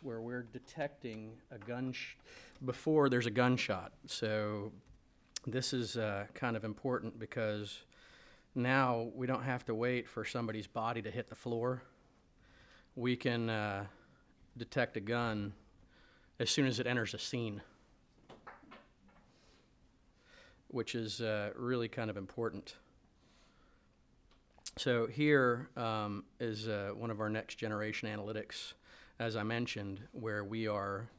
where we're detecting a before there's a gunshot. So this is kind of important because now we don't have to wait for somebody's body to hit the floor. We can detect a gun as soon as it enters a scene, which is really kind of important. So here is one of our next generation analytics, as I mentioned, where we are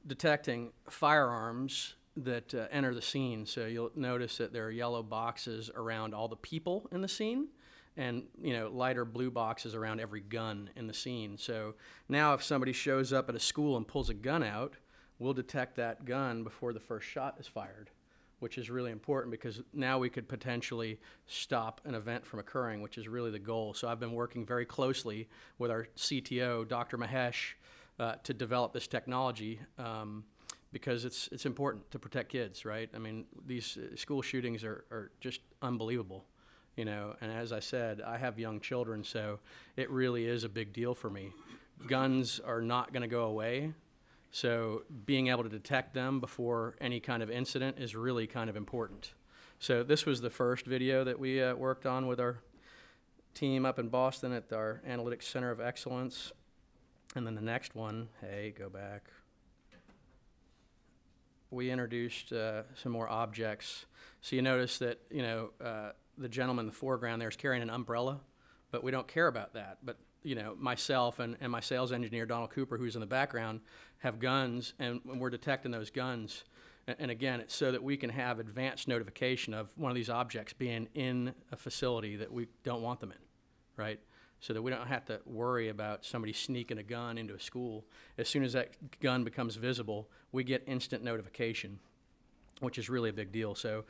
detecting firearms that enter the scene. So you'll notice that there are yellow boxes around all the people in the scene, and lighter blue boxes around every gun in the scene. So now if somebody shows up at a school and pulls a gun out, we'll detect that gun before the first shot is fired, which is really important because now we could potentially stop an event from occurring, which is really the goal. So I've been working very closely with our CTO, Dr. Mahesh, to develop this technology because it's important to protect kids, right? I mean, these school shootings are just unbelievable, and as I said, I have young children, so it really is a big deal for me. Guns are not gonna go away. So being able to detect them before any kind of incident is really kind of important. So this was the first video that we worked on with our team up in Boston at our Analytics Center of Excellence. And then the next one, hey, go back. We introduced some more objects. So you notice that, the gentleman in the foreground there is carrying an umbrella, but we don't care about that. But myself and my sales engineer, Donald Cooper, who's in the background, have guns, and we're detecting those guns. And again, it's so that we can have advanced notification of one of these objects being in a facility that we don't want them in, right? So that we don't have to worry about somebody sneaking a gun into a school. As soon as that gun becomes visible, we get instant notification, which is really a big deal. So,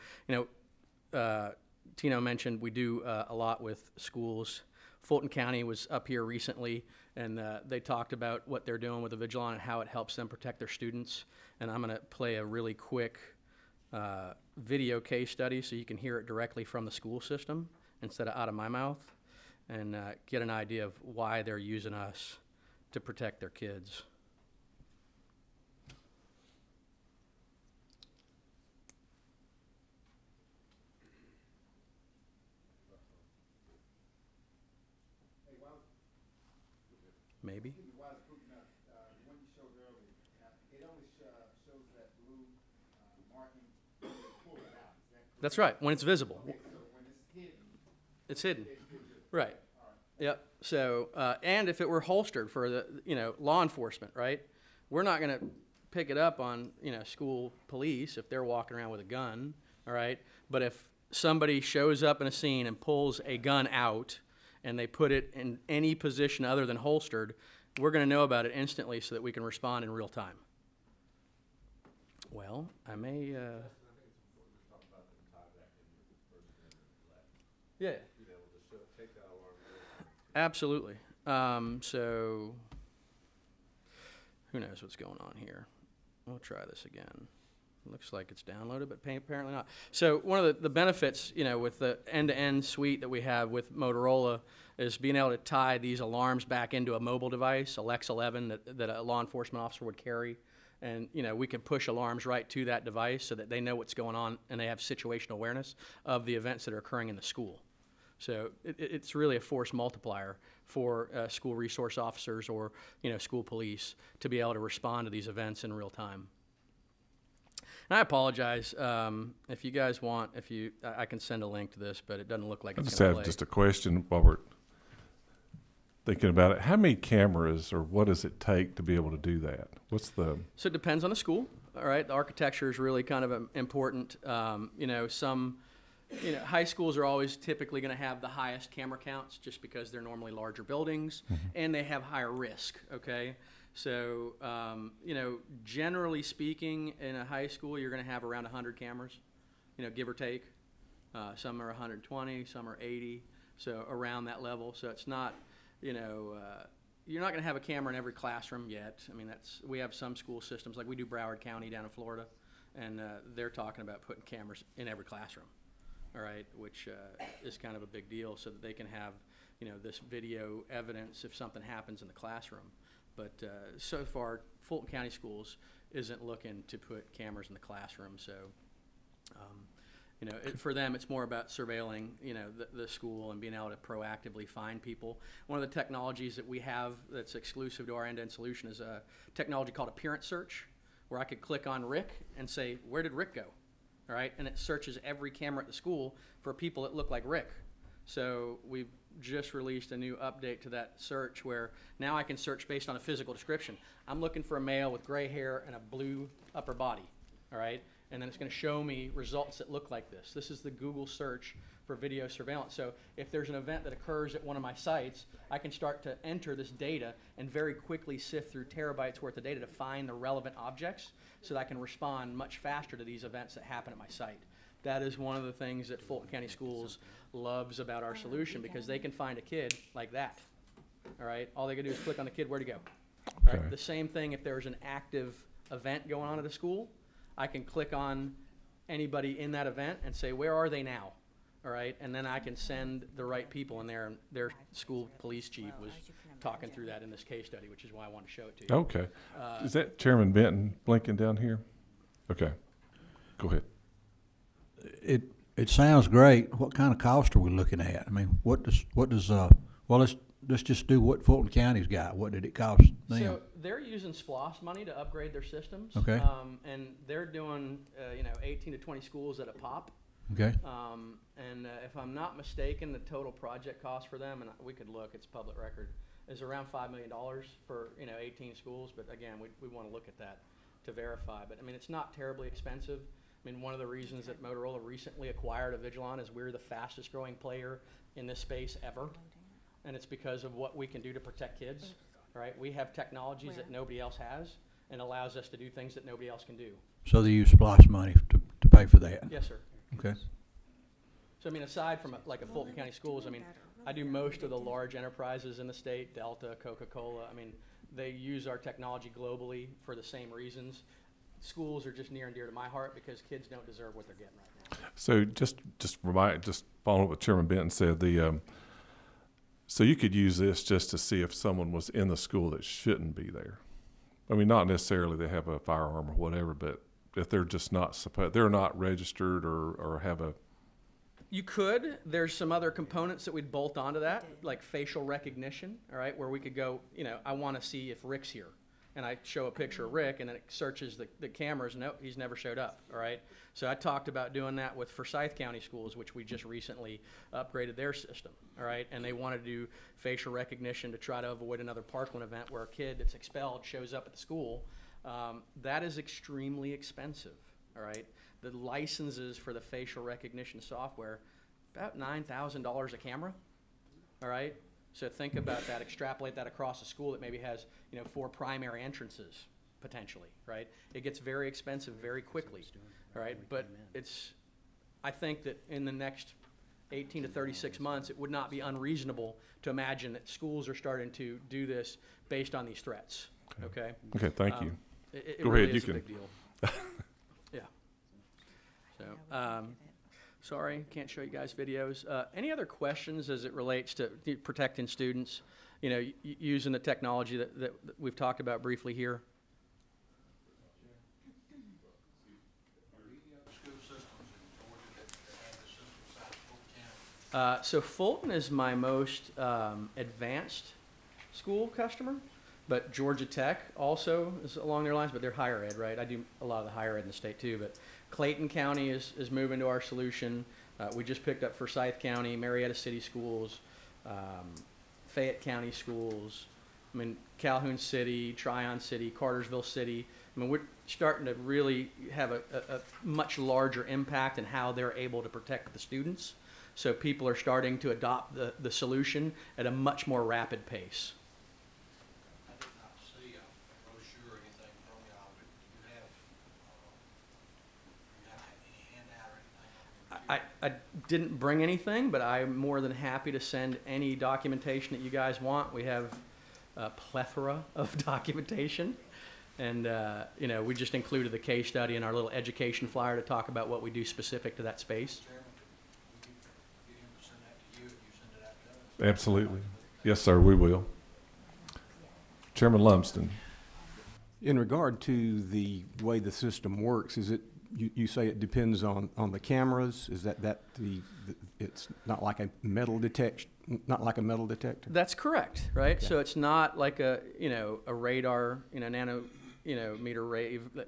Tino mentioned we do a lot with schools. Fulton County was up here recently, and they talked about what they're doing with the Avigilon and how it helps them protect their students. And I'm going to play a really quick video case study so you can hear it directly from the school system instead of out of my mouth, and get an idea of why they're using us to protect their kids. Maybe. The one you showed earlier, it only shows that blue marking when you pull it out. Is that correct? That's right, when it's visible. Okay, so when it's hidden. It's hidden. It's visible. Right. All right. Yep. So, and if it were holstered for the, law enforcement, right? We're not going to pick it up on, school police if they're walking around with a gun, all right? But if somebody shows up in a scene and pulls a gun out and they put it in any position other than holstered, we're going to know about it instantly so that we can respond in real time. Well, I may... I think it's important to talk about the tie back in with the first amendment. Yeah. Being able to take that alarm. Absolutely. So, who knows what's going on here? We'll try this again. Looks like it's downloaded, but apparently not. So one of the benefits, with the end-to-end suite that we have with Motorola is being able to tie these alarms back into a mobile device, a Lex 11 that a law enforcement officer would carry. And, we can push alarms right to that device so that they know what's going on and they have situational awareness of the events that are occurring in the school. So it's really a force multiplier for school resource officers or, school police to be able to respond to these events in real time. And I apologize if you guys want. I can send a link to this, but it doesn't look like it's going to play. I just have just a question while we're thinking about it. How many cameras, or what does it take to be able to do that? So it depends on the school. All right, the architecture is really kind of important. Some high schools are always typically going to have the highest camera counts just because they're normally larger buildings, and they have higher risk. Okay. So, generally speaking, in a high school, you're going to have around 100 cameras, give or take. Some are 120, some are 80, so around that level. So it's not, you're not going to have a camera in every classroom yet. I mean, we have some school systems, like we do Broward County down in Florida, and they're talking about putting cameras in every classroom, all right, which is kind of a big deal so that they can have, this video evidence if something happens in the classroom. But so far, Fulton County Schools isn't looking to put cameras in the classroom. So, you know, for them, it's more about surveilling, you know, the school and being able to proactively find people. One of the technologies that we have that's exclusive to our end-to-end solution is a technology called appearance search, where I could click on Rick and say, where did Rick go? All right, and it searches every camera at the school for people that look like Rick. So we've just released a new update to that search where now I can search based on a physical description. I'm looking for a male with gray hair and a blue upper body, all right? And then it's going to show me results that look like this. This is the Google search for video surveillance. So if there's an event that occurs at one of my sites, I can start to enter this data and very quickly sift through terabytes worth of data to find the relevant objects so that I can respond much faster to these events that happen at my site. That is one of the things that Fulton County Schools loves about our solution, because they can find a kid like that. All right, all they can do is click on the kid, where to go. All right? Okay. The same thing if there's an active event going on at a school, I can click on anybody in that event and say, where are they now? All right, and then I can send the right people in there. And their school police chief was talking through that in this case study, which is why I wanted to show it to you. Okay. Is that Chairman Benton blinking down here? Okay. Go ahead. It sounds great. What kind of cost are we looking at? I mean, what does well, let's just do what Fulton County's got. What did it cost them? So they're using SPLOST money to upgrade their systems. Okay. And they're doing, you know, 18 to 20 schools at a pop. Okay. And if I'm not mistaken, the total project cost for them, and we could look, it's public record, is around $5 million for, you know, 18 schools. But again, we want to look at that to verify. But I mean, it's not terribly expensive. I mean, one of the reasons that Motorola recently acquired Avigilon is we're the fastest growing player in this space ever. And it's because of what we can do to protect kids, right? We have technologies that nobody else has and allows us to do things that nobody else can do. So they use SPLOST money to pay for that. Yes, sir. Okay. So, I mean, aside from like a Fulton County Schools, I mean, I do most of the large enterprises in the state, Delta, Coca-Cola. I mean, they use our technology globally for the same reasons. Schools are just near and dear to my heart because kids don't deserve what they're getting right now. So just following up what Chairman Benton said, so you could use this just to see if someone was in the school that shouldn't be there. I mean, not necessarily they have a firearm or whatever, but if they're just not supposed, they're not registered or have a. You could. There's some other components that we'd bolt onto that, like facial recognition, all right, where we could go, you know, I want to see if Rick's here. And I show a picture of Rick, and then it searches the cameras. No, he's never showed up, all right? So I talked about doing that with Forsyth County Schools, which we just recently upgraded their system, all right? And they wanted to do facial recognition to try to avoid another Parkland event where a kid that's expelled shows up at the school. That is extremely expensive, all right? The licenses for the facial recognition software, about $9,000 a camera, all right? So think about that, extrapolate that across a school that maybe has, you know, 4 primary entrances, potentially, right? It gets very expensive very quickly, all right? But I think that in the next 18 to 36 months, it would not be unreasonable to imagine that schools are starting to do this based on these threats, okay? Okay, thank you. It Go really ahead, is you a can. big deal. Yeah. So, sorry, can't show you guys videos. Any other questions as it relates to protecting students, you know, using the technology that we've talked about briefly here? So Fulton is my most advanced school customer, but Georgia Tech also is along their lines, but they're higher ed, right? I do a lot of the higher ed in the state too, but Clayton County is moving to our solution. We just picked up Forsyth County, Marietta City Schools, Fayette County Schools, I mean, Calhoun City, Tryon City, Cartersville City. I mean, we're starting to really have a much larger impact in how they're able to protect the students. So people are starting to adopt the solution at a much more rapid pace. I did not see a brochure or anything from y'all, but do you have any handout or anything? I didn't bring anything, but I'm more than happy to send any documentation that you guys want. We have a plethora of documentation. And, you know, we just included the case study in our little education flyer to talk about what we do specific to that space. Chairman, we could get him to send that to you if you send it out to us. Absolutely. Yes, sir, we will. Chairman Lumsden. In regard to the way the system works, is it, you say it depends on the cameras? Is it's not like a metal detector? That's correct, right? So it's not like a radar, nanometer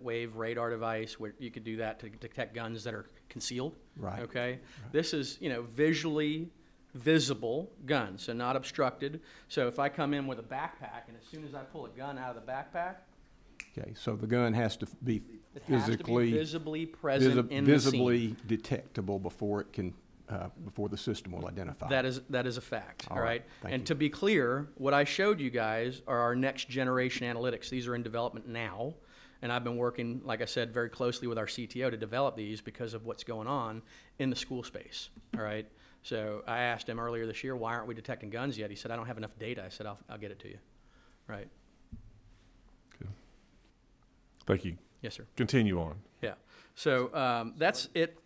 wave radar device where you could do that to detect guns that are concealed. Right. Okay. Right. This is, visually visible gun, so not obstructed. So if I come in with a backpack and as soon as I pull a gun out of the backpack, Okay, so the gun has to be it has to be physically, visibly present in the scene. visibly detectable before it can, before the system will identify. That is a fact, all All right? right, thank And you. to be clear, what I showed you guys are our next generation analytics. These are in development now, and I've been working, like I said, very closely with our CTO to develop these because of what's going on in the school space, all right? So I asked him earlier this year, why aren't we detecting guns yet? He said, I don't have enough data. I said, I'll get it to you, right? Thank you. Yes, sir. Continue on. Yeah. So that's it.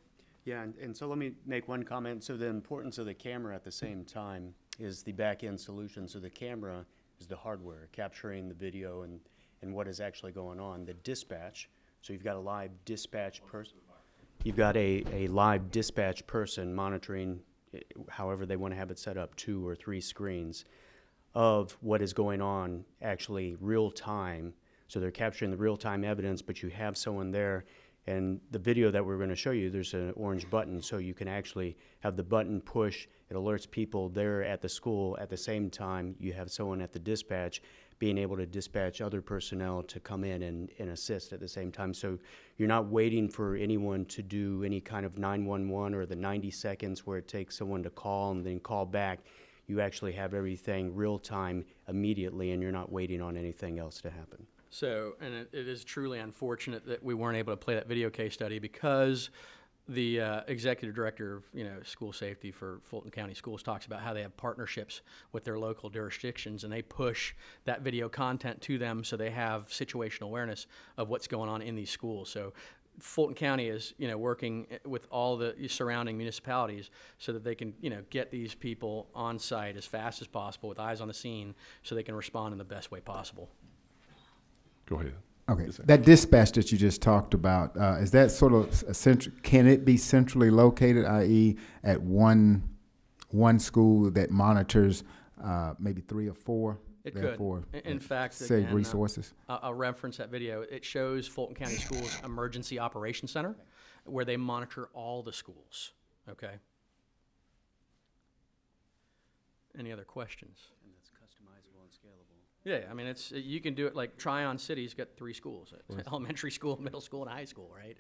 Yeah, and so let me make one comment. So the importance of the camera at the same time is the back-end solution. So the camera is the hardware, capturing the video and what is actually going on. The dispatch, so you've got a live dispatch person. You've got a live dispatch person monitoring, however they want to have it set up, 2 or 3 screens of what is going on actually real time. So they're capturing the real-time evidence, but you have someone there. And the video that we're going to show you, there's an orange button, so you can actually have the button push. It alerts people there at the school. At the same time, you have someone at the dispatch being able to dispatch other personnel to come in and assist at the same time. So you're not waiting for anyone to do any kind of 911 or the 90 seconds where it takes someone to call and then call back. You actually have everything real-time immediately, and you're not waiting on anything else to happen. So, and it is truly unfortunate that we weren't able to play that video case study because the executive director of school safety for Fulton County Schools talks about how they have partnerships with their local jurisdictions and they push that video content to them so they have situational awareness of what's going on in these schools. So Fulton County is working with all the surrounding municipalities so that they can get these people on site as fast as possible with eyes on the scene so they can respond in the best way possible. Go ahead. Okay, that dispatch that you just talked about, is that sort of can it be centrally located, i.e. at one school that monitors maybe 3 or 4? It therefore, could. In fact, save again, resources. I'll reference that video. It shows Fulton County Schools Emergency Operations Center where they monitor all the schools, okay? Any other questions? And that's customizable and scalable. Yeah, I mean, you can do it like Tryon City's got 3 schools, elementary school, middle school, and high school, right?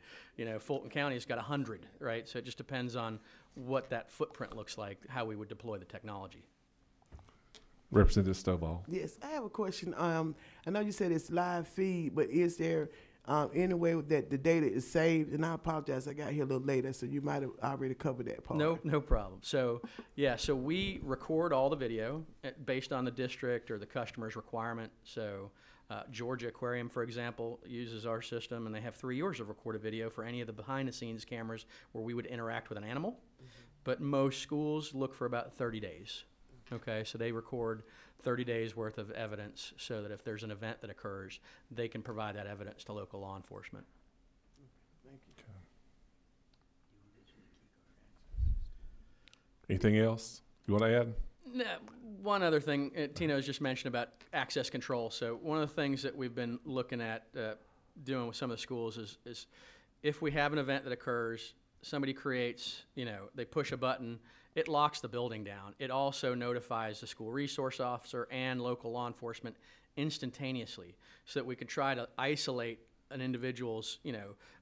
Fulton County's got 100, right? So it just depends on what that footprint looks like, how we would deploy the technology. Representative Stovall. Yes, I have a question. I know you said it's live feed, but is there any way that the data is saved? And I apologize, I got here a little later, so you might have already covered that part. No problem. So, so we record all the video based on the district or the customer's requirement. So Georgia Aquarium, for example, uses our system, and they have 3 years of recorded video for any of the behind-the-scenes cameras where we would interact with an animal. Mm-hmm. But most schools look for about 30 days. Okay, so they record 30 days worth of evidence so that if there's an event that occurs, they can provide that evidence to local law enforcement. Thank you. Anything else you want to add? One other thing, Tino's just mentioned about access control. So one of the things that we've been looking at doing with some of the schools is if we have an event that occurs, somebody creates, they push a button, it locks the building down. It also notifies the school resource officer and local law enforcement instantaneously so that we can try to isolate an individual's,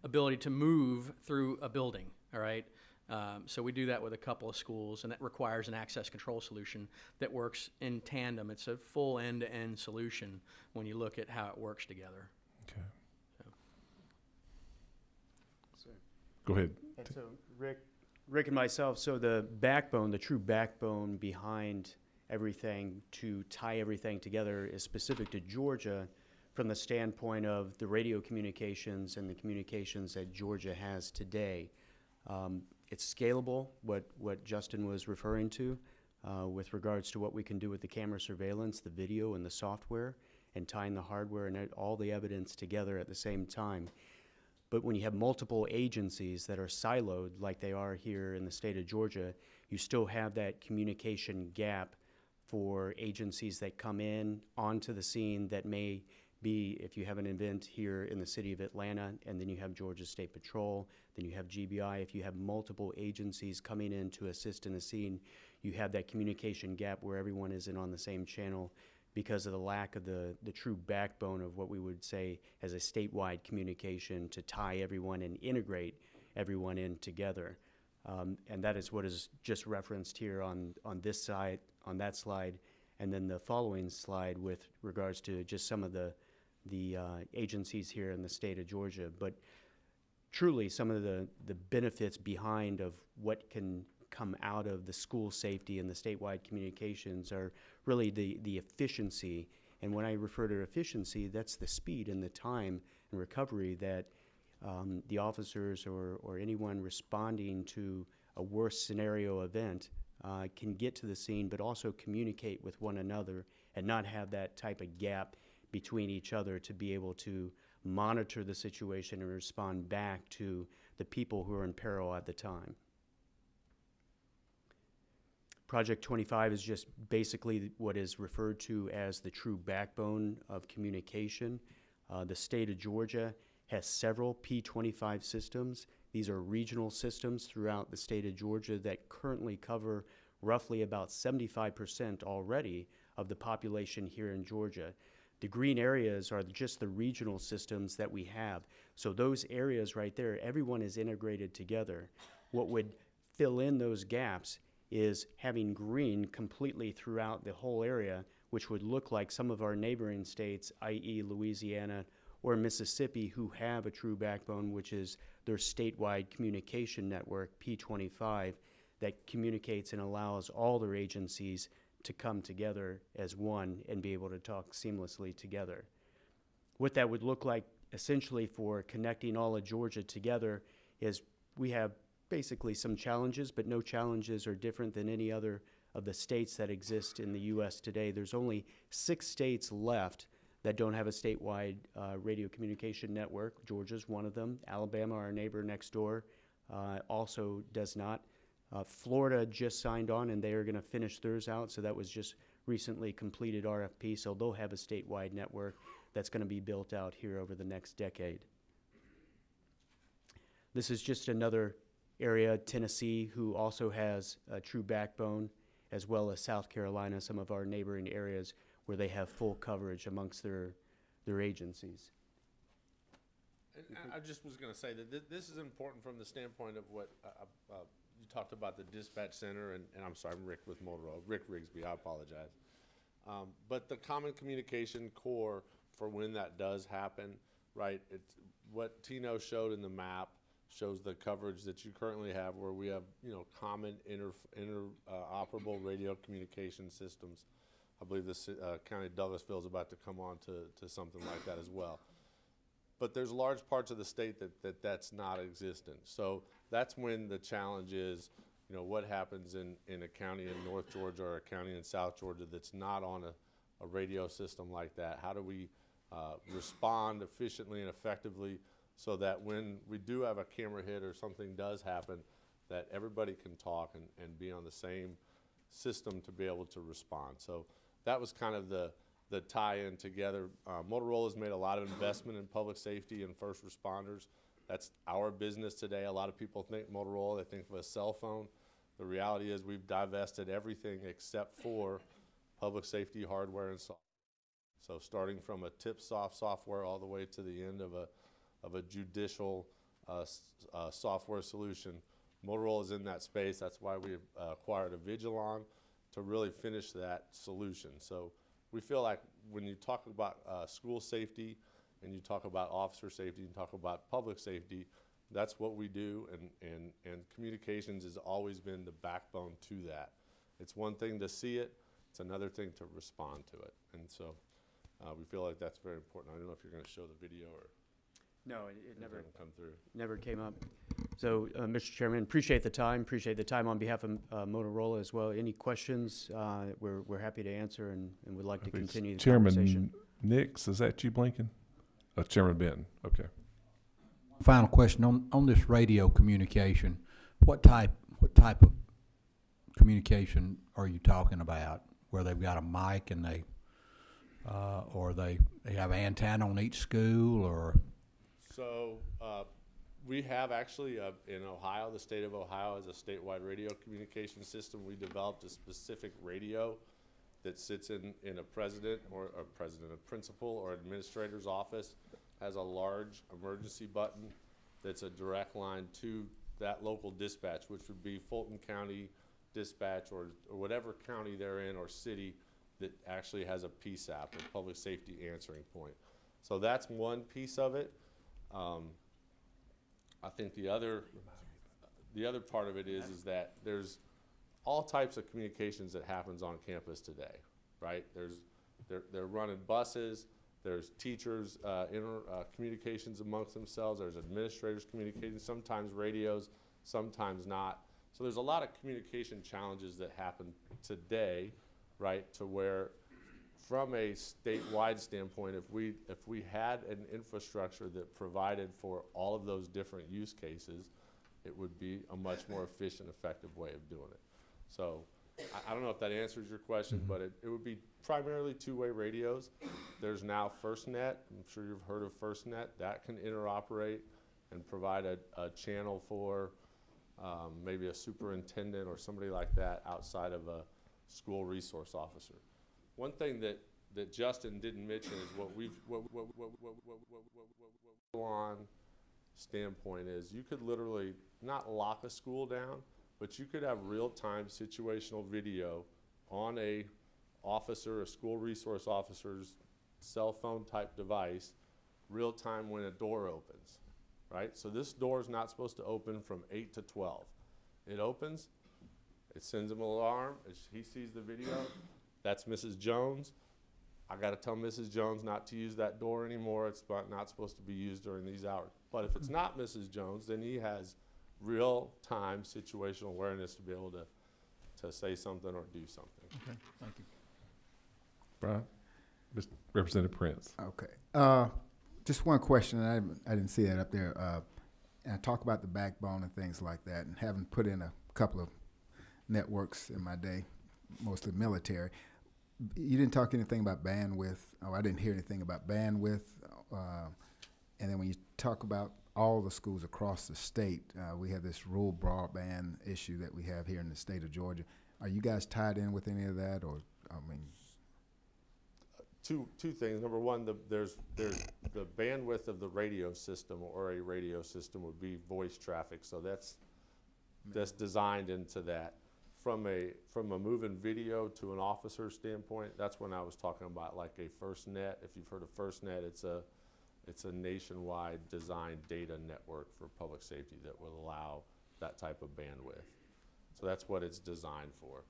ability to move through a building, all right? So we do that with a couple of schools, and that requires an access control solution that works in tandem. It's a full end-to-end solution when you look at how it works together. Okay. So, Go ahead. and so Rick and myself, so the backbone, the true backbone behind everything to tie everything together is specific to Georgia from the standpoint of the radio communications and the communications that Georgia has today. It's scalable, what Justin was referring to with regards to what we can do with the camera surveillance, the video, and the software. and tying the hardware and all the evidence together at the same time. But when you have multiple agencies that are siloed like they are here in the state of Georgia, you still have that communication gap for agencies that come in onto the scene that may be, if you have an event here in the city of Atlanta, and then you have Georgia State Patrol, then you have GBI. If you have multiple agencies coming in to assist in the scene, you have that communication gap where everyone isn't on the same channel because of the lack of the true backbone of what we would say as a statewide communication to tie everyone and integrate everyone in together. And that is what is just referenced here on this side, on that slide, and then the following slide with regards to just some of the agencies here in the state of Georgia. But truly, some of the benefits behind of what can come out of the school safety and the statewide communications are really the efficiency. And when I refer to efficiency, that's the speed and the time and recovery that the officers or anyone responding to a worst scenario event can get to the scene, but also communicate with one another and not have that type of gap between each other to be able to monitor the situation and respond back to the people who are in peril at the time. Project 25 is just basically what is referred to as the true backbone of communication. The state of Georgia has several P25 systems. These are regional systems throughout the state of Georgia that currently cover roughly about 75% already of the population here in Georgia. The green areas are just the regional systems that we have. So those areas right there, everyone is integrated together. What would fill in those gaps is having green completely throughout the whole area, which would look like some of our neighboring states, i.e. Louisiana or Mississippi, who have a true backbone, which is their statewide communication network, P25, that communicates and allows all their agencies to come together as one and be able to talk seamlessly together. What that would look like essentially for connecting all of Georgia together is we have basically some challenges, but no challenges are different than any other of the states that exist in the U.S. today. There's only 6 states left that don't have a statewide radio communication network. Georgia's one of them. Alabama, our neighbor next door, also does not. Florida just signed on, and they are going to finish theirs out, so that was just recently completed RFP, so they'll have a statewide network that's going to be built out here over the next decade. This is just another area, Tennessee, who also has a true backbone, as well as South Carolina, some of our neighboring areas where they have full coverage amongst their agencies. And I just was gonna say that this is important from the standpoint of what, you talked about the dispatch center, and I'm sorry, I'm Rick with Motorola, Rick Rigsby, I apologize. But the common communication core for when that does happen, right, it's what Tino showed in the map shows the coverage that you currently have where we have, common interoperable radio communication systems. I believe this County of Douglasville is about to come on to something like that as well. But there's large parts of the state that's not existent. So that's when the challenge is, what happens in a county in North Georgia or a county in South Georgia that's not on a radio system like that? How do we respond efficiently and effectively so that when we do have a camera hit or something does happen, that everybody can talk and be on the same system to be able to respond? So that was kind of the tie-in together. Motorola's made a lot of investment in public safety and first responders. That's our business today. A lot of people think Motorola, they think of a cell phone. The reality is we've divested everything except for public safety hardware and software. So starting from a TipSoft software all the way to the end of a judicial software solution, Motorola is in that space. That's why we acquired Avigilon to really finish that solution. So we feel like when you talk about school safety and you talk about officer safety and talk about public safety, that's what we do, and communications has always been the backbone to that. It's one thing to see it, it's another thing to respond to it. And so we feel like that's very important. I don't know if you're going to show the video or No, it never come through. Never came up. So, Mr. Chairman, appreciate the time on behalf of Motorola as well. Any questions, we're happy to answer and would like to continue the conversation. Chairman, Nix, is that you blinking? Chairman Benton, okay. Final question on this radio communication. What type of communication are you talking about? Where they've got a mic and or they have an antenna on each school, or? So we have actually in Ohio, the state of Ohio has a statewide radio communication system. We developed a specific radio that sits in a a principal or administrator's office, has a large emergency button that's a direct line to that local dispatch, which would be Fulton County Dispatch or whatever county they're in or city that actually has a PSAP, a public safety answering point. So that's one piece of it. I think the other part of it is that there's all types of communications that happens on campus today, right? They're running buses. There's teachers communications amongst themselves. There's administrators communicating. Sometimes radios, sometimes not. So there's a lot of communication challenges that happen today, right? To where, from a statewide standpoint, if we had an infrastructure that provided for all of those different use cases, it would be a much more efficient, effective way of doing it. So I don't know if that answers your question, but it would be primarily two-way radios. There's now FirstNet. I'm sure you've heard of FirstNet. That can interoperate and provide a channel for maybe a superintendent or somebody like that outside of a school resource officer. One thing that Justin didn't mention is what on standpoint is you could literally not lock a school down, but you could have real-time situational video on a school resource officer's cell phone type device, real-time when a door opens, right? So this door is not supposed to open from 8 to 12. It opens, it sends him an alarm, he sees the video, that's Mrs. Jones. I gotta tell Mrs. Jones not to use that door anymore, it's not supposed to be used during these hours. But if it's not Mrs. Jones, then he has real-time situational awareness to be able to say something or do something. Okay, thank you. Brian? Mr. Representative Prince. Okay. Just one question, and I didn't see that up there. And I talk about the backbone and things like that, and having put in a couple of networks in my day, mostly military. You didn't talk anything about bandwidth. I didn't hear anything about bandwidth. And then when you talk about all the schools across the state, we have this rural broadband issue that we have here in the state of Georgia. Are you guys tied in with any of that, or I mean? Two things. Number one, there's the bandwidth of the radio system, or a radio system would be voice traffic. So that's designed into that. From a moving video to an officer standpoint, that's when I was talking about like a FirstNet. If you've heard of FirstNet, it's a nationwide designed data network for public safety that will allow that type of bandwidth. So that's what it's designed for.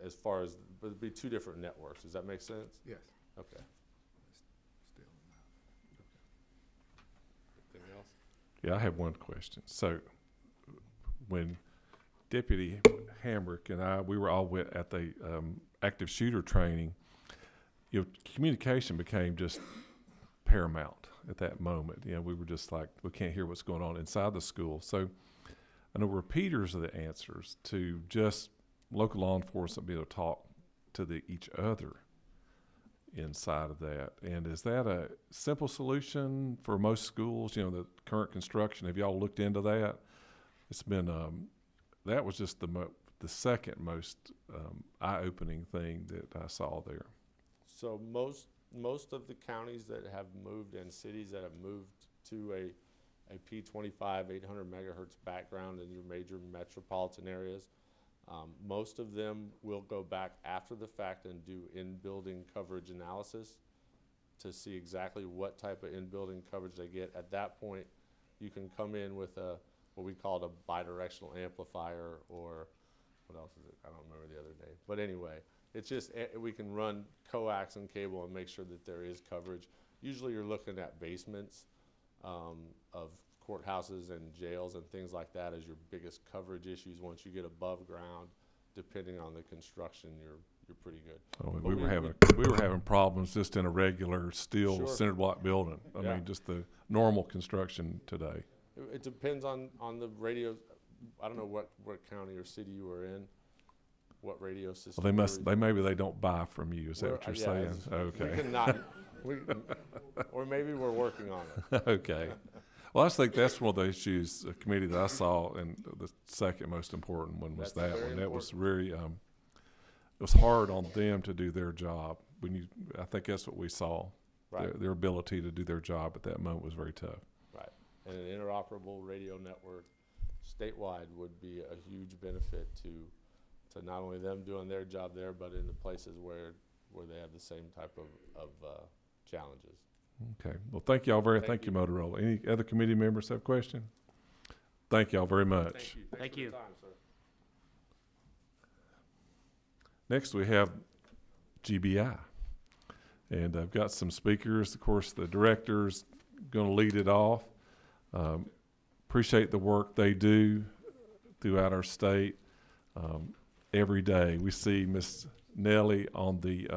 As far as, but it'd be two different networks. Does that make sense? Yes. Okay. Anything else? Yeah, I have one question. So when Deputy Hamrick and we were all at the active shooter training, communication became just paramount at that moment. We were just like, we can't hear what's going on inside the school. So I know repeaters are the answers to just local law enforcement be able to talk to each other inside of that. And is that a simple solution for most schools? The current construction, have y'all looked into that? It's been, that was just the second most eye-opening thing that I saw there. So most of the counties that have moved and cities that have moved to a P25 800 megahertz background in your major metropolitan areas, most of them will go back after the fact and do in-building coverage analysis to see exactly what type of in-building coverage they get. At that point, you can come in with what we call a bidirectional amplifier, or what else is it? I don't remember the other name. But anyway, it's just we can run coax and cable and make sure that there is coverage. Usually you're looking at basements of courthouses and jails and things like that as your biggest coverage issues. Once you get above ground, depending on the construction, you're pretty good. Oh, But we were having problems just in a regular steel Sure. cinder block building. I Yeah. mean, just the normal construction today. It depends on the radio. I don't know what county or city you were in, what radio system. Well, you were maybe they don't buy from you. Is that what you're saying? it's- Okay. We cannot, or maybe we're working on it. Okay. Well, I think that's one of the issues, a committee that I saw, and the second most important one was That's that very one. That was important. really, it was hard on them to do their job. I think that's what we saw. Right. Their ability to do their job at that moment was very tough. Right. And an interoperable radio network statewide would be a huge benefit to not only them doing their job there, but in the places where they have the same type of challenges. Okay. Well, thank you, Thank you. Motorola. Any other committee members have questions? Thank y'all very much. Thank you. Thank Thanks for you. your time, sir. Next, we have GBI. And I've got some speakers. Of course, the director's going to lead it off. Appreciate the work they do throughout our state. Every day we see Miss Nellie on the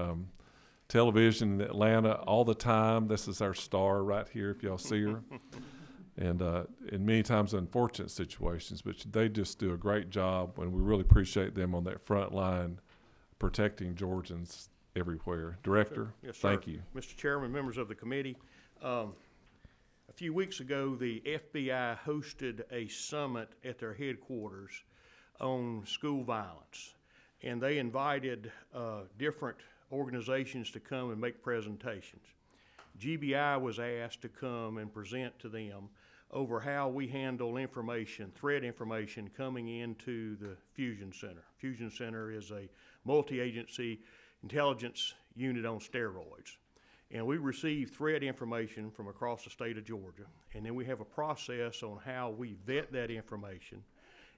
television in Atlanta all the time. This is our star right here, if y'all see her. And many times unfortunate situations, but they just do a great job, and we really appreciate them on that front line protecting Georgians everywhere. Director, Yes, sir. thank you. Mr. Chairman, members of the committee, a few weeks ago, the FBI hosted a summit at their headquarters on school violence. And they invited different organizations to come and make presentations. GBI was asked to come and present to them over how we handle information, threat information coming into the Fusion Center. Fusion Center is a multi-agency intelligence unit on steroids. And we receive threat information from across the state of Georgia. And then we have a process on how we vet that information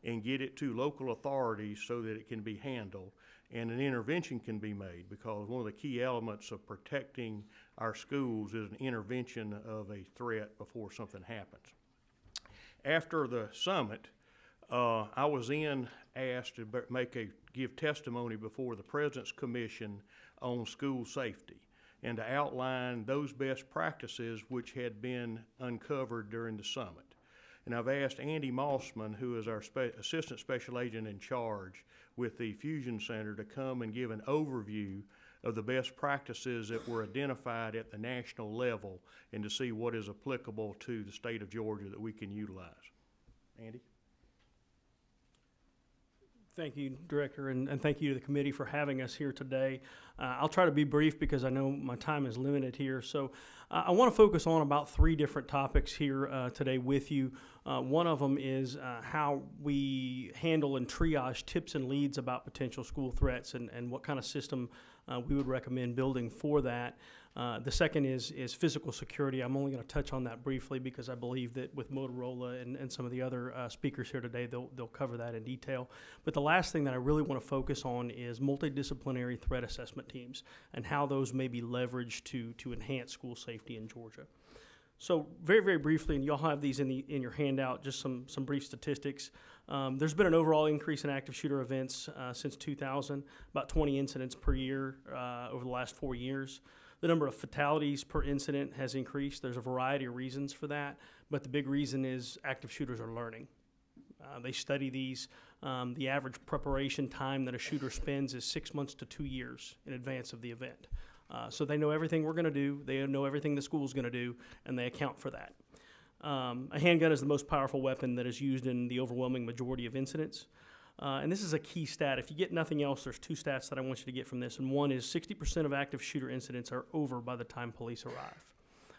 and get it to local authorities so that it can be handled and an intervention can be made, because one of the key elements of protecting our schools is an intervention of a threat before something happens. After the summit, I was then asked to give testimony before the President's Commission on School Safety and to outline those best practices which had been uncovered during the summit. And I've asked Andy Mossman, who is our Assistant Special Agent in charge with the Fusion Center, to come and give an overview of the best practices that were identified at the national level and to see what is applicable to the state of Georgia that we can utilize. Andy? Thank you, Director, and thank you to the committee for having us here today. I'll try to be brief because I know my time is limited here. So I want to focus on about 3 different topics here today with you. One of them is how we handle and triage tips and leads about potential school threats and what kind of system we would recommend building for that. The second is physical security. I'm only going to touch on that briefly because I believe that with Motorola and some of the other speakers here today, they'll cover that in detail. But the last thing that I really want to focus on is multidisciplinary threat assessment teams and how those may be leveraged to enhance school safety in Georgia. So very, very briefly, and y'all have these in your handout, just some brief statistics. There's been an overall increase in active shooter events since 2000, about 20 incidents per year over the last 4 years. The number of fatalities per incident has increased. There's a variety of reasons for that, but the big reason is active shooters are learning. They study these. The average preparation time that a shooter spends is 6 months to 2 years in advance of the event. So they know everything we're going to do. They know everything the school's going to do, and they account for that. A handgun is the most powerful weapon that is used in the overwhelming majority of incidents. And this is a key stat. If you get nothing else, there's 2 stats that I want you to get from this. And one is 60% of active shooter incidents are over by the time police arrive.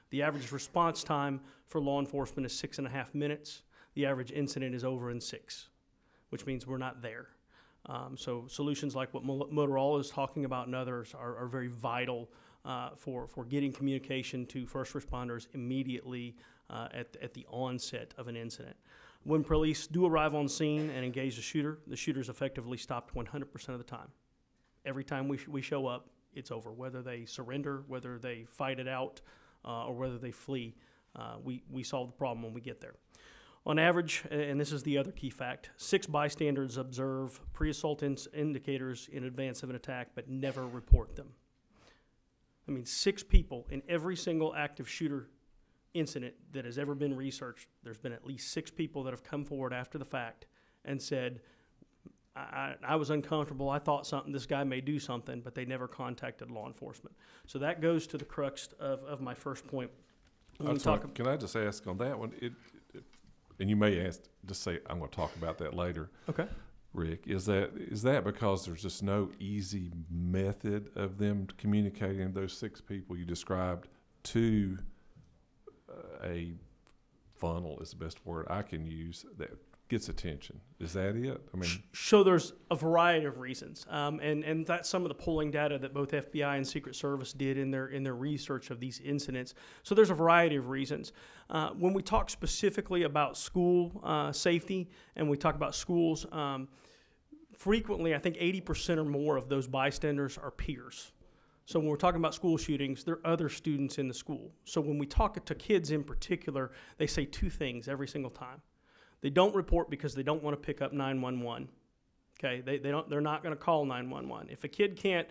The average response time for law enforcement is 6.5 minutes. The average incident is over in 6, which means we're not there. So solutions like what Motorola is talking about and others are very vital for getting communication to first responders immediately at the onset of an incident. When police do arrive on scene and engage the shooter's effectively stopped 100% of the time. Every time we show up, it's over. Whether they surrender, whether they fight it out, or whether they flee, we solve the problem when we get there. On average, and this is the other key fact, 6 bystanders observe pre-assault indicators in advance of an attack but never report them. I mean, 6 people in every single active shooter incident that has ever been researched, there's been at least 6 people that have come forward after the fact and said, I was uncomfortable, I thought this guy may do something, but they never contacted law enforcement. So that goes to the crux of my first point. Can I just ask on that one, and you may just say, I'm going to talk about that later. Okay. Rick, is that because there's just no easy method of them communicating, those 6 people you described, to a funnel is the best word I can use that gets attention? Is that it? I mean, so there's a variety of reasons, and that's some of the polling data that both FBI and Secret Service did in their research of these incidents. So there's a variety of reasons. When we talk specifically about school safety and we talk about schools, frequently I think 80% or more of those bystanders are peers. So when we're talking about school shootings, there are other students in the school. So when we talk to kids in particular, they say 2 things every single time. They don't report because they don't want to pick up 911. Okay, they're not going to call 911. If a kid can't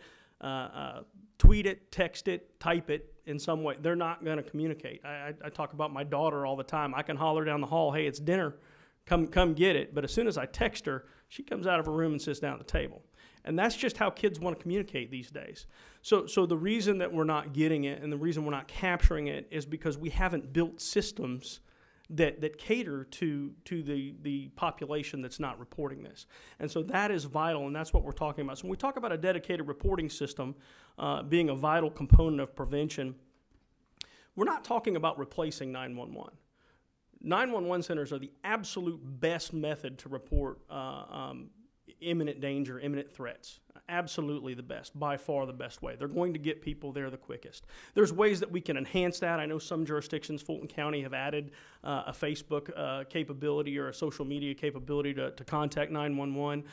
tweet it, text it, type it in some way, they're not going to communicate. I talk about my daughter all the time. I can holler down the hall, hey, it's dinner, come get it. But as soon as I text her, she comes out of her room and sits down at the table. And that's just how kids want to communicate these days. So the reason that we're not getting it and the reason we're not capturing it is because we haven't built systems that cater to the population that's not reporting this. And so that is vital, and that's what we're talking about. So when we talk about a dedicated reporting system being a vital component of prevention, we're not talking about replacing 911. 911 centers are the absolute best method to report imminent danger, imminent threats. Absolutely the best, by far the best way. They're going to get people there the quickest. There's ways that we can enhance that. I know some jurisdictions, Fulton County, have added a Facebook capability or a social media capability to contact 911.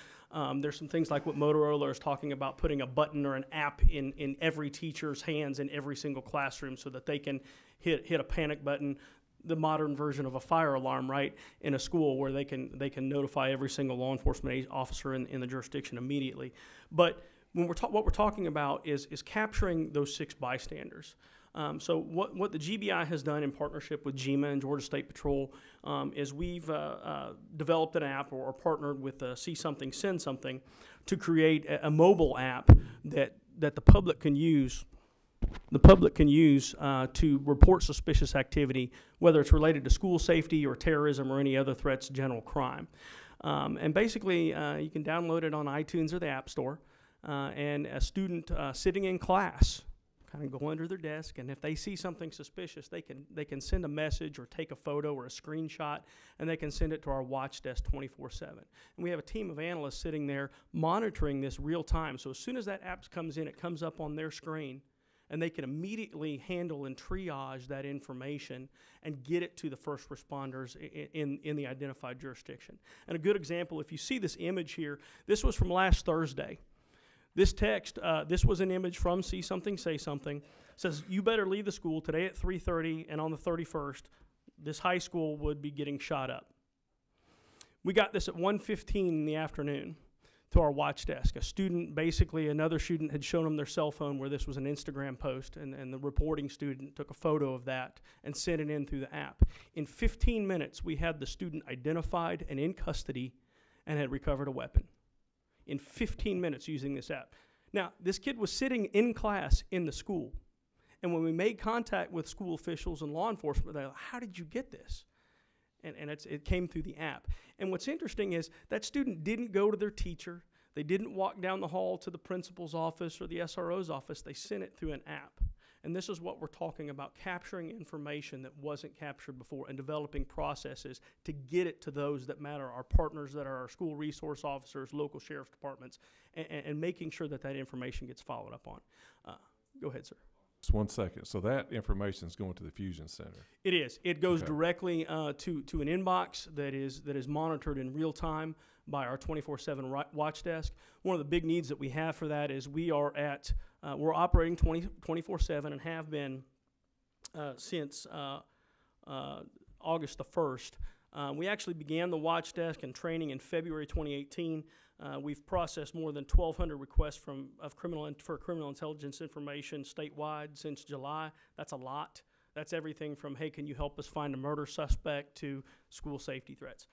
There's some things like what Motorola is talking about, putting a button or an app in every teacher's hands in every single classroom so that they can hit a panic button, the modern version of a fire alarm, right, in a school where they can notify every single law enforcement officer in the jurisdiction immediately. But when what we're talking about is capturing those 6 bystanders. So what the GBI has done in partnership with GEMA and Georgia State Patrol is we've developed an app or partnered with See Something, Send Something to create a mobile app that the public can use. To report suspicious activity, whether it's related to school safety or terrorism or any other threats, general crime. And basically, you can download it on iTunes or the App Store. And a student sitting in class kind of go under their desk, and if they see something suspicious, they can send a message or take a photo or a screenshot, and they can send it to our watch desk 24/7. And we have a team of analysts sitting there monitoring this real time. So as soon as that app comes in, it comes up on their screen, and they can immediately handle and triage that information and get it to the first responders in the identified jurisdiction. And a good example, if you see this image here, this was from last Thursday. This text, this was an image from See Something, Say Something. It says, you better leave the school today at 3:30, and on the 31st, this high school would be getting shot up. We got this at 1:15 in the afternoon to our watch desk. Another student had shown them their cell phone where this was an Instagram post, and the reporting student took a photo of that and sent it in through the app. In 15 minutes, we had the student identified and in custody and had recovered a weapon. In 15 minutes using this app. Now, this kid was sitting in class in the school, and when we made contact with school officials and law enforcement, they're like, how did you get this? And it came through the app. And what's interesting is that student didn't go to their teacher. They didn't walk down the hall to the principal's office or the SRO's office. They sent it through an app. And this is what we're talking about, capturing information that wasn't captured before and developing processes to get it to those that matter, our partners that are our school resource officers, local sheriff's departments, and making sure that information gets followed up on. Go ahead, sir. Just 1 second. So that information is going to the Fusion Center. It is. It goes directly to an inbox that is monitored in real time by our 24/7 watch desk. One of the big needs that we have for that is we're operating 24/7 and have been since August the 1st We actually began the watch desk and training in February 2018. We've processed more than 1,200 requests for criminal intelligence information statewide since July. That's a lot. That's everything from, hey, can you help us find a murder suspect, to school safety threats.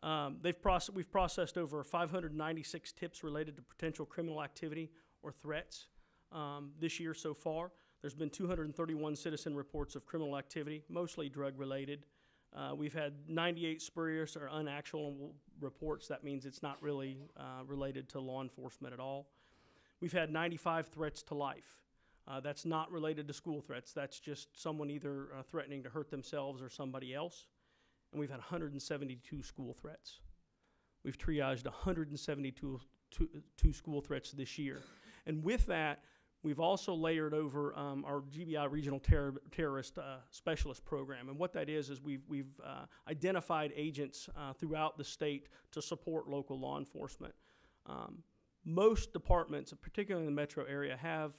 We've processed over 596 tips related to potential criminal activity or threats this year so far. There's been 231 citizen reports of criminal activity, mostly drug-related. We've had 98 spurious or unactionable reports. That means it's not really related to law enforcement at all. We've had 95 threats to life. That's not related to school threats. That's just someone either threatening to hurt themselves or somebody else. And we've had 172 school threats. We've triaged 172 school threats this year. And with that, we've also layered over our GBI Regional Terrorist Specialist Program. And what that is we've identified agents throughout the state to support local law enforcement. Most departments, particularly in the metro area, have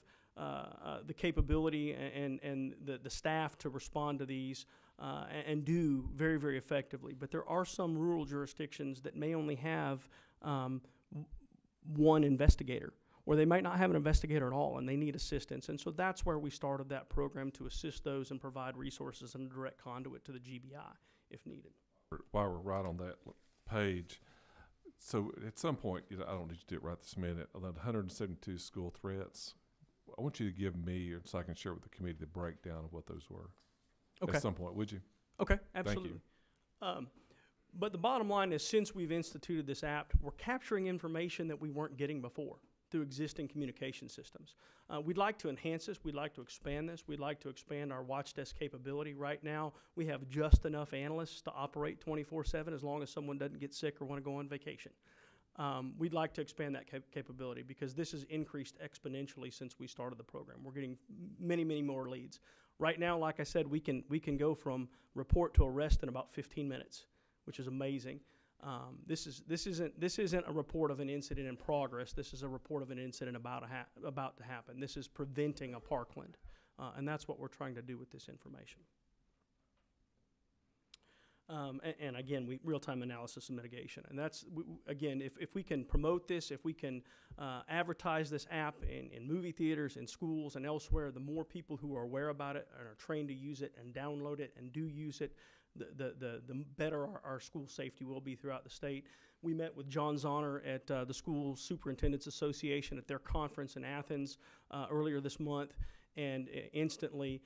the capability and the staff to respond to these and do very, very effectively. But there are some rural jurisdictions that may only have one investigator, or they might not have an investigator at all, and they need assistance. And so that's where we started that program, to assist those and provide resources and a direct conduit to the GBI if needed. While we're right on that page, so at some point, I don't need to do it right this minute, of the 172 school threats, I want you to give me, so I can share with the committee, the breakdown of what those were. Okay. At some point, would you? Okay, absolutely. But the bottom line is, since we've instituted this app, we're capturing information that we weren't getting before through existing communication systems. We'd like to enhance this. We'd like to expand this. We'd like to expand our watch desk capability. Right now, we have just enough analysts to operate 24/7 as long as someone doesn't get sick or want to go on vacation. We'd like to expand that capability, because this has increased exponentially since we started the program. We're getting many, many more leads. Right now, like I said, we can go from report to arrest in about 15 minutes, which is amazing. This isn't a report of an incident in progress. This is a report of an incident about to happen. This is preventing a Parkland, and that's what we're trying to do with this information. And again, real-time analysis and mitigation. And that's, again, if we can promote this, if we can advertise this app in movie theaters, in schools, and elsewhere, the more people who are aware about it and are trained to use it and download it and do use it, the better our school safety will be throughout the state. We met with John Zahner at the School Superintendents Association at their conference in Athens earlier this month. And instantly,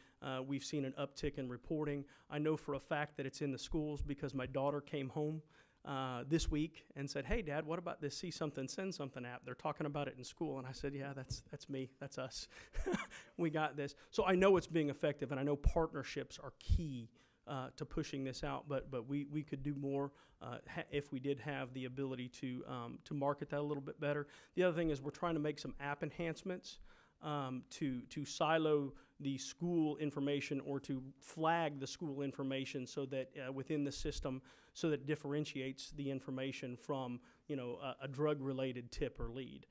we've seen an uptick in reporting. I know for a fact that it's in the schools, because my daughter came home this week and said, "Hey, Dad, what about this See Something, Send Something app? They're talking about it in school." And I said, "Yeah, that's me. That's us. We got this." So I know it's being effective, and I know partnerships are key to pushing this out. But we could do more if we did have the ability to market that a little bit better. The other thing is, we're trying to make some app enhancements to silo the school information, or to flag the school information, so that within the system, so that it differentiates the information from a drug-related tip or lead,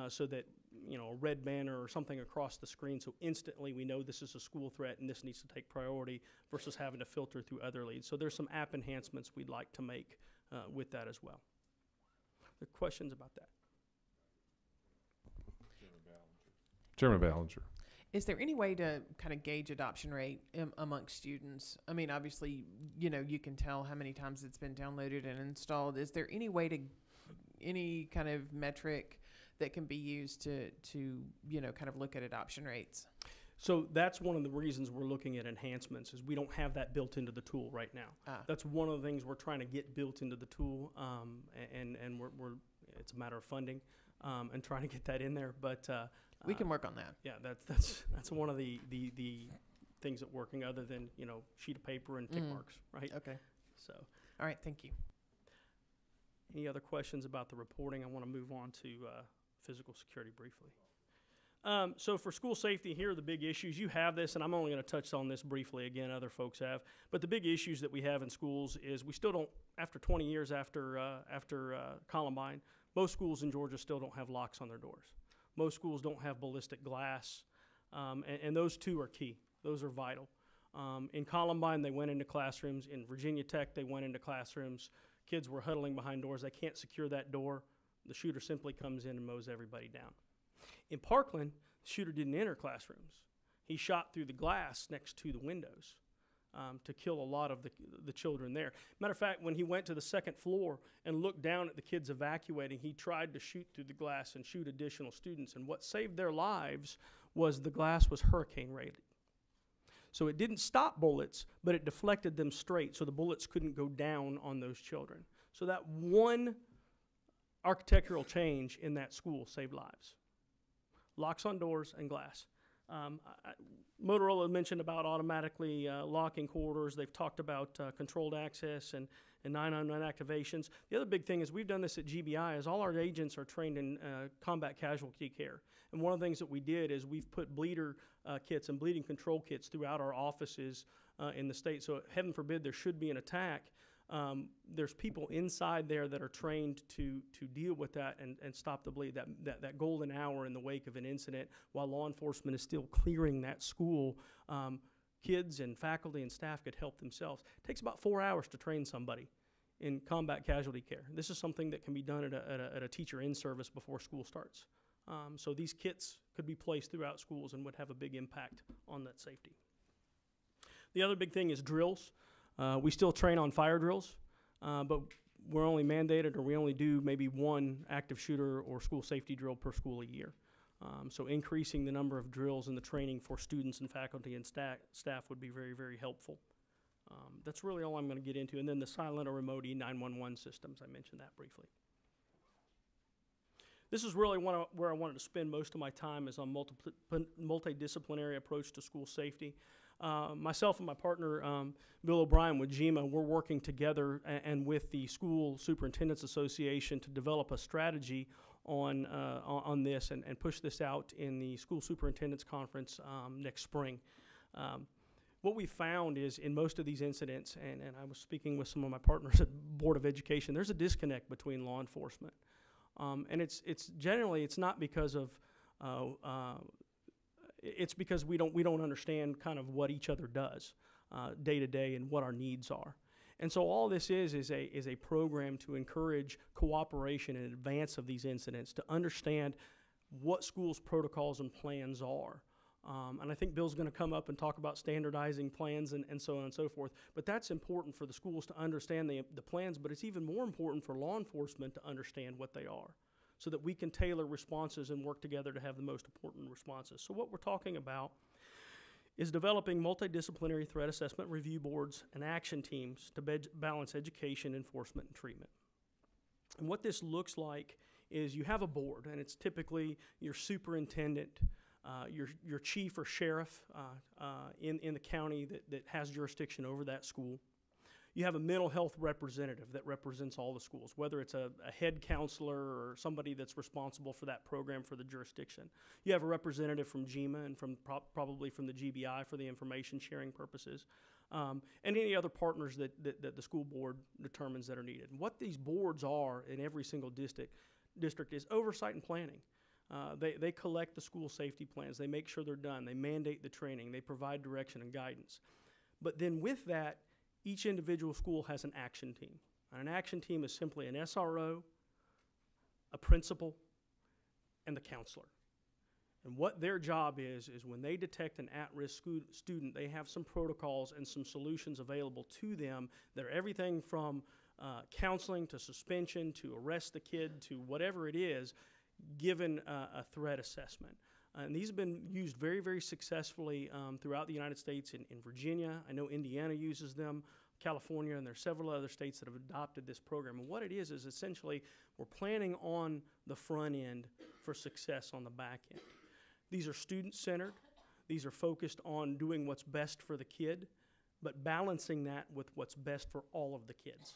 so that a red banner or something across the screen, so instantly we know this is a school threat and this needs to take priority, versus having to filter through other leads. So there's some app enhancements we'd like to make with that as well. Are there questions about that? Chairman Ballinger. Is there any way to kind of gauge adoption rate amongst students? I mean, obviously, you can tell how many times it's been downloaded and installed. Is there any way to, any kind of metric that can be used to kind of look at adoption rates? So that's one of the reasons we're looking at enhancements, is we don't have that built into the tool right now. That's one of the things we're trying to get built into the tool, and we're it's a matter of funding and trying to get that in there. But we can work on that. Yeah, that's one of the things that working, other than sheet of paper and tick marks, right? Okay. So, all right, thank you. Any other questions about the reporting? I want to move on to physical security briefly. So for school safety, here are the big issues. You have this, and I'm only going to touch on this briefly. Again, other folks have. But the big issues that we have in schools is we still don't, after 20 years after Columbine, most schools in Georgia still don't have locks on their doors. Most schools don't have ballistic glass, and those two are key. Those are vital. In Columbine, they went into classrooms. In Virginia Tech, they went into classrooms. Kids were huddling behind doors. They can't secure that door. The shooter simply comes in and mows everybody down. In Parkland, the shooter didn't enter classrooms. He shot through the glass next to the windows to kill a lot of the children there. Matter of fact, when he went to the second floor and looked down at the kids evacuating, he tried to shoot through the glass and shoot additional students. And what saved their lives was the glass was hurricane rated. So it didn't stop bullets, but it deflected them straight, so the bullets couldn't go down on those children. So that one architectural change in that school saved lives. Locks on doors and glass. Motorola mentioned about automatically locking corridors. They've talked about controlled access and 911 activations. The other big thing is we've done this at GBI is all our agents are trained in combat casualty care. And one of the things that we did is we've put bleeder kits and bleeding control kits throughout our offices in the state. So heaven forbid there should be an attack. There's people inside there that are trained to deal with that and stop the bleed, that golden hour in the wake of an incident while law enforcement is still clearing that school. Kids and faculty and staff could help themselves. It takes about 4 hours to train somebody in combat casualty care. This is something that can be done at a teacher in service before school starts. So these kits could be placed throughout schools and would have a big impact on that safety. The other big thing is drills. We still train on fire drills, but we're only mandated, or we only do maybe one active shooter or school safety drill per school a year. So increasing the number of drills and the training for students and faculty and staff would be very, very helpful. That's really all I'm going to get into. And then the silent or remote E911 systems, I mentioned that briefly. This is really where I wanted to spend most of my time, is on multidisciplinary approach to school safety. Myself and my partner, Bill O'Brien with GEMA, we're working together and with the School Superintendents Association to develop a strategy on this and push this out in the School Superintendents Conference next spring. What we found is in most of these incidents, and I was speaking with some of my partners at Board of Education, there's a disconnect between law enforcement. And it's generally, it's not because of, it's because we don't understand kind of what each other does day to day and what our needs are. And so all this is a program to encourage cooperation in advance of these incidents, to understand what schools' protocols and plans are. And I think Bill's going to come up and talk about standardizing plans and so on and so forth. But that's important for the schools to understand the plans, but it's even more important for law enforcement to understand what they are, so that we can tailor responses and work together to have the most important responses. So what we're talking about is developing multidisciplinary threat assessment review boards and action teams to balance education, enforcement, and treatment. And what this looks like is you have a board, and it's typically your superintendent, your chief or sheriff in the county that has jurisdiction over that school. You have a mental health representative that represents all the schools, whether it's a head counselor or somebody that's responsible for that program for the jurisdiction. You have a representative from GEMA and from probably from the GBI for the information sharing purposes, and any other partners that the school board determines that are needed. And what these boards are in every single district is oversight and planning. They collect the school safety plans. They make sure they're done. They mandate the training. They provide direction and guidance. But then with that, each individual school has an action team. And an action team is simply an SRO, a principal, and the counselor. And what their job is when they detect an at-risk student, they have some protocols and some solutions available to them that are everything from counseling to suspension to arrest the kid to whatever it is, given a threat assessment. And these have been used very, very successfully throughout the United States. In Virginia, I know Indiana uses them, California, and there are several other states that have adopted this program. And what it is essentially we're planning on the front end for success on the back end. These are student-centered. These are focused on doing what's best for the kid, but balancing that with what's best for all of the kids,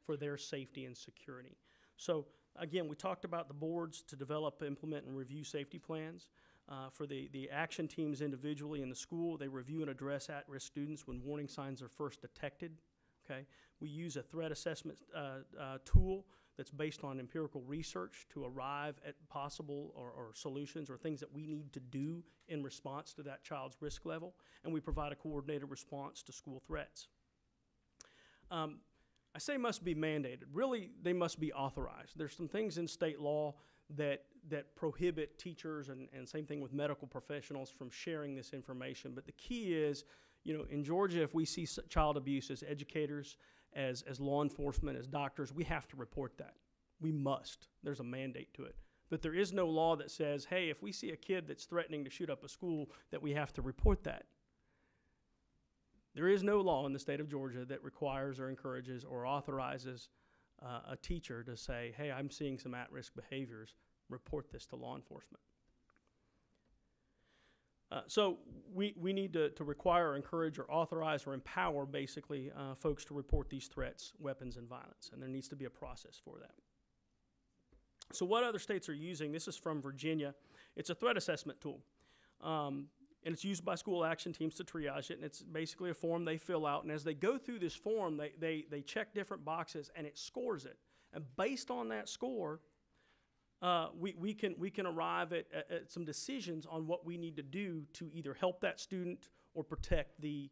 for their safety and security. So again, we talked about the boards to develop, implement, and review safety plans. For the action teams individually in the school, they review and address at-risk students when warning signs are first detected. Okay? We use a threat assessment tool that's based on empirical research to arrive at possible or solutions or things that we need to do in response to that child's risk level, and we provide a coordinated response to school threats. I say must be mandated. Really, they must be authorized. There's some things in state law that prohibit teachers and same thing with medical professionals from sharing this information. But the key is, you know, in Georgia, if we see child abuse as educators, as law enforcement, as doctors, we have to report that. We must. There's a mandate to it. But there is no law that says, hey, if we see a kid that's threatening to shoot up a school, that we have to report that. There is no law in the state of Georgia that requires or encourages or authorizes a teacher to say, hey, I'm seeing some at-risk behaviors, report this to law enforcement. So we need to require, encourage, or authorize or empower, basically, folks to report these threats, weapons, and violence, and there needs to be a process for that. So what other states are using? This is from Virginia. It's a threat assessment tool. And it's used by school action teams to triage it, and it's basically a form they fill out. And as they go through this form, they check different boxes, and it scores it. And based on that score, we can arrive at some decisions on what we need to do to either help that student or protect the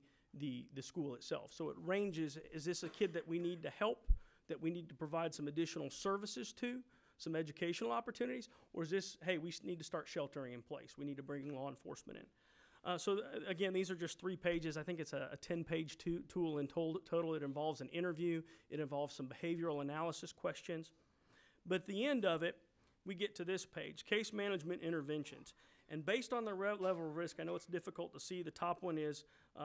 school itself. So it ranges, is this a kid that we need to help, that we need to provide some additional services to, some educational opportunities, or is this, hey, we need to start sheltering in place, we need to bring law enforcement in. Again, these are just 3 pages. I think it's a 10-page tool in total. It involves an interview. It involves some behavioral analysis questions. But at the end of it, we get to this page, case management interventions. And based on the level of risk, I know it's difficult to see. The top one is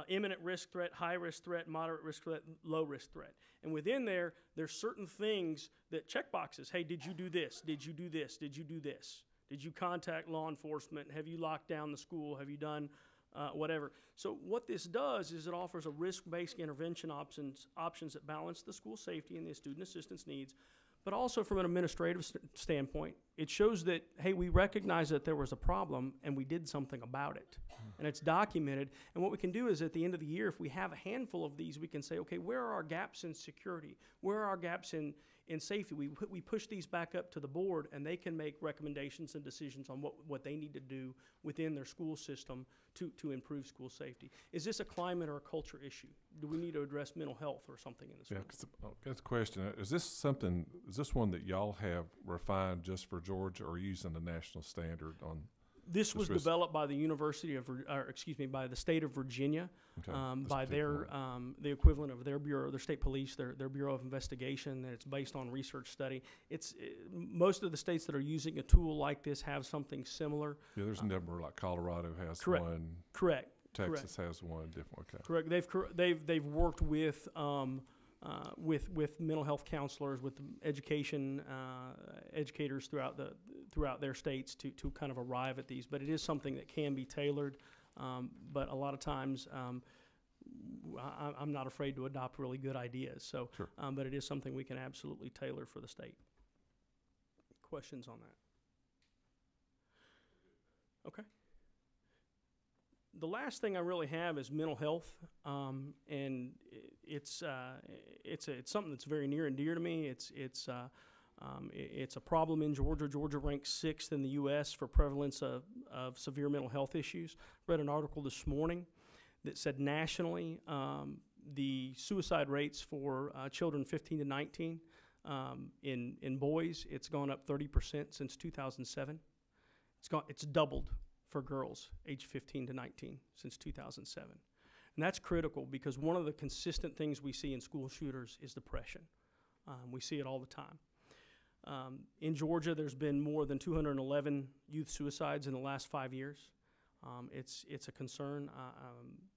imminent risk threat, high risk threat, moderate risk threat, low risk threat. And within there, there's certain things that check boxes. Hey, did you do this? Did you do this? Did you do this? Did you contact law enforcement? Have you locked down the school? Have you done whatever? So what this does is it offers a risk-based intervention options that balance the school safety and the student assistance needs, but also from an administrative standpoint, it shows that, hey, we recognize that there was a problem and we did something about it. And it's documented. And what we can do is at the end of the year, if we have a handful of these, we can say, okay, where are our gaps in security? Where are our gaps in safety? We push these back up to the board, and they can make recommendations and decisions on what they need to do within their school system to improve school safety. Is this a climate or a culture issue? Do we need to address mental health or something in the school? Yeah, that's a question. Is this one that y'all have refined just for Georgia, or using the national standard on? This was developed by the by the state of Virginia, Okay. by their the equivalent of their bureau, their state police, their Bureau of Investigation. And it's based on research study. Most of the states that are using a tool like this have something similar. Yeah, there's a number like Colorado has Correct. one. Correct. Texas has one different. Okay. Correct. They've worked with mental health counselors, with educators throughout their states to kind of arrive at these. But it is something that can be tailored. But a lot of times, I'm not afraid to adopt really good ideas. So, Sure. But it is something we can absolutely tailor for the state. Questions on that? Okay. The last thing I really have is mental health, and it's something that's very near and dear to me. It's a problem in Georgia. Georgia ranks 6th in the U.S. for prevalence of severe mental health issues. Read an article this morning that said nationally the suicide rates for children 15 to 19 in boys, it's gone up 30% since 2007. It's doubled for girls aged 15 to 19 since 2007. And that's critical because one of the consistent things we see in school shooters is depression. We see it all the time. In Georgia, there's been more than 211 youth suicides in the last 5 years. It's a concern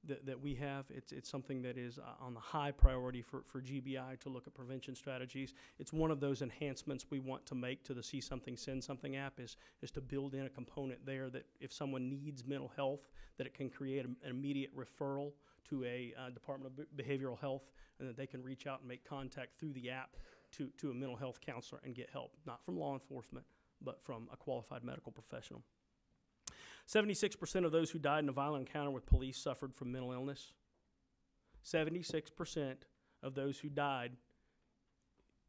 that we have. It's something that is on the high priority for GBI to look at prevention strategies. It's one of those enhancements we want to make to the See Something, Send Something app is to build in a component there that if someone needs mental health, that it can create an immediate referral to a Department of Behavioral Health, and that they can reach out and make contact through the app to a mental health counselor and get help, not from law enforcement, but from a qualified medical professional. 76% of those who died in a violent encounter with police suffered from mental illness. 76% of those who died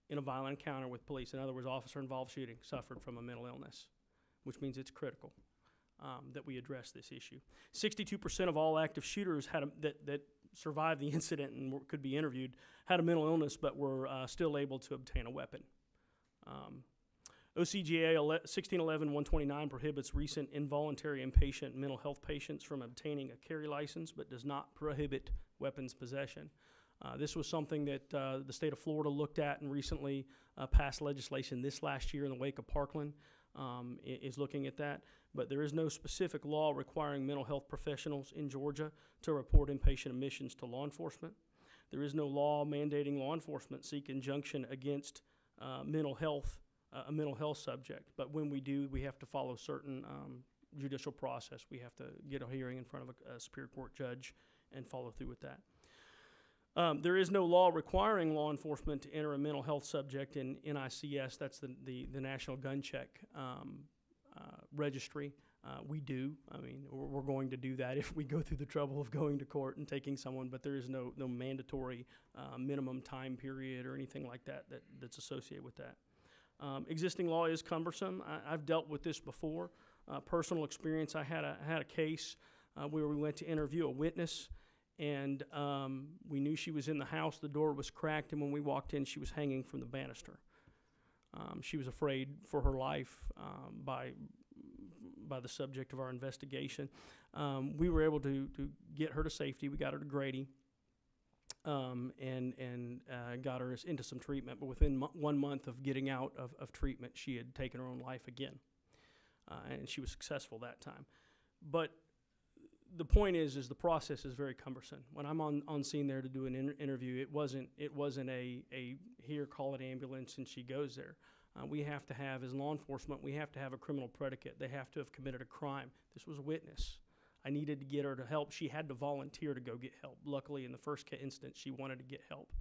in a violent encounter with police. In other words, officer-involved shooting suffered from a mental illness, which means it's critical that we address this issue. 62% of all active shooters that survived the incident and could be interviewed had a mental illness, but were still able to obtain a weapon. OCGA 1611-129 prohibits recent involuntary inpatient mental health patients from obtaining a carry license, but does not prohibit weapons possession. This was something that the state of Florida looked at and recently passed legislation this last year in the wake of Parkland is looking at that. But there is no specific law requiring mental health professionals in Georgia to report inpatient admissions to law enforcement. There is no law mandating law enforcement seek injunction against a mental health subject. But when we do, we have to follow certain judicial process. We have to get a hearing in front of a Superior Court judge and follow through with that. There is no law requiring law enforcement to enter a mental health subject in NICS. That's the National Gun Check Registry. We do. I mean, we're going to do that if we go through the trouble of going to court and taking someone, but there is no mandatory minimum time period or anything like that's associated with that. Existing law is cumbersome. I've dealt with this before. Personal experience, I had a case where we went to interview a witness, and we knew she was in the house. The door was cracked, and when we walked in, she was hanging from the banister. She was afraid for her life by the subject of our investigation. We were able to get her to safety. We got her to Grady and got her into some treatment. But within 1 month of getting out of treatment, she had taken her own life again. And she was successful that time. But the point is the process is very cumbersome. When I'm on scene there to do an interview, it wasn't a here, call an ambulance, and she goes there. We have to have, as law enforcement, we have to have a criminal predicate. They have to have committed a crime. This was a witness. I needed to get her to help. She had to volunteer to go get help. Luckily, in the first instance, she wanted to get help.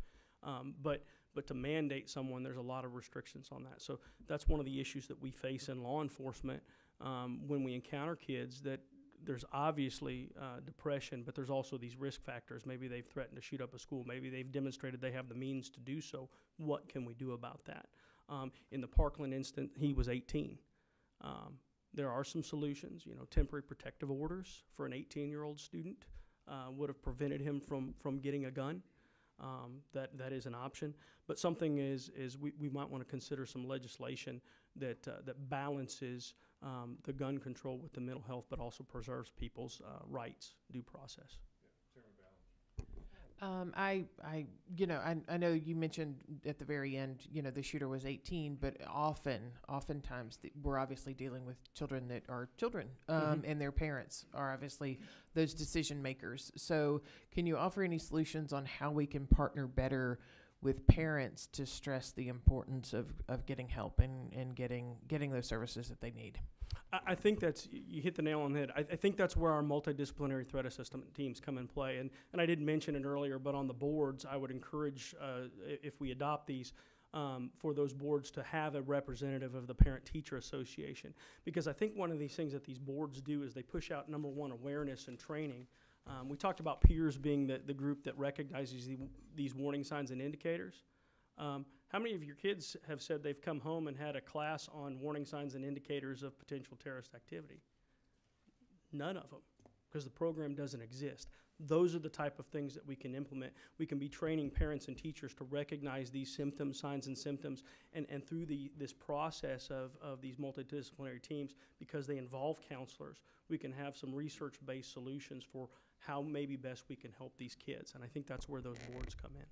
But to mandate someone, there's a lot of restrictions on that. So that's one of the issues that we face in law enforcement when we encounter kids, that there's obviously depression, but there's also these risk factors. Maybe they've threatened to shoot up a school. Maybe they've demonstrated they have the means to do so. What can we do about that? In the Parkland instance, he was 18. There are some solutions. Temporary protective orders for an 18-year-old student would have prevented him from getting a gun. That is an option. But something is we might want to consider some legislation that balances the gun control with the mental health, but also preserves people's rights, due process. I know you mentioned at the very end, the shooter was 18, but oftentimes we're obviously dealing with children that are children, and their parents are obviously those decision makers. So can you offer any solutions on how we can partner better with parents to stress the importance of getting help and getting those services that they need? I think you hit the nail on the head. I think that's where our multidisciplinary threat assessment teams come in play. And I didn't mention it earlier, but on the boards, I would encourage, if we adopt these, for those boards to have a representative of the Parent-Teacher Association. Because I think one of these things that these boards do is they push out, number one, awareness and training. We talked about peers being the group that recognizes these warning signs and indicators. How many of your kids have said they've come home and had a class on warning signs and indicators of potential terrorist activity? None of them, because the program doesn't exist. Those are the type of things that we can implement. We can be training parents and teachers to recognize these symptoms, signs and symptoms, and through this process of these multidisciplinary teams, because they involve counselors, we can have some research-based solutions for how maybe best we can help these kids. And I think that's where those boards come in.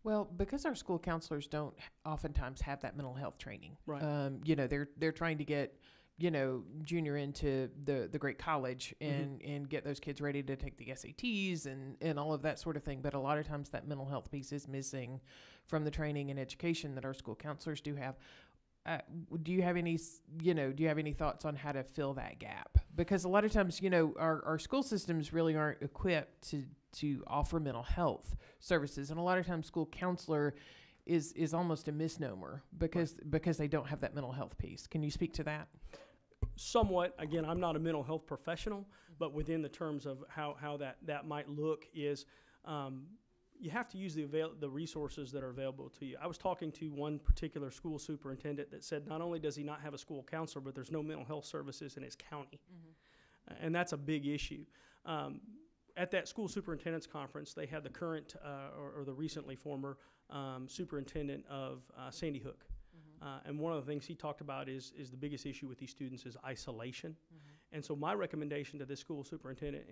Well, because our school counselors don't oftentimes have that mental health training. Right. They're trying to get junior into the great college and get those kids ready to take the SATs and all of that sort of thing. But a lot of times that mental health piece is missing from the training and education that our school counselors do have. Do you have any thoughts on how to fill that gap? Because a lot of times, our school systems really aren't equipped to offer mental health services. And a lot of times school counselor is almost a misnomer because they don't have that mental health piece. Can you speak to that? Somewhat. Again, I'm not a mental health professional, but within the terms of how that might look is, you have to use the resources that are available to you. I was talking to one particular school superintendent that said not only does he not have a school counselor, but there's no mental health services in his county. And that's a big issue. At that school superintendent's conference, they had the current or the recently former superintendent of Sandy Hook. And one of the things he talked about is the biggest issue with these students is isolation. And so my recommendation to this school superintendent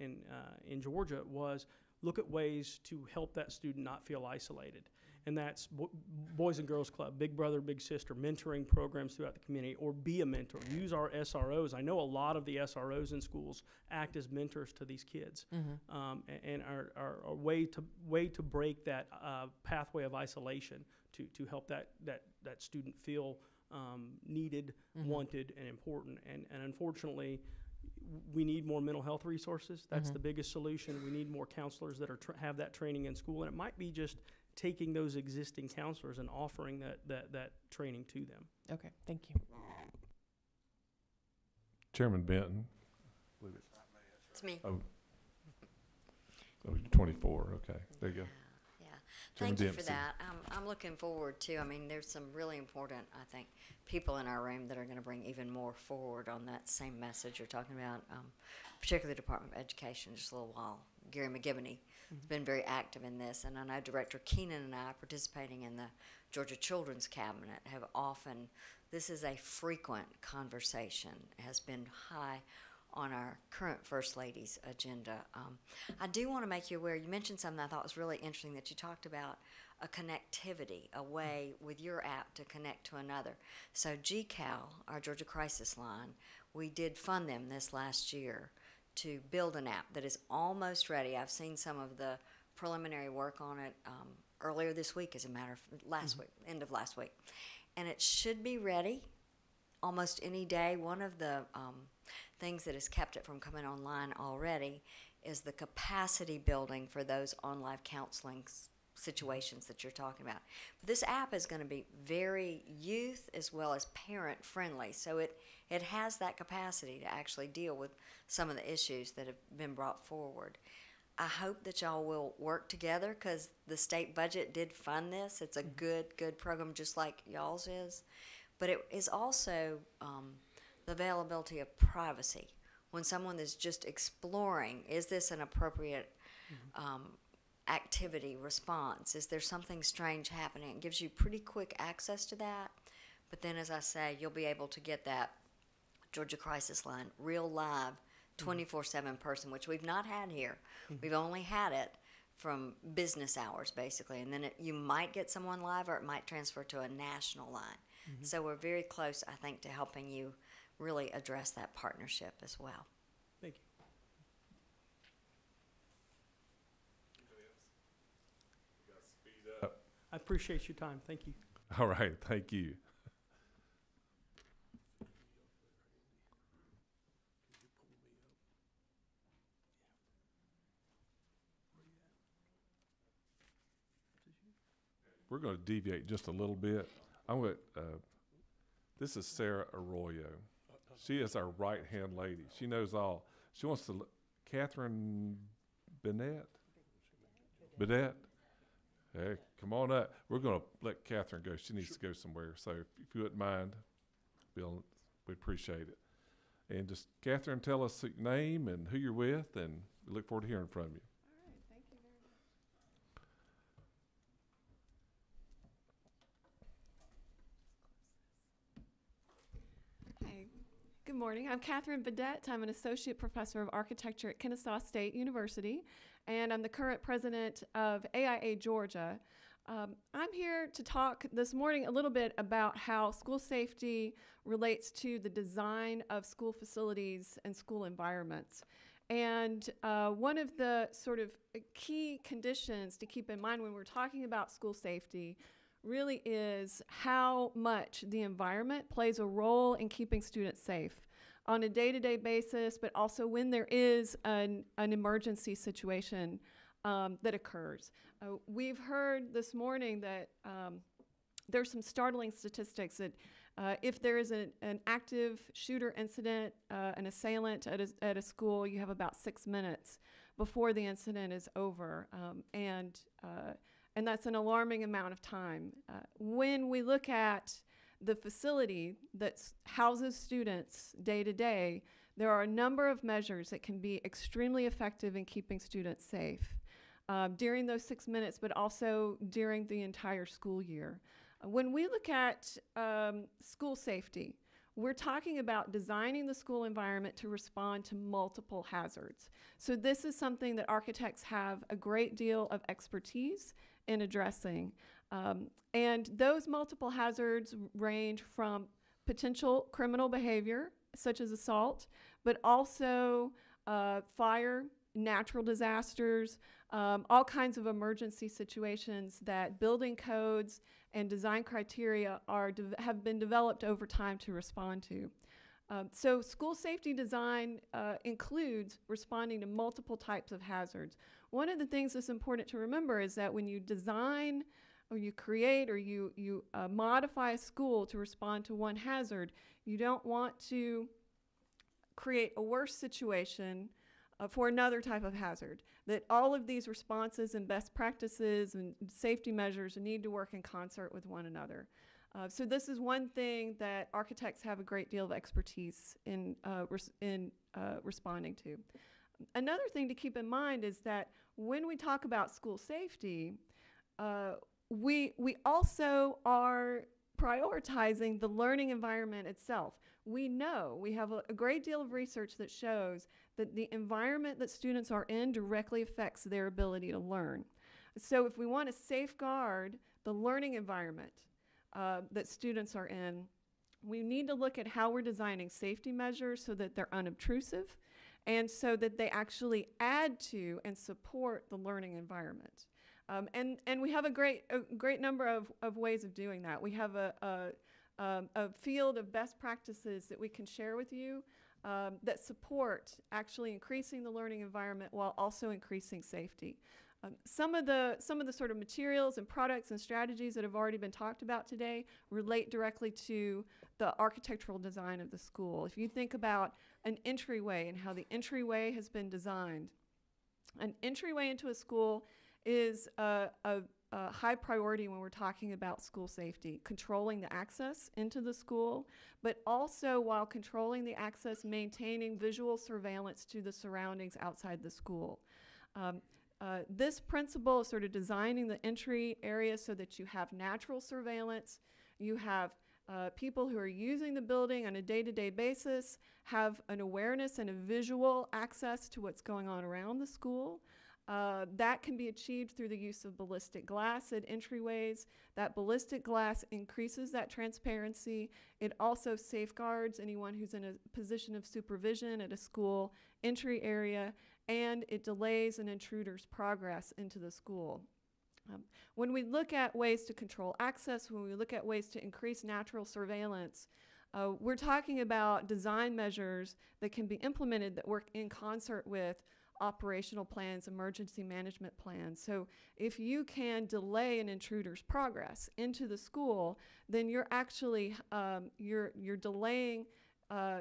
in Georgia was look at ways to help that student not feel isolated. And that's Boys and Girls Club, Big Brother, Big Sister, mentoring programs throughout the community, or be a mentor. Use our SROs. I know a lot of the SROs in schools act as mentors to these kids, and are a way to break that pathway of isolation to help that student feel needed, wanted, and important. And unfortunately, we need more mental health resources. That's the biggest solution. We need more counselors that have that training in school, and it might be just taking those existing counselors and offering that training to them. Okay, thank you. Chairman Benton. It's me. Oh, you're 24. Okay, there you go. Yeah. Chairman Thank you for Dempsey. that. I'm looking forward to, I mean, there's some really important, I think, people in our room that are going to bring even more forward on that same message you're talking about, particularly the Department of Education, just a little while. Gary McGivney has been very active in this, and I know Director Keenan and I, participating in the Georgia Children's Cabinet, have often, this is a frequent conversation, has been high on our current First Lady's agenda. I do want to make you aware, you mentioned something I thought was really interesting, that you talked about a connectivity, a way with your app to connect to another. So GCAL, our Georgia Crisis Line, we did fund them this last year to build an app that is almost ready. I've seen some of the preliminary work on it earlier this week, as a matter of last week, end of last week. And it should be ready almost any day. One of the things that has kept it from coming online already is the capacity building for those online counseling situations that you're talking about. But this app is going to be very youth as well as parent friendly, so it has that capacity to actually deal with some of the issues that have been brought forward. I hope that y'all will work together, because the state budget did fund this. It's a good program, just like y'all's is. But it is also the availability of privacy. When someone is just exploring, is this an appropriate activity response? Is there something strange happening? It gives you pretty quick access to that. But then, as I say, you'll be able to get that Georgia Crisis Line, real live, 24/7 person, which we've not had here. We've only had it from business hours, basically. And then you might get someone live, or it might transfer to a national line. So we're very close, I think, to helping you really address that partnership as well. Thank you. I appreciate your time. Thank you. All right, thank you. We're going to deviate just a little bit. This is Sarah Arroyo. She is our right-hand lady. She knows all. She wants to, Catherine Bennett? Bennett? Hey, come on up. We're going to let Catherine go. She needs to go somewhere. So if you wouldn't mind, Bill, we appreciate it. And just, Catherine, tell us your name and who you're with, and we look forward to hearing from you. All right, thank you very much. Hi, good morning. I'm Catherine Bedette. I'm an associate professor of architecture at Kennesaw State University, and I'm the current president of AIA Georgia. I'm here to talk this morning a little bit about how school safety relates to the design of school facilities and school environments. And one of the sort of key conditions to keep in mind when we're talking about school safety really is how much the environment plays a role in keeping students safe on a day-to-day basis, but also when there is an emergency situation that occurs. We've heard this morning that there's some startling statistics that if there is an active shooter incident, an assailant at a school, you have about 6 minutes before the incident is over, and that's an alarming amount of time. When we look at the facility that houses students day to day, there are a number of measures that can be extremely effective in keeping students safe during those 6 minutes, but also during the entire school year. When we look at school safety, we're talking about designing the school environment to respond to multiple hazards. So this is something that architects have a great deal of expertise in addressing. And those multiple hazards range from potential criminal behavior, such as assault, but also fire, natural disasters, all kinds of emergency situations that building codes and design criteria have been developed over time to respond to. So school safety design includes responding to multiple types of hazards. One of the things that's important to remember is that when you design or you create or you modify a school to respond to one hazard, you don't want to create a worse situation for another type of hazard. That all of these responses and best practices and safety measures need to work in concert with one another. So this is one thing that architects have a great deal of expertise in responding to. Another thing to keep in mind is that when we talk about school safety, we also are prioritizing the learning environment itself. We know, we have a great deal of research that shows that the environment that students are in directly affects their ability to learn. So if we want to safeguard the learning environment that students are in, we need to look at how we're designing safety measures so that they're unobtrusive and so that they actually add to and support the learning environment. And we have a great number of ways of doing that. We have a field of best practices that we can share with you that support actually increasing the learning environment while also increasing safety. Some of the sort of materials and products and strategies that have already been talked about today relate directly to the architectural design of the school. If you think about an entryway and how the entryway has been designed, an entryway into a school is a high priority when we're talking about school safety, controlling the access into the school, but also while controlling the access, maintaining visual surveillance to the surroundings outside the school. This principle of sort of designing the entry area so that you have natural surveillance, you have people who are using the building on a day-to-day basis, have an awareness and a visual access to what's going on around the school. That can be achieved through the use of ballistic glass at entryways. That ballistic glass increases that transparency. It also safeguards anyone who's in a position of supervision at a school entry area, and it delays an intruder's progress into the school. When we look at ways to control access, when we look at ways to increase natural surveillance, we're talking about design measures that can be implemented that work in concert with operational plans, emergency management plans. So if you can delay an intruder's progress into the school, then you're actually you're delaying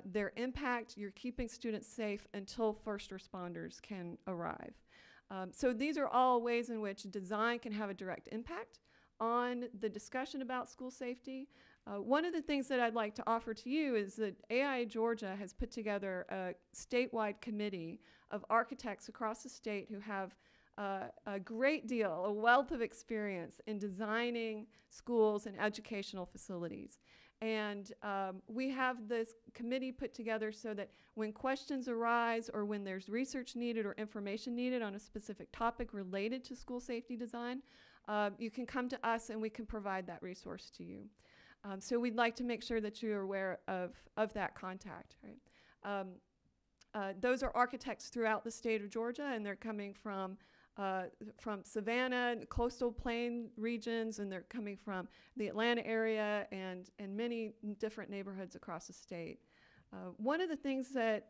their impact. You're keeping students safe until first responders can arrive. So these are all ways in which design can have a direct impact on the discussion about school safety. One of the things that I'd like to offer to you is that AIA Georgia has put together a statewide committee of architects across the state who have a great deal, a wealth of experience in designing schools and educational facilities. And we have this committee put together so that when questions arise or when there's research needed or information needed on a specific topic related to school safety design, you can come to us and we can provide that resource to you. So we'd like to make sure that you're aware of that contact. Right? Those are architects throughout the state of Georgia, and they're coming from Savannah, coastal plain regions, and they're coming from the Atlanta area and many different neighborhoods across the state. One of the things that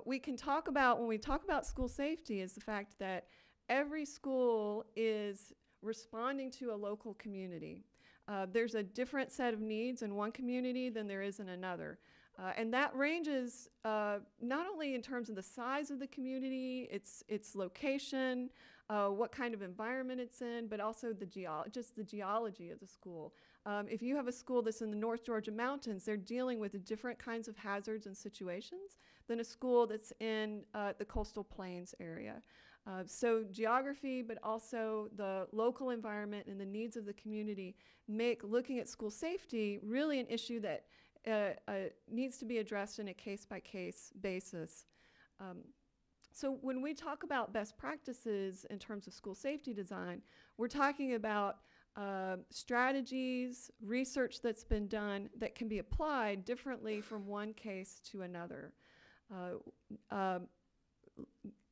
we can talk about when we talk about school safety is the fact that every school is responding to a local community. There's a different set of needs in one community than there is in another. And that ranges not only in terms of the size of the community, its location, what kind of environment it's in, but also just the geology of the school. If you have a school that's in the North Georgia mountains, they're dealing with different kinds of hazards and situations than a school that's in the coastal plains area. So geography, but also the local environment and the needs of the community make looking at school safety really an issue that needs to be addressed in a case-by-case basis. So when we talk about best practices in terms of school safety design, we're talking about strategies, research that's been done that can be applied differently from one case to another.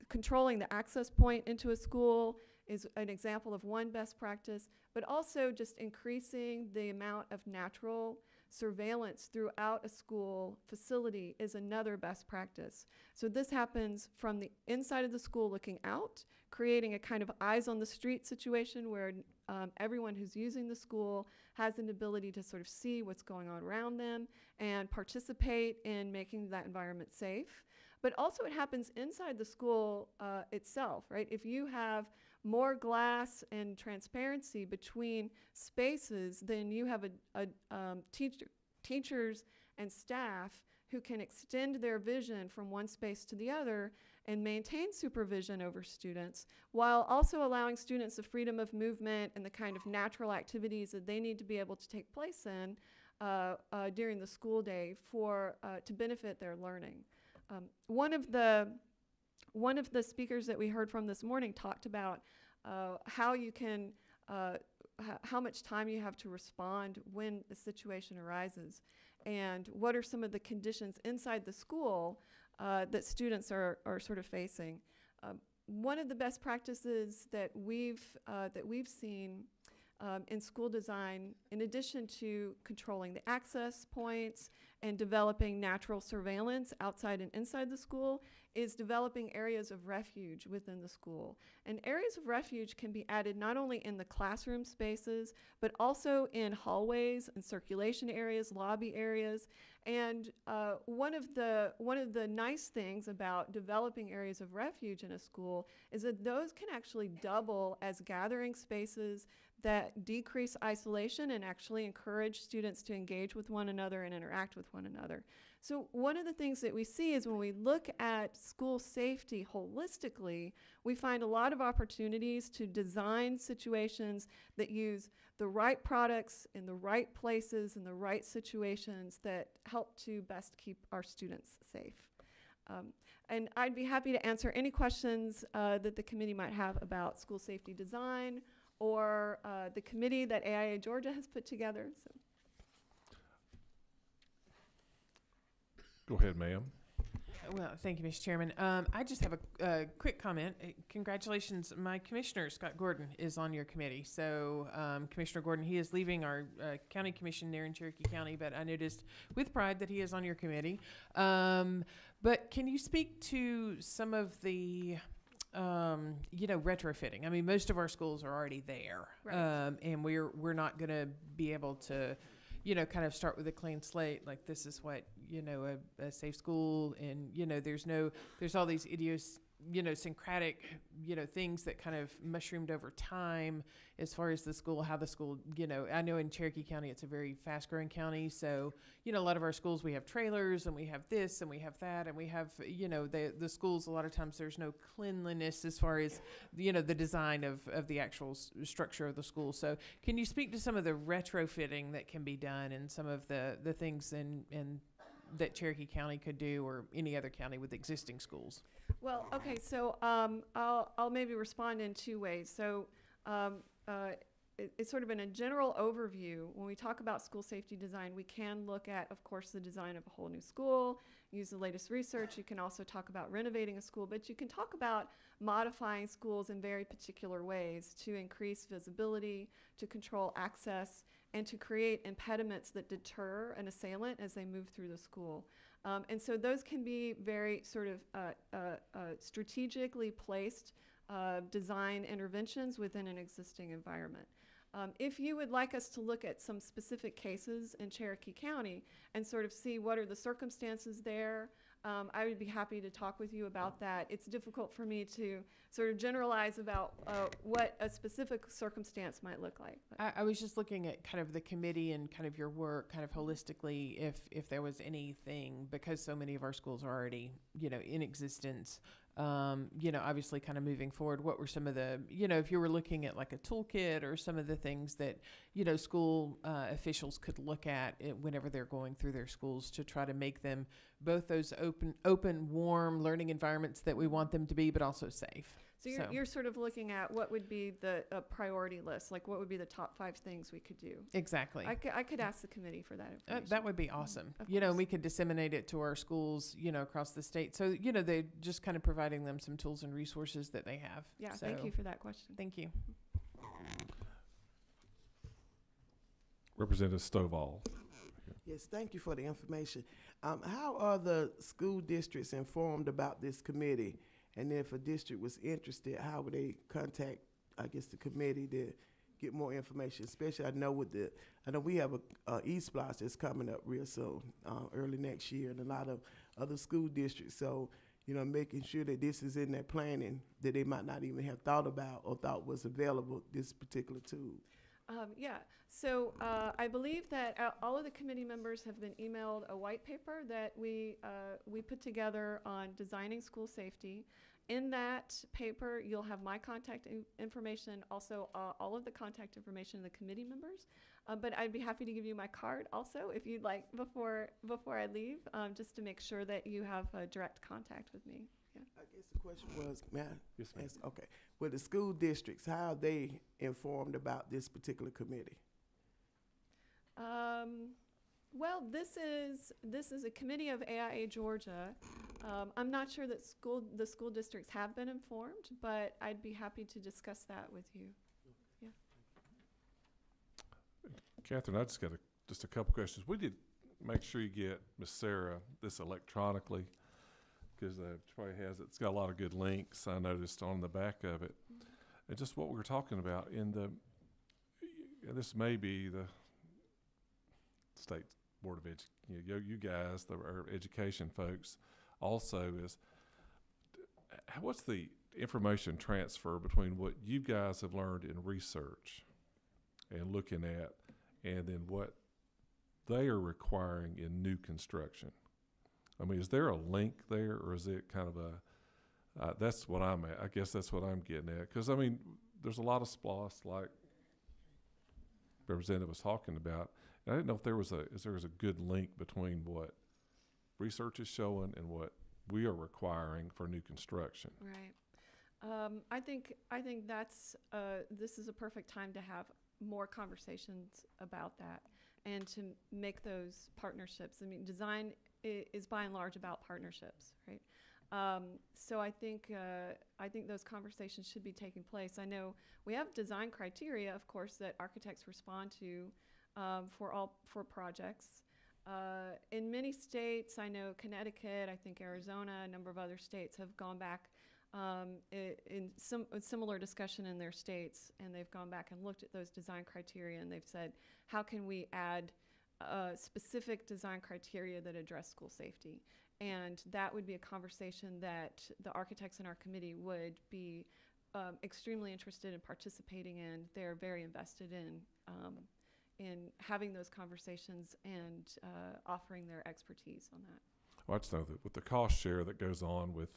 Controlling the access point into a school is an example of one best practice, but also just increasing the amount of natural surveillance throughout a school facility is another best practice. So this happens from the inside of the school looking out, creating a kind of eyes on the street situation where everyone who's using the school has an ability to sort of see what's going on around them and participate in making that environment safe. But also it happens inside the school itself, right? If you have more glass and transparency between spaces, then you have teachers and staff who can extend their vision from one space to the other and maintain supervision over students while also allowing students the freedom of movement and the kind of natural activities that they need to be able to take place in during the school day to benefit their learning. One of the speakers that we heard from this morning talked about how you can, how much time you have to respond when a situation arises, and what are some of the conditions inside the school that students are sort of facing. One of the best practices that we've seen in school design, in addition to controlling the access points and developing natural surveillance outside and inside the school, is developing areas of refuge within the school. And areas of refuge can be added not only in the classroom spaces, but also in hallways and circulation areas, lobby areas. And one of the nice things about developing areas of refuge in a school is that those can actually double as gathering spaces that decrease isolation and actually encourage students to engage with one another and interact with one another. So one of the things that we see is when we look at school safety holistically, we find a lot of opportunities to design situations that use the right products in the right places in the right situations that help to best keep our students safe. And I'd be happy to answer any questions that the committee might have about school safety design or the committee that AIA Georgia has put together. So. Go ahead, ma'am. Well, thank you, Mr. Chairman. I just have a quick comment. Congratulations. My commissioner, Scott Gordon, is on your committee. So Commissioner Gordon, he is leaving our county commission there in Cherokee County, but I noticed with pride that he is on your committee. But can you speak to some of the retrofitting? I mean, most of our schools are already there, right. And we're not going to be able to, kind of start with a clean slate. Like this is what a safe school, and there's all these idiosyncratic things that kind of mushroomed over time as far as the school, how the school, I know in Cherokee County it's a very fast growing county, so a lot of our schools, we have trailers and we have this and we have that, and we have the schools, a lot of times there's no cleanliness as far as the design of the actual structure of the school. So can you speak to some of the retrofitting that can be done and some of the things in that Cherokee County could do, or any other county with existing schools? Well, okay, so I'll maybe respond in two ways. So it's sort of in a general overview. When we talk about school safety design, we can look at, of course, the design of a whole new school, use the latest research. You can also talk about renovating a school, but you can talk about modifying schools in very particular ways to increase visibility, to control access, and to create impediments that deter an assailant as they move through the school. And so those can be very sort of strategically placed design interventions within an existing environment. If you would like us to look at some specific cases in Cherokee County and sort of see what are the circumstances there, I would be happy to talk with you about that. It's difficult for me to sort of generalize about what a specific circumstance might look like. I was just looking at kind of the committee and kind of your work kind of holistically, if there was anything, because so many of our schools are already, in existence, obviously kind of moving forward, what were some of the, if you were looking at like a toolkit or some of the things that, school officials could look at whenever they're going through their schools to try to make them both those open, warm learning environments that we want them to be, but also safe. So you're sort of looking at what would be the priority list, like what would be the top 5 things we could do. Exactly. I could ask the committee for that information. That would be awesome. Of And course. we could disseminate it to our schools, across the state. So, they just kind of providing them some tools and resources that they have. Yeah, So, thank you for that question. Thank you. Representative Stovall. Yes, thank you for the information. How are the school districts informed about this committee? And if a district was interested, how would they contact, the committee to get more information? Especially, I know we have a eSPLOST that's coming up real soon, early next year, and a lot of other school districts. So, making sure that this is in their planning that they might not even have thought about or thought was available, this particular tool. So I believe that all of the committee members have been emailed a white paper that we put together on designing school safety. In that paper, you'll have my contact information, also all of the contact information of the committee members. But I'd be happy to give you my card also if you'd like before I leave, just to make sure that you have direct contact with me. Yeah. I guess the question was, may I Yes, ma'am. ask? Okay. With the school districts, how are they informed about this particular committee? Well, this is a committee of AIA Georgia. I'm not sure that the school districts have been informed, but I'd be happy to discuss that with you. Yeah. Catherine, I just got just a couple questions. We did make sure you get Miss Sarah this electronically, because she probably has it. It's got a lot of good links I noticed on the back of it. And just what we were talking about in this may be the state board of education, you guys, our education folks, also is what's the information transfer between what you guys have learned in research and looking at, and then what they are requiring in new construction? I mean, is there a link there, or is it kind of that's what I'm at. I guess that's what I'm getting at. Because, I mean, there's a lot of SPLOST, like Representative was talking about. And I didn't know if there was a good link between what research is showing and what we are requiring for new construction. Right. I think that's this is a perfect time to have more conversations about that and to make those partnerships. I mean, design is by and large about partnerships, right? So I think those conversations should be taking place. I know we have design criteria, of course, that architects respond to for projects. In many states, I know Connecticut, I think Arizona, a number of other states have gone back in some similar discussion in their states, and they've gone back and looked at those design criteria, and they've said, how can we add specific design criteria that address school safety? And that would be a conversation that the architects in our committee would be extremely interested in participating in. They're very invested in having those conversations and offering their expertise on that. Well, I just know that with the cost share that goes on with,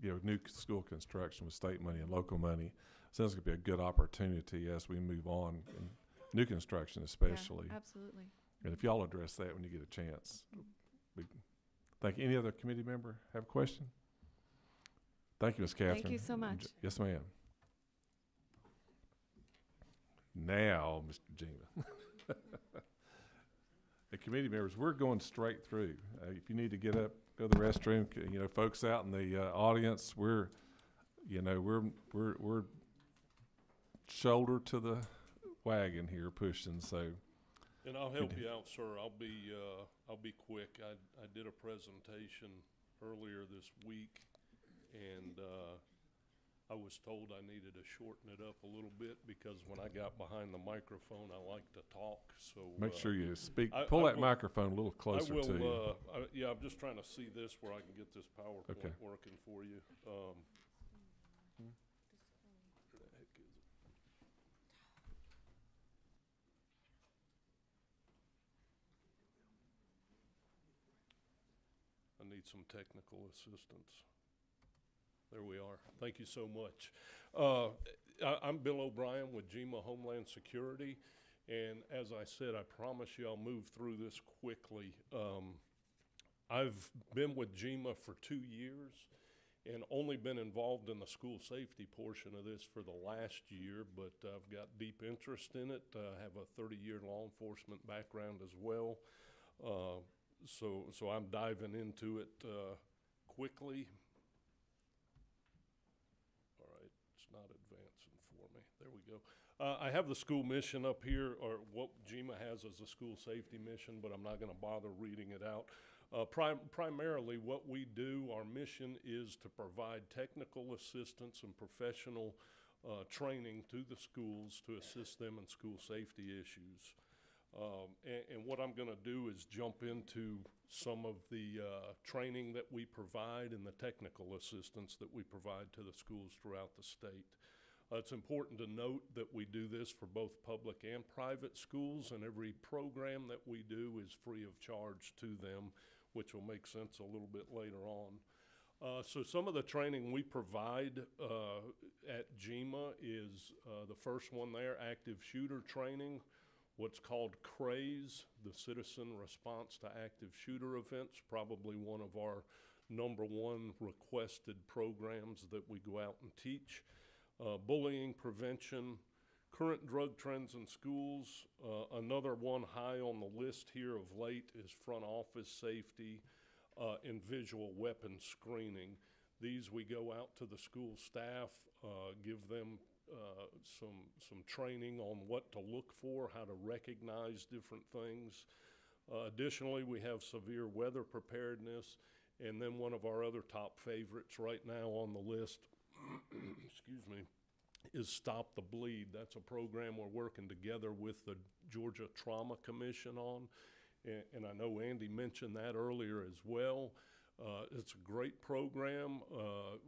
new school construction with state money and local money, sounds like it'd be a good opportunity as we move on in new construction, especially. Yeah, absolutely. And if y'all address that when you get a chance, thank you. Any other committee member have a question? Thank you, Ms. Catherine. Thank you so much. Yes, ma'am. Now, Mr. Jima. The committee members, we're going straight through. If you need to get up, go to the restroom, folks out in the audience, we're shoulder to the wagon here pushing, so. And I'll help you out, sir. I'll be quick. I did a presentation earlier this week, and I was told I needed to shorten it up a little bit because when I got behind the microphone, I like to talk, so. Make sure you speak, I pull that will- microphone a little closer I will, to you. yeah, I'm just trying to see this where I can get this PowerPoint Okay. working for you. Where the heck is it? I need some technical assistance. There we are. Thank you so much. I'm Bill O'Brien with GEMA Homeland Security, and as I said, I promise you I'll move through this quickly. I've been with GEMA for 2 years and only been involved in the school safety portion of this for the last year, but I've got deep interest in it. I have a 30-year law enforcement background as well. So I'm diving into it quickly. All right, it's not advancing for me. There we go. I have the school mission up here, or what GEMA has as a school safety mission, but I'm not going to bother reading it out. Primarily what we do, our mission is to provide technical assistance and professional training to the schools to assist them in school safety issues. And what I'm going to do is jump into some of the training that we provide and the technical assistance that we provide to the schools throughout the state. It's important to note that we do this for both public and private schools, and every program that we do is free of charge to them, which will make sense a little bit later on. So some of the training we provide at GEMA is the first one there, active shooter training, what's called CRAZE, the Citizen Response to Active Shooter Events, probably one of our #1 requested programs that we go out and teach. Bullying prevention, current drug trends in schools. Another one high on the list here of late is front office safety and visual weapon screening. These we go out to the school staff, give them some training on what to look for, how to recognize different things. Additionally, we have severe weather preparedness, and then one of our other top favorites right now on the list excuse me, is Stop the Bleed. That's a program we're working together with the Georgia Trauma Commission on, and I know Andy mentioned that earlier as well. It's a great program.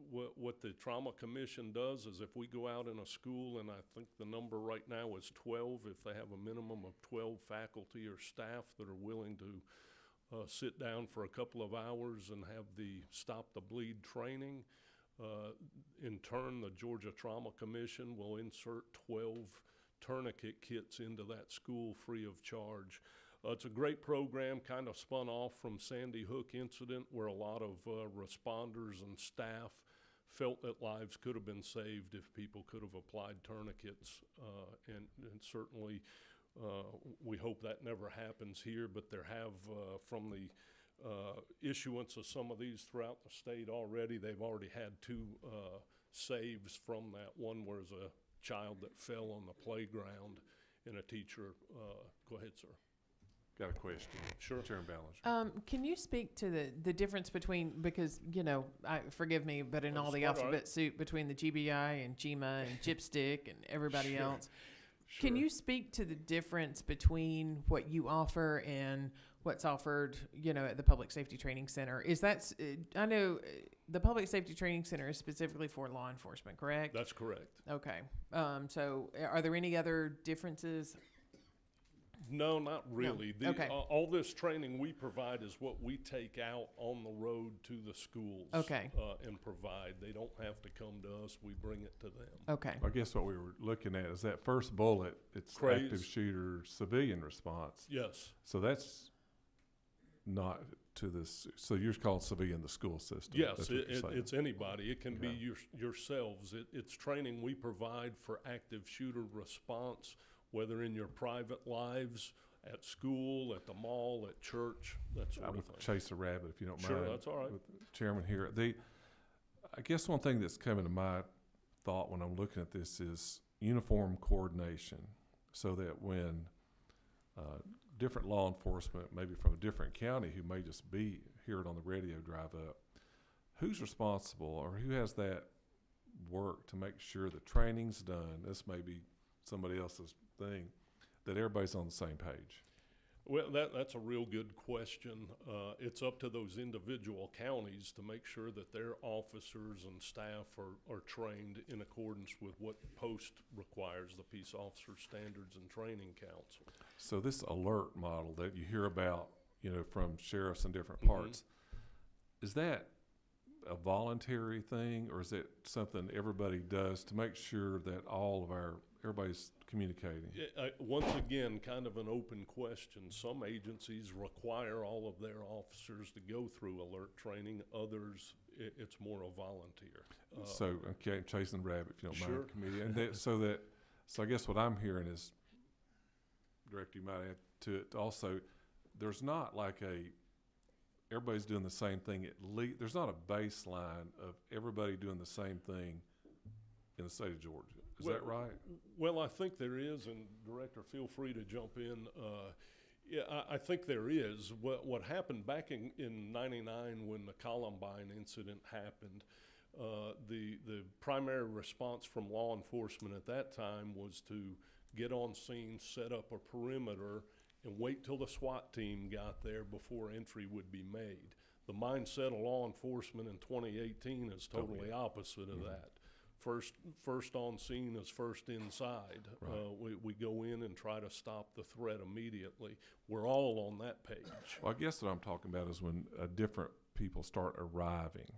What the Trauma Commission does is if we go out in a school, and I think the number right now is 12, if they have a minimum of 12 faculty or staff that are willing to sit down for a couple of hours and have the Stop the Bleed training, in turn, the Georgia Trauma Commission will insert 12 tourniquet kits into that school free of charge. It's a great program, kind of spun off from Sandy Hook incident, where a lot of responders and staff felt that lives could have been saved if people could have applied tourniquets. And certainly we hope that never happens here, but there have, from the issuance of some of these throughout the state already, they've already had 2 saves from that. One was a child that fell on the playground, and a teacher, go ahead, sir. Got a question? Sure. Chairman Ballinger. Can you speak to the difference between, because, you know, forgive me, but in all the That's quite all alphabet right. soup between the GBI and GEMA and Chipstick and everybody Sure. else, can you speak to the difference between what you offer and what's offered, you know, at the Public Safety Training Center? Is that, I know the Public Safety Training Center is specifically for law enforcement, correct? That's correct. Okay. So are there any other differences? No, not really. Okay. All this training we provide is what we take out on the road to the schools. Okay. And provide. They don't have to come to us. We bring it to them. Okay. I guess what we were looking at is that first bullet, it's CRAZE. active shooter civilian response. Yes. So that's not to this, so you're called civilian the school system. Yes, That's what you're saying. it's anybody. It can be Okay. yourselves. It's training we provide for active shooter response, whether in your private lives, at school, at the mall, at church, that I sort of would thing. chase a rabbit if you don't Sure, mind. that's all right. With the Chairman here. I guess one thing that's coming to my thought when I'm looking at this is uniform coordination, so that when different law enforcement, maybe from a different county, who may just hear it on the radio drive up, who's responsible or who has that work to make sure the training's done? This may be somebody else's thing, that everybody's on the same page. Well, that's a real good question. It's up to those individual counties to make sure that their officers and staff are trained in accordance with what post requires, the Peace Officer Standards and Training Council. So this alert model that you hear about, you know, from sheriffs in different parts, is that a voluntary thing, or is it something everybody does to make sure that everybody's communicating? Once again, kind of an open question. Some agencies require all of their officers to go through alert training. Others, it's more a volunteer. So, okay, chasing the rabbit, if you don't Sure. mind, committee. And so I guess what I'm hearing is, Director, you might add to it also, there's not like everybody's doing the same thing. There's not a baseline of everybody doing the same thing in the state of Georgia. Is that right? Well, I think there is, and Director, feel free to jump in. Yeah, I think there is. What happened back in '99 when the Columbine incident happened, the primary response from law enforcement at that time was to get on scene, set up a perimeter, and wait till the SWAT team got there before entry would be made. The mindset of law enforcement in 2018 is totally opposite of that. First on scene is first inside. Right. We go in and try to stop the threat immediately. We're all on that page. Well, I guess what I'm talking about is when different people start arriving.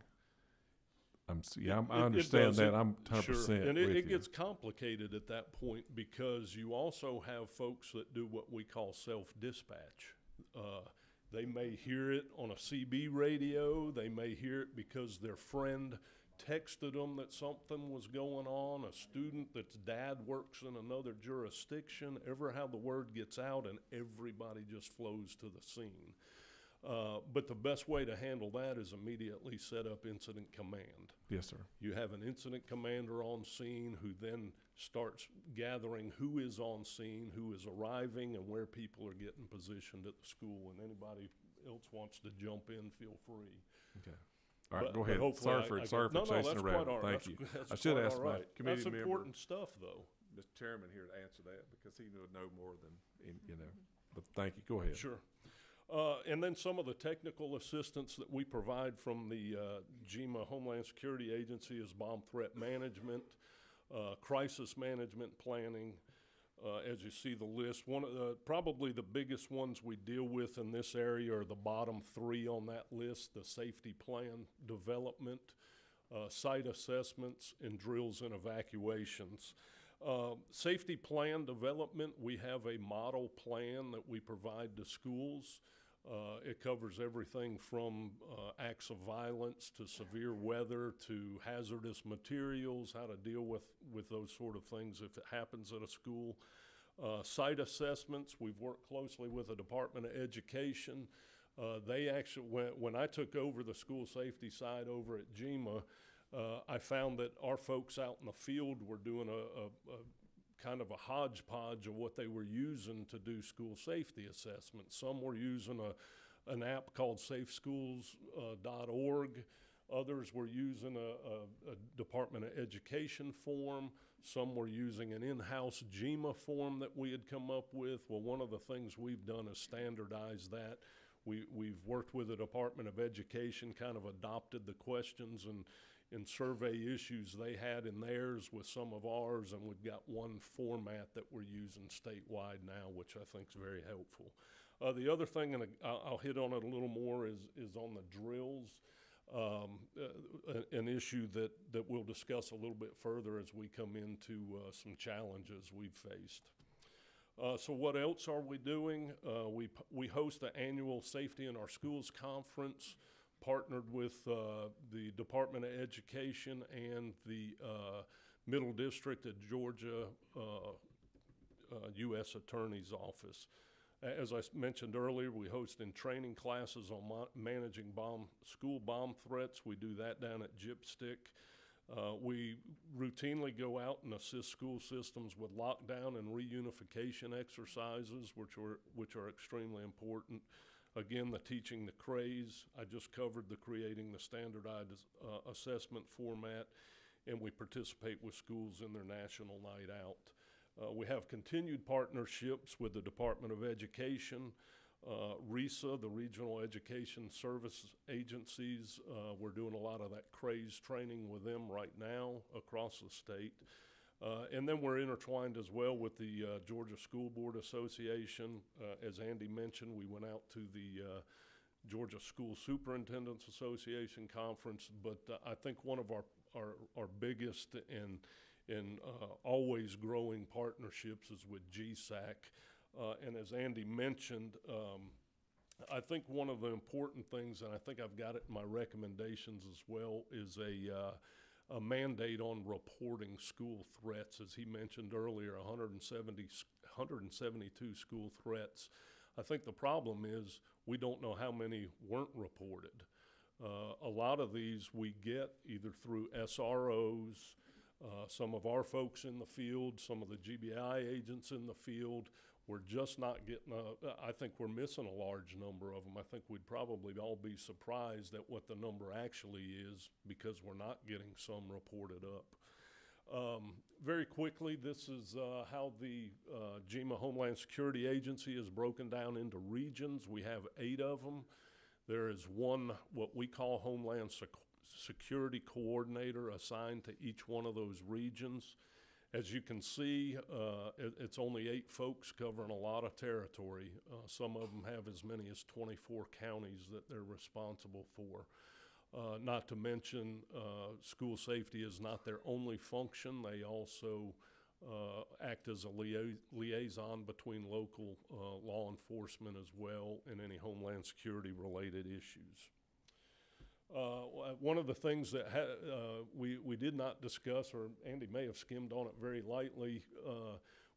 I understand that. I'm 100% sure. And with it you. gets complicated at that point because you also have folks that do what we call self-dispatch. They may hear it on a CB radio. They may hear it because their friend texted them that something was going on, a student that's dad works in another jurisdiction, ever how the word gets out and everybody just flows to the scene. But the best way to handle that is immediately set up incident command. Yes, sir. You have an incident commander on scene who then starts gathering who is on scene, who is arriving, and where people are getting positioned at the school. And anybody else wants to jump in, feel free. Okay. All right, go But ahead. Sorry for chasing the rabbit. All right. Thank you. That's I should quite ask all my right. committee That's member, important stuff, though. Mr. Chairman, here to answer that because he would know more than you know. But thank you. Go ahead. Sure. And then some of the technical assistance that we provide from the GEMA Homeland Security Agency is bomb threat management, crisis management planning. As you see the list, one of probably the biggest ones we deal with in this area are the bottom three on that list: the safety plan development, site assessments, and drills and evacuations. Safety plan development, we have a model plan that we provide to schools. It covers everything from acts of violence to severe weather to hazardous materials, how to deal with those sort of things if it happens at a school. Site assessments, we've worked closely with the Department of Education. They actually, when I took over the school safety side over at GEMA, I found that our folks out in the field were doing a kind of a hodgepodge of what they were using to do school safety assessments. Some were using an app called safeschools.org. Others were using a Department of Education form. Some were using an in-house GEMA form that we had come up with. Well, one of the things we've done is standardize that. We've worked with the Department of Education, kind of adopted the questions and survey issues they had in theirs with some of ours, and we've got one format that we're using statewide now, which I think is very helpful. The other thing, and I'll hit on it a little more, is on the drills, an issue that we'll discuss a little bit further as we come into some challenges we've faced. So what else are we doing? We host the annual Safety in Our Schools conference, partnered with the Department of Education and the Middle District of Georgia U.S. Attorney's Office. As I mentioned earlier, we host in training classes on managing school bomb threats. We do that down at Gypstick. We routinely go out and assist school systems with lockdown and reunification exercises, which are extremely important. Again, the teaching the craze. I just covered the creating the standardized assessment format. and we participate with schools in their National Night Out. We have continued partnerships with the Department of Education, RESA, the Regional Education Service Agencies. We're doing a lot of that CRAZE training with them right now across the state. And then we're intertwined as well with the Georgia School Board Association. As Andy mentioned, we went out to the Georgia School Superintendents Association conference, but I think one of our biggest and always growing partnerships is with GSAC. And as Andy mentioned, I think one of the important things, and I think I've got it in my recommendations as well, is a mandate on reporting school threats. As he mentioned earlier, 172 school threats. I think the problem is we don't know how many weren't reported. A lot of these we get either through SROs, some of our folks in the field, some of the GBI agents in the field. We're just not getting, I think we're missing a large number of them. I think we'd probably all be surprised at what the number actually is because we're not getting some reported up. Very quickly, this is how the GEMA Homeland Security Agency is broken down into regions. We have 8 of them. There is one, what we call Homeland Security Coordinator, assigned to each one of those regions. As you can see, it's only 8 folks covering a lot of territory. Some of them have as many as 24 counties that they're responsible for. Not to mention, school safety is not their only function. They also act as a liaison between local law enforcement as well and any Homeland Security related issues. One of the things that we did not discuss, or Andy may have skimmed on it very lightly,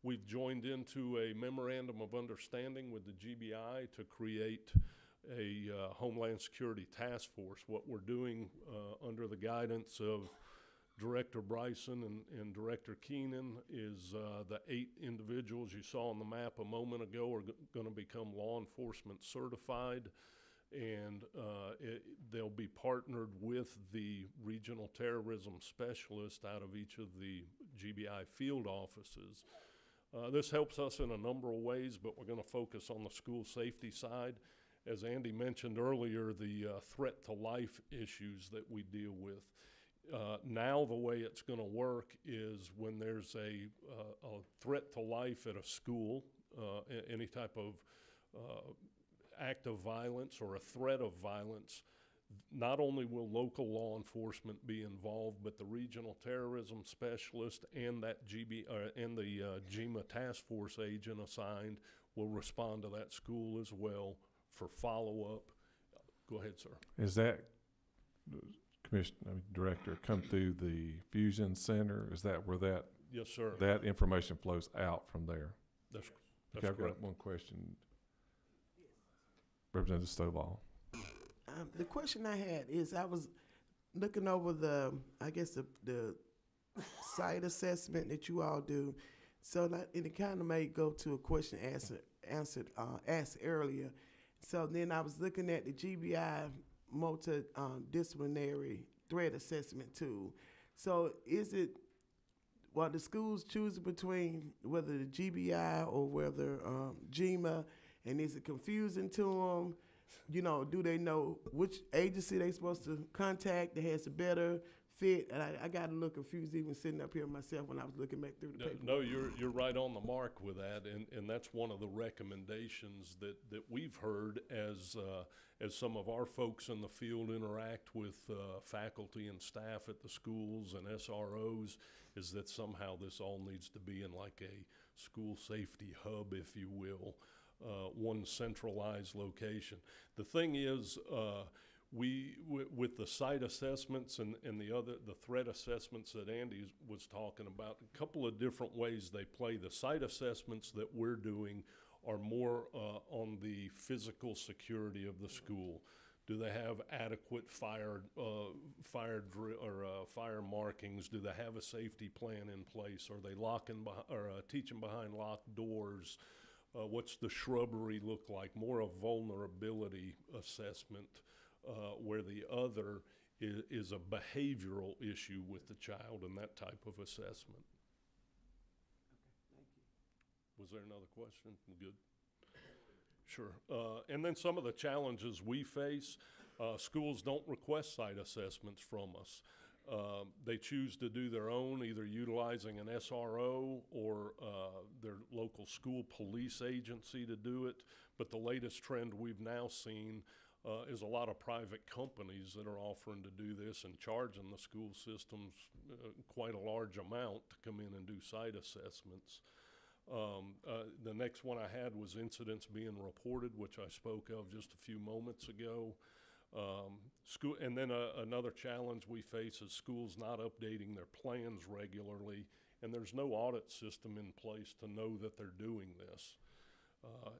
we've joined into a memorandum of understanding with the GBI to create a Homeland Security Task Force. What we're doing under the guidance of Director Bryson and Director Keenan is the 8 individuals you saw on the map a moment ago are going to become law enforcement certified. And they'll be partnered with the regional terrorism specialist out of each of the GBI field offices. This helps us in a number of ways, but we're going to focus on the school safety side. As Andy mentioned earlier, the threat to life issues that we deal with. Now the way it's going to work is when there's a threat to life at a school, any type of act of violence or a threat of violence, not only will local law enforcement be involved, but the regional terrorism specialist and that the GEMA task force agent assigned will respond to that school as well for follow-up. Go ahead, sir. Is that, Director, come through the Fusion Center? Is that where that? Yes, sir. That information flows out from there? That's okay, I've correct. got one question. Representative Stovall. The question I had is I was looking over the site assessment that you all do. So it kind of may go to a question asked earlier. So then I was looking at the GBI multidisciplinary threat assessment tool. So is it, while the schools choose between whether the GBI or whether GEMA, and is it confusing to them? You know, do they know which agency they supposed to contact that has a better fit? And I got a little confused even sitting up here myself when I was looking back through the paper. No, you're right on the mark with that, and that's one of the recommendations that we've heard as some of our folks in the field interact with faculty and staff at the schools and SROs, is that somehow this all needs to be in like a school safety hub, if you will. One centralized location. The thing is, with the site assessments and the threat assessments that Andy was talking about, a couple of different ways they play. The site assessments that we're doing are more on the physical security of the school. Do they have adequate fire markings? Do they have a safety plan in place? Are they teaching behind locked doors? What's the shrubbery look like? More a vulnerability assessment, where the other is a behavioral issue with the child and that type of assessment. Was there another question? Good. Sure. And then some of the challenges we face, schools don't request site assessments from us. They choose to do their own, either utilizing an SRO or their local school police agency to do it. But the latest trend we've now seen is a lot of private companies that are offering to do this and charging the school systems quite a large amount to come in and do site assessments. The next one I had was incidents being reported, which I spoke of just a few moments ago. And then another challenge we face is schools not updating their plans regularly, and there's no audit system in place to know that they're doing this.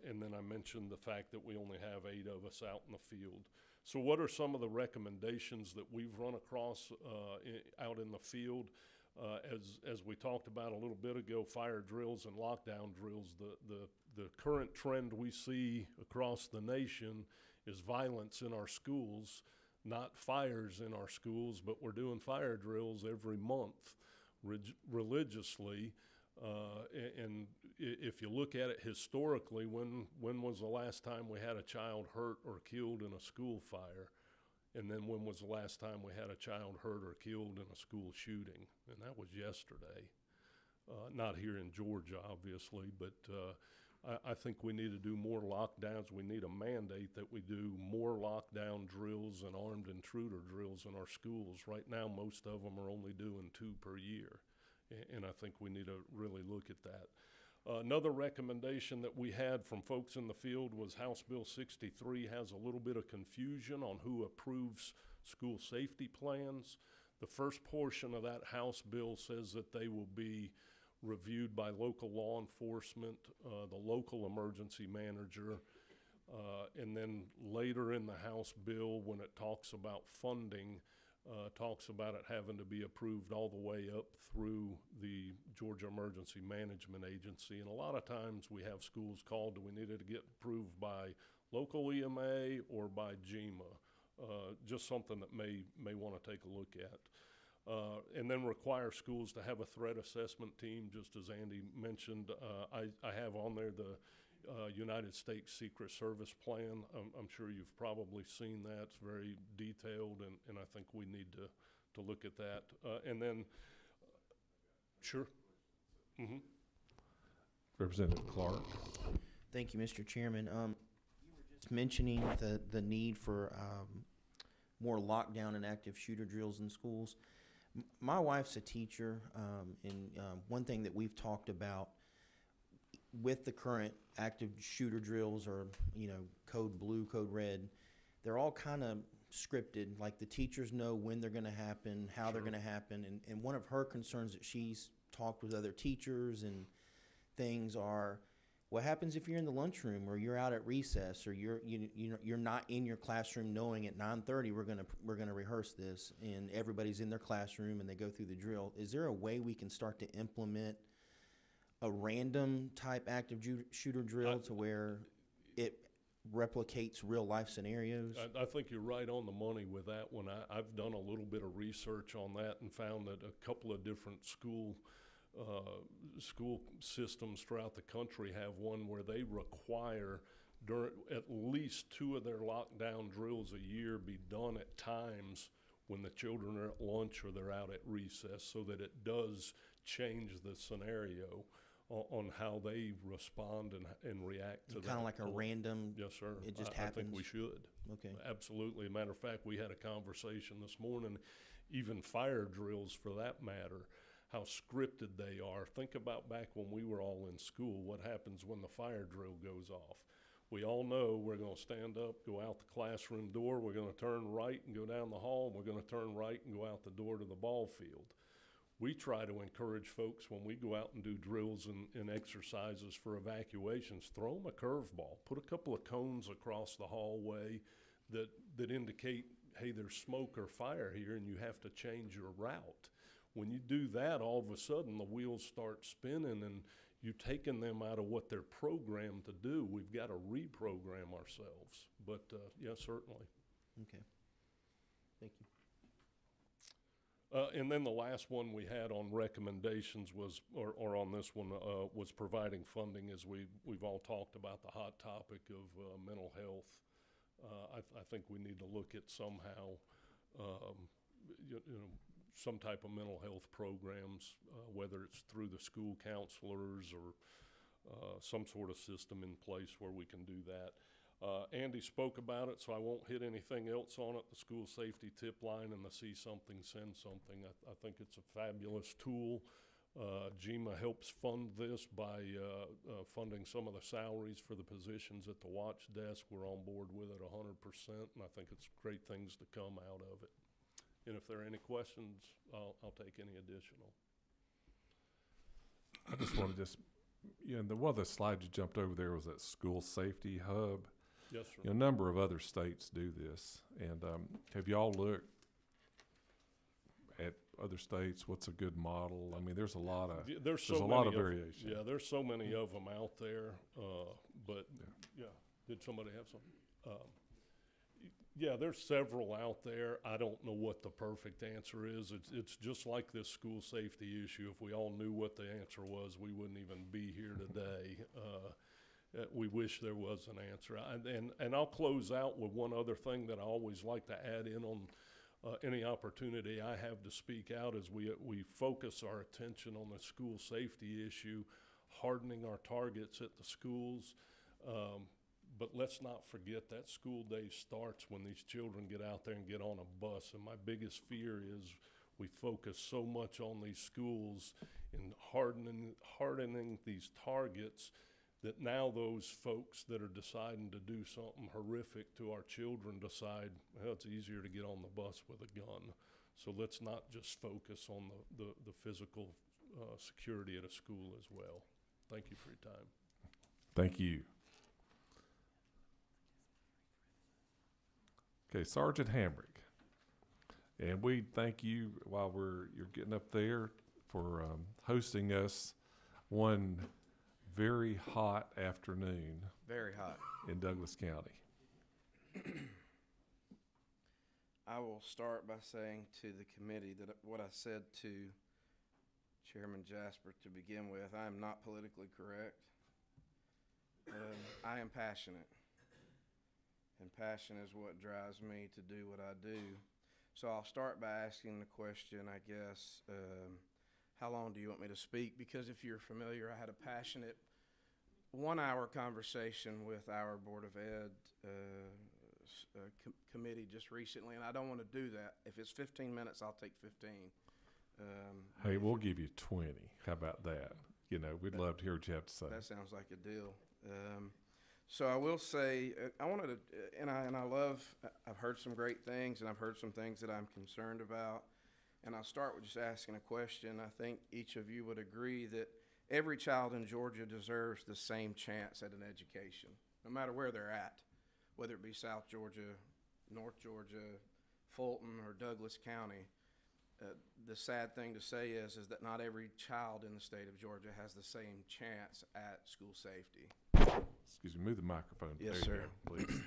And then I mentioned the fact that we only have 8 of us out in the field. So what are some of the recommendations that we've run across out in the field? As we talked about a little bit ago, fire drills and lockdown drills, the current trend we see across the nation is violence in our schools, not fires in our schools, but we're doing fire drills every month religiously. And if you look at it historically, when was the last time we had a child hurt or killed in a school fire? And then when was the last time we had a child hurt or killed in a school shooting? And that was yesterday. Not here in Georgia, obviously, but I think we need to do more lockdowns. We need a mandate that we do more lockdown drills and armed intruder drills in our schools. Right now, most of them are only doing 2 per year, and I think we need to really look at that. Another recommendation that we had from folks in the field was House Bill 63 has a little bit of confusion on who approves school safety plans. The first portion of that House bill says that they will be reviewed by local law enforcement, the local emergency manager, and then later in the House bill, when it talks about funding, talks about it having to be approved all the way up through the Georgia Emergency Management Agency. And a lot of times we have schools called, do we need it to get approved by local EMA or by GEMA? Just something that may want to take a look at. And then require schools to have a threat assessment team, just as Andy mentioned. I have on there the United States Secret Service plan. I'm sure you've probably seen that. It's very detailed, and I think we need to look at that. And then, sure. Mm-hmm. Representative Clark. Thank you, Mr. Chairman. You were just mentioning the need for more lockdown and active shooter drills in schools. My wife's a teacher, and one thing that we've talked about with the current active shooter drills, or code blue, code red, they're all kind of scripted. Like the teachers know when they're going to happen, how they're going to happen, and one of her concerns that she's talked with other teachers and things are, what happens if you're in the lunchroom or you're out at recess or you're not in your classroom knowing at 9:30 we're gonna rehearse this, and everybody's in their classroom and they go through the drill. Is there a way we can start to implement a random type active shooter drill to where it replicates real life scenarios? I think you're right on the money with that one. I've done a little bit of research on that and found that a couple of different school systems throughout the country have one where they require at least 2 of their lockdown drills a year be done at times when the children are at lunch or they're out at recess, so that it does change the scenario on how they respond and react to that. Kind of like a random. Yes, sir. It just I happens. think we should. Okay. Absolutely. Matter of fact, we had a conversation this morning, even fire drills for that matter, how scripted they are. Think about back when we were all in school, what happens when the fire drill goes off. We all know we're going to stand up, go out the classroom door, we're going to turn right and go down the hall, and we're going to turn right and go out the door to the ball field. We try to encourage folks when we go out and do drills and exercises for evacuations, throw them a curveball, put a couple of cones across the hallway that indicate, hey, there's smoke or fire here and you have to change your route. When you do that, all of a sudden the wheels start spinning and you've taken them out of what they're programmed to do. We've got to reprogram ourselves. But, yeah, certainly. Okay. Thank you. And then the last one we had on recommendations was, or on this one, was providing funding, as we've all talked about the hot topic of mental health. I think we need to look at somehow, you know, some type of mental health programs, whether it's through the school counselors or some sort of system in place where we can do that. Andy spoke about it, so I won't hit anything else on it. The school safety tip line and the See Something, Send Something. I think it's a fabulous tool. GEMA helps fund this by funding some of the salaries for the positions at the watch desk. We're on board with it 100%, and I think it's great things to come out of it. And if there are any questions, I'll take any additional. I just want to one of the slides you jumped over there was that school safety hub. Yes, sir. A number of other states do this, and have y'all looked at other states? What's a good model? I mean, there's a lot of there's a lot of variation. Yeah, there's so many of them out there. But yeah, did somebody have something? Yeah, there's several out there. I don't know what the perfect answer is. It's just like this school safety issue. If we all knew what the answer was, we wouldn't even be here today. We wish there was an answer. And I'll close out with one other thing that I always like to add in on any opportunity I have to speak out as we focus our attention on the school safety issue, hardening our targets at the schools. But let's not forget that school day starts when these children get out there and get on a bus. And my biggest fear is we focus so much on these schools and hardening these targets that now those folks that are deciding to do something horrific to our children decide, well, it's easier to get on the bus with a gun. So let's not just focus on the physical security at a school as well. Thank you for your time. Thank you. Okay, Sergeant Hambrick, and we thank you while you're getting up there for hosting us one very hot afternoon. Very hot. In Douglas County. I will start by saying to the committee that what I said to Chairman Jasper to begin with, I am not politically correct. I am passionate. And passion is what drives me to do what I do. So I'll start by asking the question, I guess, how long do you want me to speak? Because if you're familiar, I had a passionate 1-hour conversation with our Board of Ed committee just recently, and I don't want to do that. If it's 15 minutes, I'll take 15. Hey, we'll give you 20. How about that? You know, we'd love to hear what you have to say. That sounds like a deal. So I will say, I wanted to, and I love, I've heard some great things, and I've heard some things that I'm concerned about. And I'll start with just asking a question. I think each of you would agree that every child in Georgia deserves the same chance at an education, no matter where they're at, whether it be South Georgia, North Georgia, Fulton, or Douglas County. The sad thing to say is that not every child in the state of Georgia has the same chance at school safety. Excuse me, move the microphone. Yes, there sir. You go, please.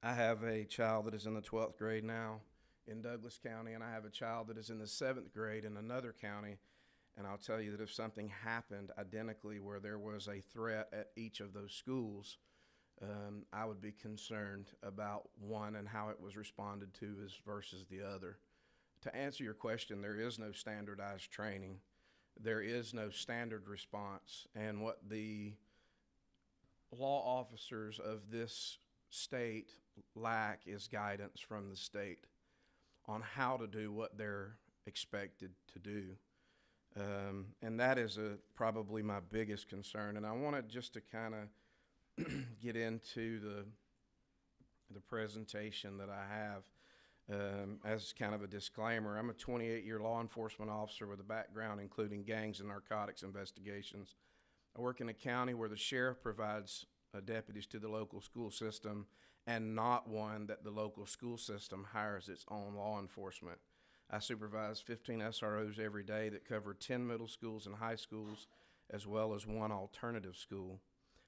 I have a child that is in the 12th grade now in Douglas County, and I have a child that is in the 7th grade in another county. And I'll tell you that if something happened identically where there was a threat at each of those schools, I would be concerned about one and how it was responded to versus the other. To answer your question, there is no standardized training. There is no standard response. And what the law officers of this state lack is guidance from the state on how to do what they're expected to do. And that is probably my biggest concern. And I wanted just to kind of get into the presentation that I have. As kind of a disclaimer, I'm a 28-year law enforcement officer with a background including gangs and narcotics investigations. I work in a county where the sheriff provides deputies to the local school system and not one that the local school system hires its own law enforcement. I supervise 15 SROs every day that cover 10 middle schools and high schools, as well as one alternative school.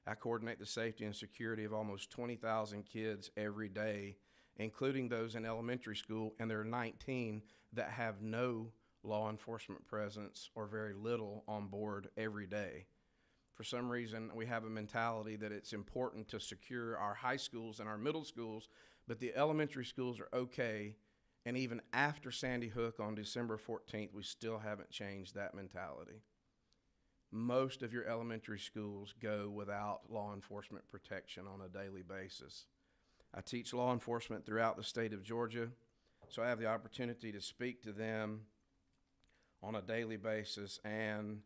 I coordinate the safety and security of almost 20,000 kids every day including those in elementary school, and there are 19 that have no law enforcement presence or very little on board every day. For some reason, we have a mentality that it's important to secure our high schools and our middle schools, but the elementary schools are okay. And even after Sandy Hook on December 14th, we still haven't changed that mentality. Most of your elementary schools go without law enforcement protection on a daily basis. I teach law enforcement throughout the state of Georgia, so I have the opportunity to speak to them on a daily basis and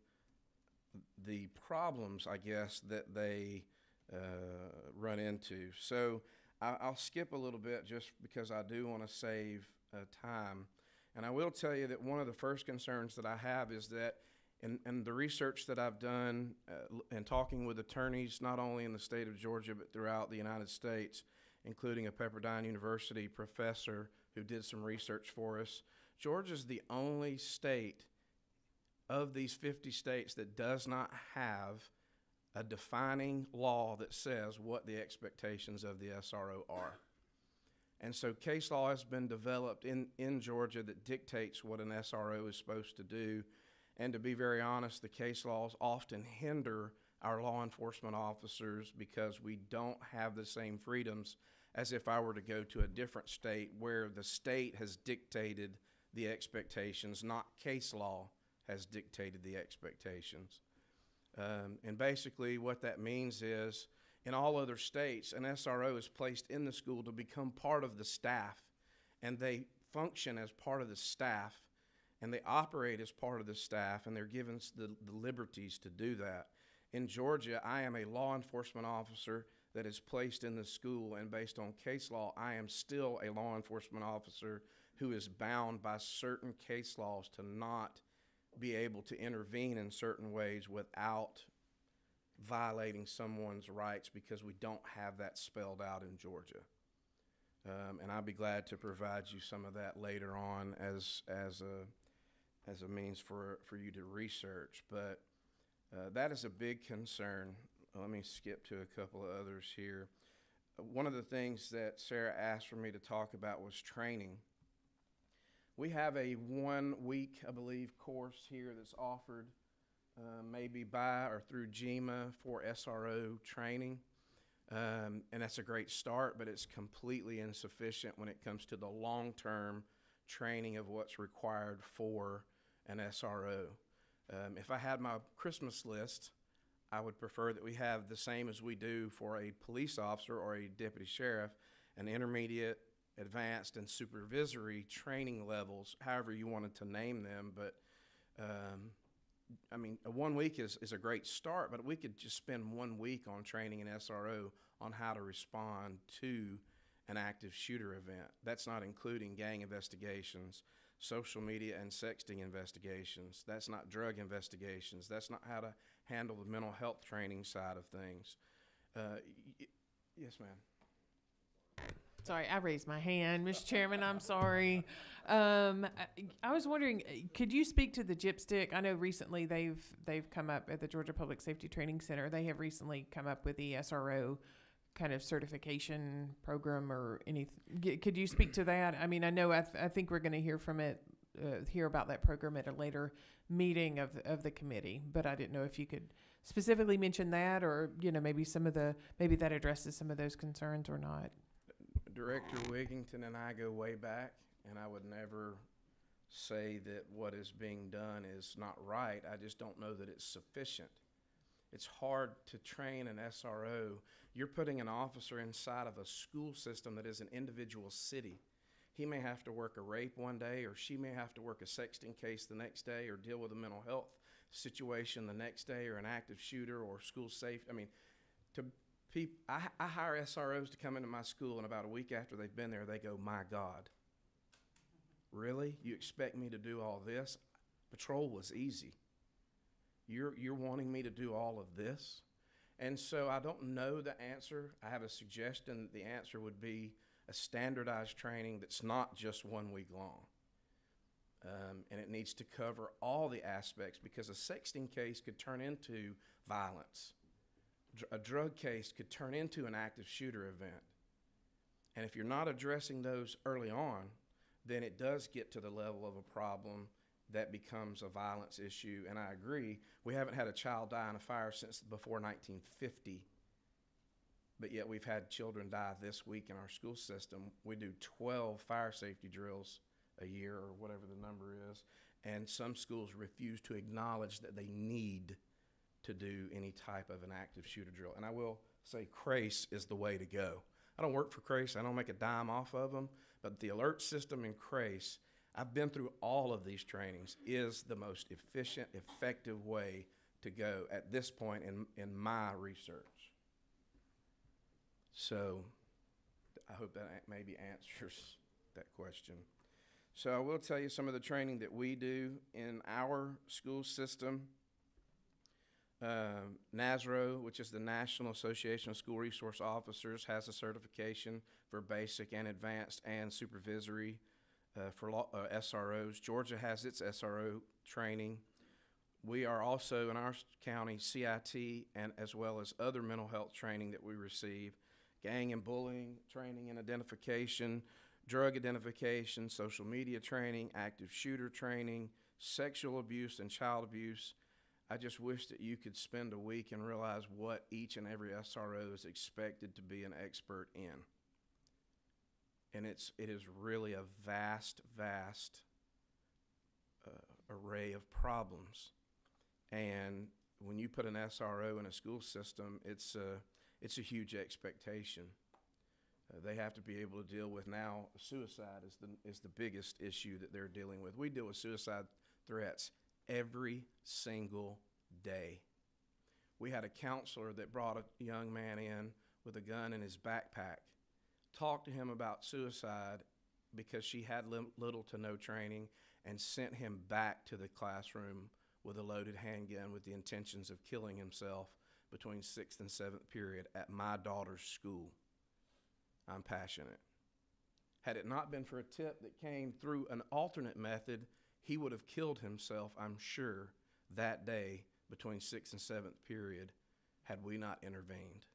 the problems, I guess, that they run into. So I'll skip a little bit just because I do want to save time. And I will tell you that one of the first concerns that I have is that in the research that I've done and talking with attorneys, not only in the state of Georgia, but throughout the United States, including a Pepperdine University professor who did some research for us, Georgia's the only state of these 50 states that does not have a defining law that says what the expectations of the SRO are. And so case law has been developed in Georgia that dictates what an SRO is supposed to do. And to be very honest, the case laws often hinder our law enforcement officers because we don't have the same freedoms as if I were to go to a different state where the state has dictated the expectations, not case law has dictated the expectations. And basically what that means is in all other states, an SRO is placed in the school to become part of the staff, and they function as part of the staff, and they operate as part of the staff, and they're given the liberties to do that. In Georgia, I am a law enforcement officer that is placed in the school, and based on case law, I am still a law enforcement officer who is bound by certain case laws to not be able to intervene in certain ways without violating someone's rights because we don't have that spelled out in Georgia. And I'll be glad to provide you some of that later on as a means for you to research. But that is a big concern. Let me skip to a couple of others here. One of the things that Sarah asked for me to talk about was training. We have a 1 week, I believe, course here that's offered maybe by or through GEMA for SRO training. And that's a great start, but it's completely insufficient when it comes to the long-term training of what's required for an SRO. If I had my Christmas list, I would prefer that we have the same as we do for a police officer or a deputy sheriff, an intermediate, advanced, and supervisory training levels, however you wanted to name them. But I mean, a 1 week is a great start, but we could just spend 1 week on training an SRO on how to respond to an active shooter event. That's not including gang investigations, social media and sexting investigations. That's not drug investigations. That's not how to handle the mental health training side of things. Yes, ma'am. Sorry, I raised my hand, Mr. Chairman. I'm sorry. I was wondering, could you speak to the JIPSTIC? I know recently they've come up at the Georgia Public Safety Training Center. They have recently come up with the SRO kind of certification program or anything. Could you speak to that? I mean, I know I think we're going to hear about that program at a later meeting of the committee, but I didn't know if you could specifically mention that, or maybe maybe that addresses some of those concerns or not. Director Wigington and I go way back, and I would never say that what is being done is not right. I just don't know that it's sufficient. It's hard to train an SRO. You're putting an officer inside of a school system that is an individual city. He may have to work a rape one day, or she may have to work a sexting case the next day, or deal with a mental health situation the next day, or an active shooter, or school safety. I mean, I hire SROs to come into my school, and about a week after they've been there, they go, "My God, really? You expect me to do all this? Patrol was easy. You're wanting me to do all of this?" And so I don't know the answer. I have a suggestion. The answer would be a standardized training that's not just 1 week long. And it needs to cover all the aspects, because a sexting case could turn into violence. A drug case could turn into an active shooter event. And if you're not addressing those early on, then it does get to the level of a problem that becomes a violence issue. And I agree, we haven't had a child die in a fire since before 1950, but yet we've had children die this week in our school system. We do 12 fire safety drills a year, or whatever the number is, and some schools refuse to acknowledge that they need to do any type of an active shooter drill. And I will say CRACE is the way to go. I don't work for CRACE, I don't make a dime off of them, but the alert system in CRACE, I've been through all of these trainings, is the most efficient, effective way to go at this point in my research. So I hope that maybe answers that question. So I will tell you some of the training that we do in our school system. NASRO, which is the National Association of School Resource Officers, has a certification for basic and advanced and supervisory for SROs. Georgia has its SRO training. We are also in our county CIT, and as well as other mental health training that we receive, gang and bullying training and identification, drug identification, social media training, active shooter training, sexual abuse and child abuse. I just wish that you could spend a week and realize what each and every SRO is expected to be an expert in. And it is really a vast array of problems. And when you put an SRO in a school system, it's a huge expectation. They have to be able to deal with now suicide is the biggest issue that they're dealing with. We deal with suicide threats every single day. We had a counselor that brought a young man in with a gun in his backpack, talked to him about suicide because she had little to no training, and sent him back to the classroom with a loaded handgun with the intentions of killing himself between 6th and 7th period at my daughter's school. I'm passionate. Had it not been for a tip that came through an alternate method, he would have killed himself, I'm sure, that day between 6th and 7th period had we not intervened.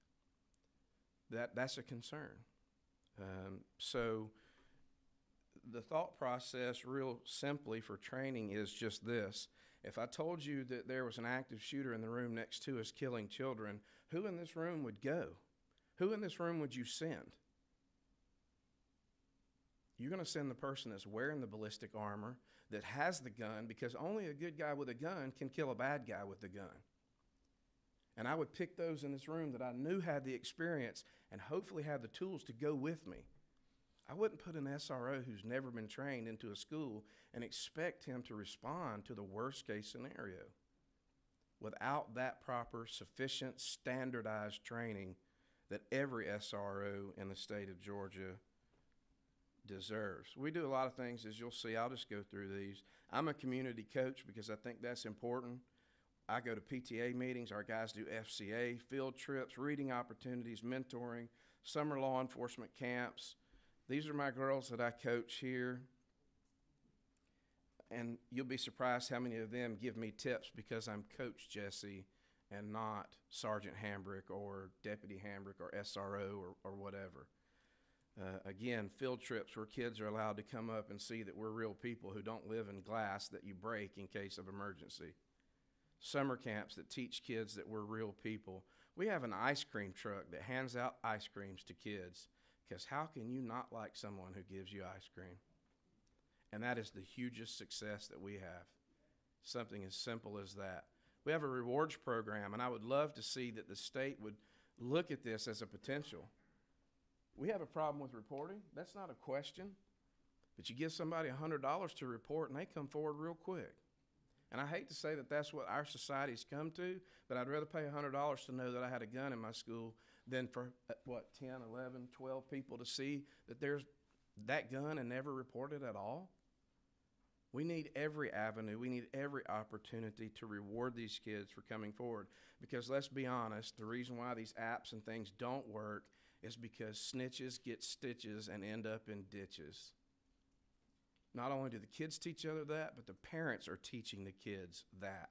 That's a concern. So the thought process, real simply for training, is just this. If I told you that there was an active shooter in the room next to us killing children, who in this room would go? Who in this room would you send? You're going to send the person that's wearing the ballistic armor, that has the gun, because only a good guy with a gun can kill a bad guy with the gun. And I would pick those in this room that I knew had the experience and hopefully had the tools to go with me. I wouldn't put an SRO who's never been trained into a school and expect him to respond to the worst case scenario without that proper, sufficient, standardized training that every SRO in the state of Georgia deserves. We do a lot of things, as you'll see. I'll just go through these. I'm a community coach because I think that's important. I go to PTA meetings. Our guys do FCA, field trips, reading opportunities, mentoring, summer law enforcement camps. These are my girls that I coach here. And you'll be surprised how many of them give me tips because I'm Coach Jesse and not Sergeant Hambrick or Deputy Hambrick or SRO or whatever. Again, field trips where kids are allowed to come up and see that we're real people who don't live in glass that you break in case of emergency. Summer camps that teach kids that we're real people. We have an ice cream truck that hands out ice creams to kids, because how can you not like someone who gives you ice cream? And that is the hugest success that we have. Something as simple as that. We have a rewards program, and I would love to see that the state would look at this as a potential. We have a problem with reporting. That's not a question. But you give somebody $100 to report, and they come forward real quick. And I hate to say that that's what our society's come to, but I'd rather pay $100 to know that I had a gun in my school than for, 10, 11, 12 people to see that there's that gun and never report it at all? We need every avenue. We need every opportunity to reward these kids for coming forward. Because let's be honest, the reason why these apps and things don't work is because snitches get stitches and end up in ditches. Not only do the kids teach each other that, but the parents are teaching the kids that.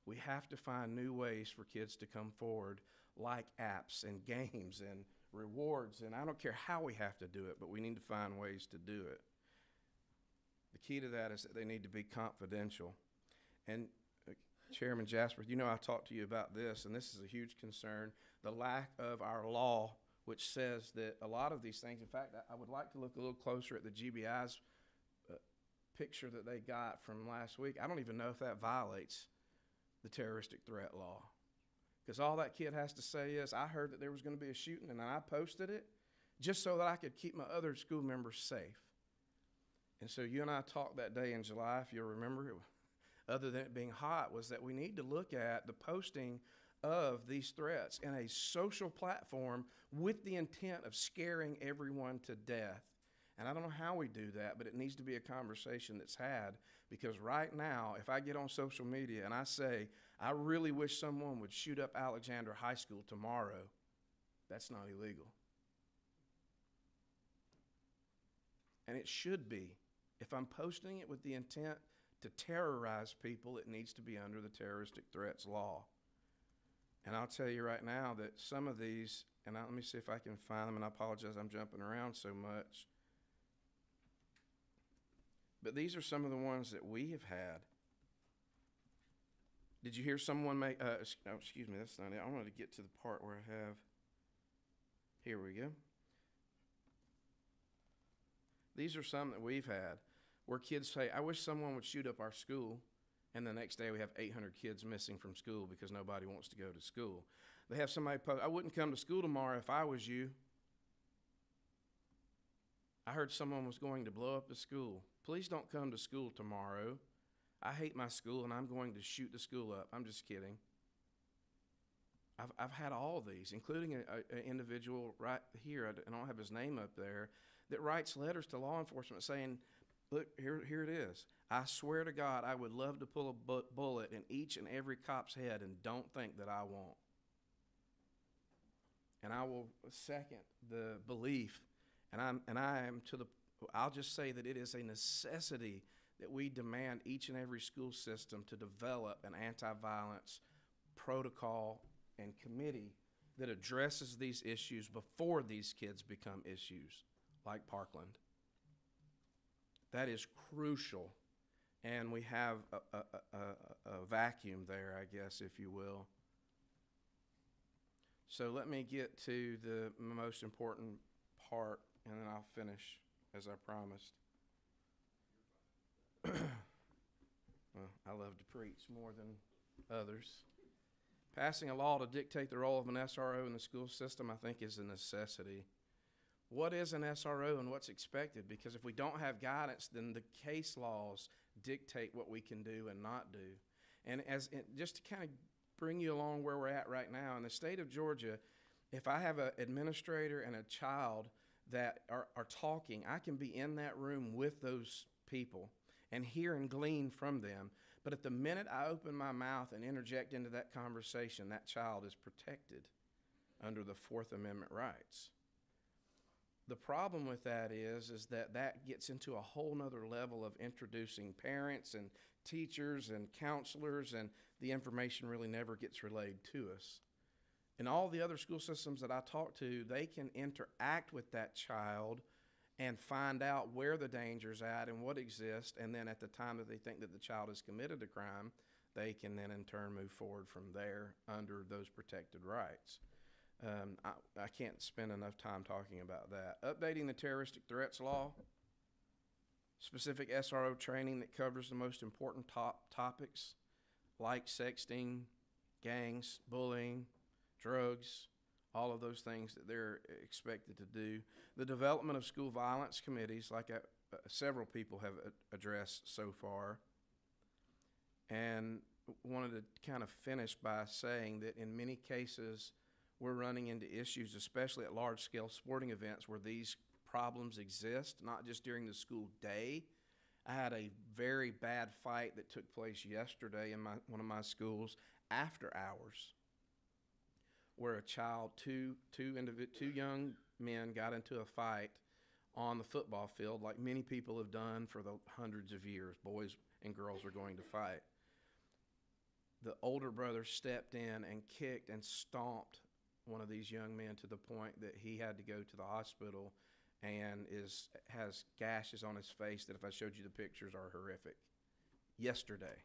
We have to find new ways for kids to come forward, like apps and games and rewards, and I don't care how we have to do it, but we need to find ways to do it. The key to that is that they need to be confidential. And Chairman Jasper, you know I talked to you about this, and this is a huge concern, the lack of our law, which says that a lot of these things, in fact, I would like to look a little closer at the GBI's picture that they got from last week. I don't even know if that violates the terroristic threat law. Because all that kid has to say is, I heard that there was going to be a shooting, and I posted it just so that I could keep my other school members safe. And so you and I talked that day in July, if you'll remember, other than it being hot, was that we need to look at the posting of these threats in a social platform with the intent of scaring everyone to death. And I don't know how we do that, but it needs to be a conversation that's had, because right now, if I get on social media and I say, I really wish someone would shoot up Alexander High School tomorrow, that's not illegal. And it should be. If I'm posting it with the intent to terrorize people, it needs to be under the terroristic threats law. And I'll tell you right now that some of these, and let me see if I can find them, and I apologize I'm jumping around so much, but these are some of the ones that we have had. Did you hear someone make, excuse me, that's not it. I wanted to get to the part where I have, here we go. These are some that we've had where kids say, I wish someone would shoot up our school, and the next day we have 800 kids missing from school because nobody wants to go to school. They have somebody post, I wouldn't come to school tomorrow if I was you. I heard someone was going to blow up the school. Please don't come to school tomorrow. I hate my school and I'm going to shoot the school up. I'm just kidding. I've had all of these, including an individual right here, I don't have his name up there, that writes letters to law enforcement saying, look, here it is. I swear to God, I would love to pull a bullet in each and every cop's head, and don't think that I won't. And I will second the belief, and I am to the, I'll just say that it is a necessity that we demand each and every school system to develop an anti-violence protocol and committee that addresses these issues before these kids become issues, like Parkland. That is crucial, and we have a vacuum there, I guess, if you will. So let me get to the most important part, and then I'll finish as I promised. Well, I love to preach more than others. Passing a law to dictate the role of an SRO in the school system, I think, is a necessity. What is an SRO and what's expected? Because if we don't have guidance, then the case laws dictate what we can do and not do. And just to kind of bring you along where we're at right now, in the state of Georgia, if I have an administrator and a child that are talking, I can be in that room with those people and hear and glean from them. But at the minute I open my mouth and interject into that conversation, that child is protected under the Fourth Amendment rights. The problem with that is that gets into a whole nother level of introducing parents and teachers and counselors, and the information really never gets relayed to us. In all the other school systems that I talk to, they can interact with that child and find out where the danger's at and what exists, and then at the time that they think that the child has committed a crime, they can then in turn move forward from there under those protected rights. I can't spend enough time talking about that. Updating the terroristic threats law, specific SRO training that covers the most important topics like sexting, gangs, bullying, drugs, all of those things that they're expected to do. The development of school violence committees, like several people have addressed so far. And wanted to kind of finish by saying that in many cases, we're running into issues, especially at large-scale sporting events where these problems exist, not just during the school day. I had a very bad fight that took place yesterday in one of my schools after hours, where a child, two young men got into a fight on the football field, like many people have done for the hundreds of years. Boys and girls are going to fight. The older brother stepped in and kicked and stomped one of these young men to the point that he had to go to the hospital and has gashes on his face that if I showed you the pictures are horrific. Yesterday.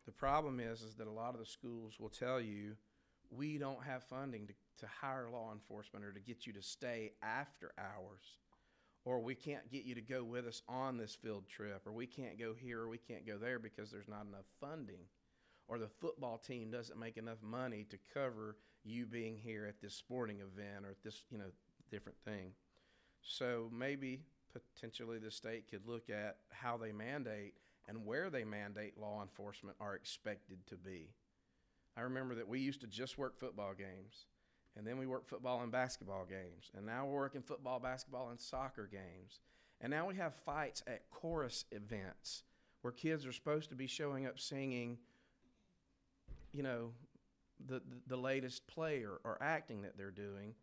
The problem is that a lot of the schools will tell you, we don't have funding to hire law enforcement or to get you to stay after hours, or we can't get you to go with us on this field trip, or we can't go here or we can't go there because there's not enough funding, or the football team doesn't make enough money to cover you being here at this sporting event or at this, different thing. So maybe potentially the state could look at how they mandate and where they mandate law enforcement are expected to be. I remember that we used to just work football games, and then we worked football and basketball games, and now we're working football, basketball, and soccer games. And now we have fights at chorus events where kids are supposed to be showing up singing, the latest play or acting that they're doing.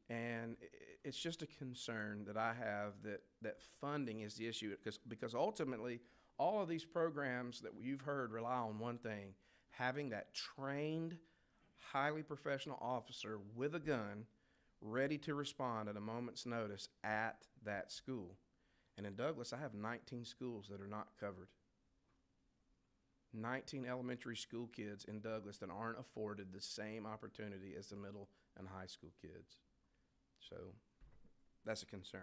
And it's just a concern that I have that funding is the issue, because ultimately all of these programs that you've heard rely on one thing: having that trained, highly professional officer with a gun ready to respond at a moment's notice at that school. And in Douglas, I have 19 schools that are not covered. 19 elementary school kids in Douglas that aren't afforded the same opportunity as the middle and high school kids. So that's a concern.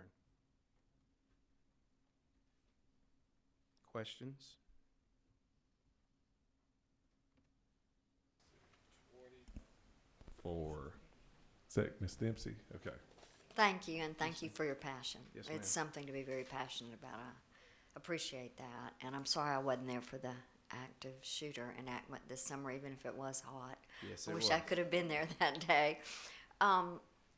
Questions? Is that Ms. Dempsey? Okay. Thank you, and thank you for your passion. Yes, ma'am. It's something to be very passionate about. I appreciate that, and I'm sorry I wasn't there for the active shooter enactment this summer, even if it was hot. Yes, I it wish was. I could have been there that day.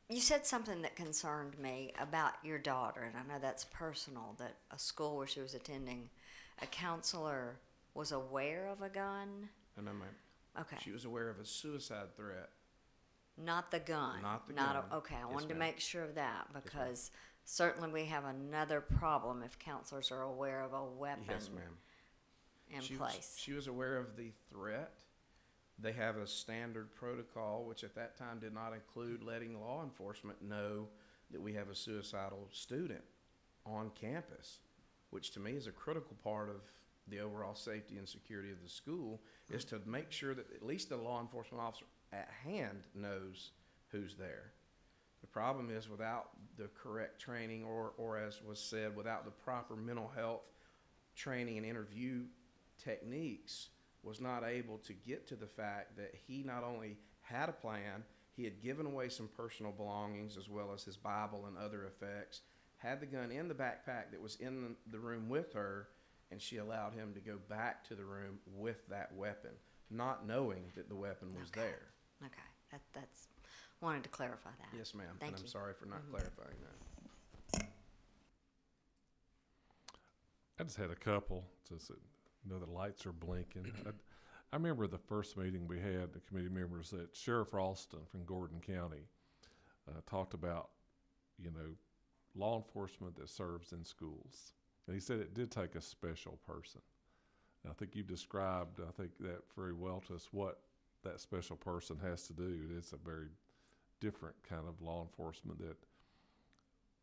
You said something that concerned me about your daughter, and I know that's personal, that a school where she was attending, a counselor was aware of a gun? No, ma'am. Okay. She was aware of a suicide threat. Not the gun. Not the gun. Okay, I Yes, wanted to ma'am. make sure of that, because certainly we have another problem if counselors are aware of a weapon Yes, ma'am. in She place. she was aware of the threat. They have a standard protocol, which at that time did not include letting law enforcement know that we have a suicidal student on campus, which to me is a critical part of the overall safety and security of the school, is to make sure that at least the law enforcement officer at hand knows who's there. The problem is, without the correct training, or as was said, without the proper mental health training and interview techniques, was not able to get to the fact that he not only had a plan, he had given away some personal belongings as well as his Bible and other effects, had the gun in the backpack that was in the room with her, and she allowed him to go back to the room with that weapon, not knowing that the weapon was there. Okay, that's wanted to clarify that. Yes, ma'am. Thank And you. I'm sorry for not clarifying that. I just had a couple, just that, the lights are blinking. I remember the first meeting we had, the committee members, that Sheriff Ralston from Gordon County talked about, law enforcement that serves in schools. And he said it did take a special person. And I think you described, that very well to us, what that special person has to do. It's a very different kind of law enforcement that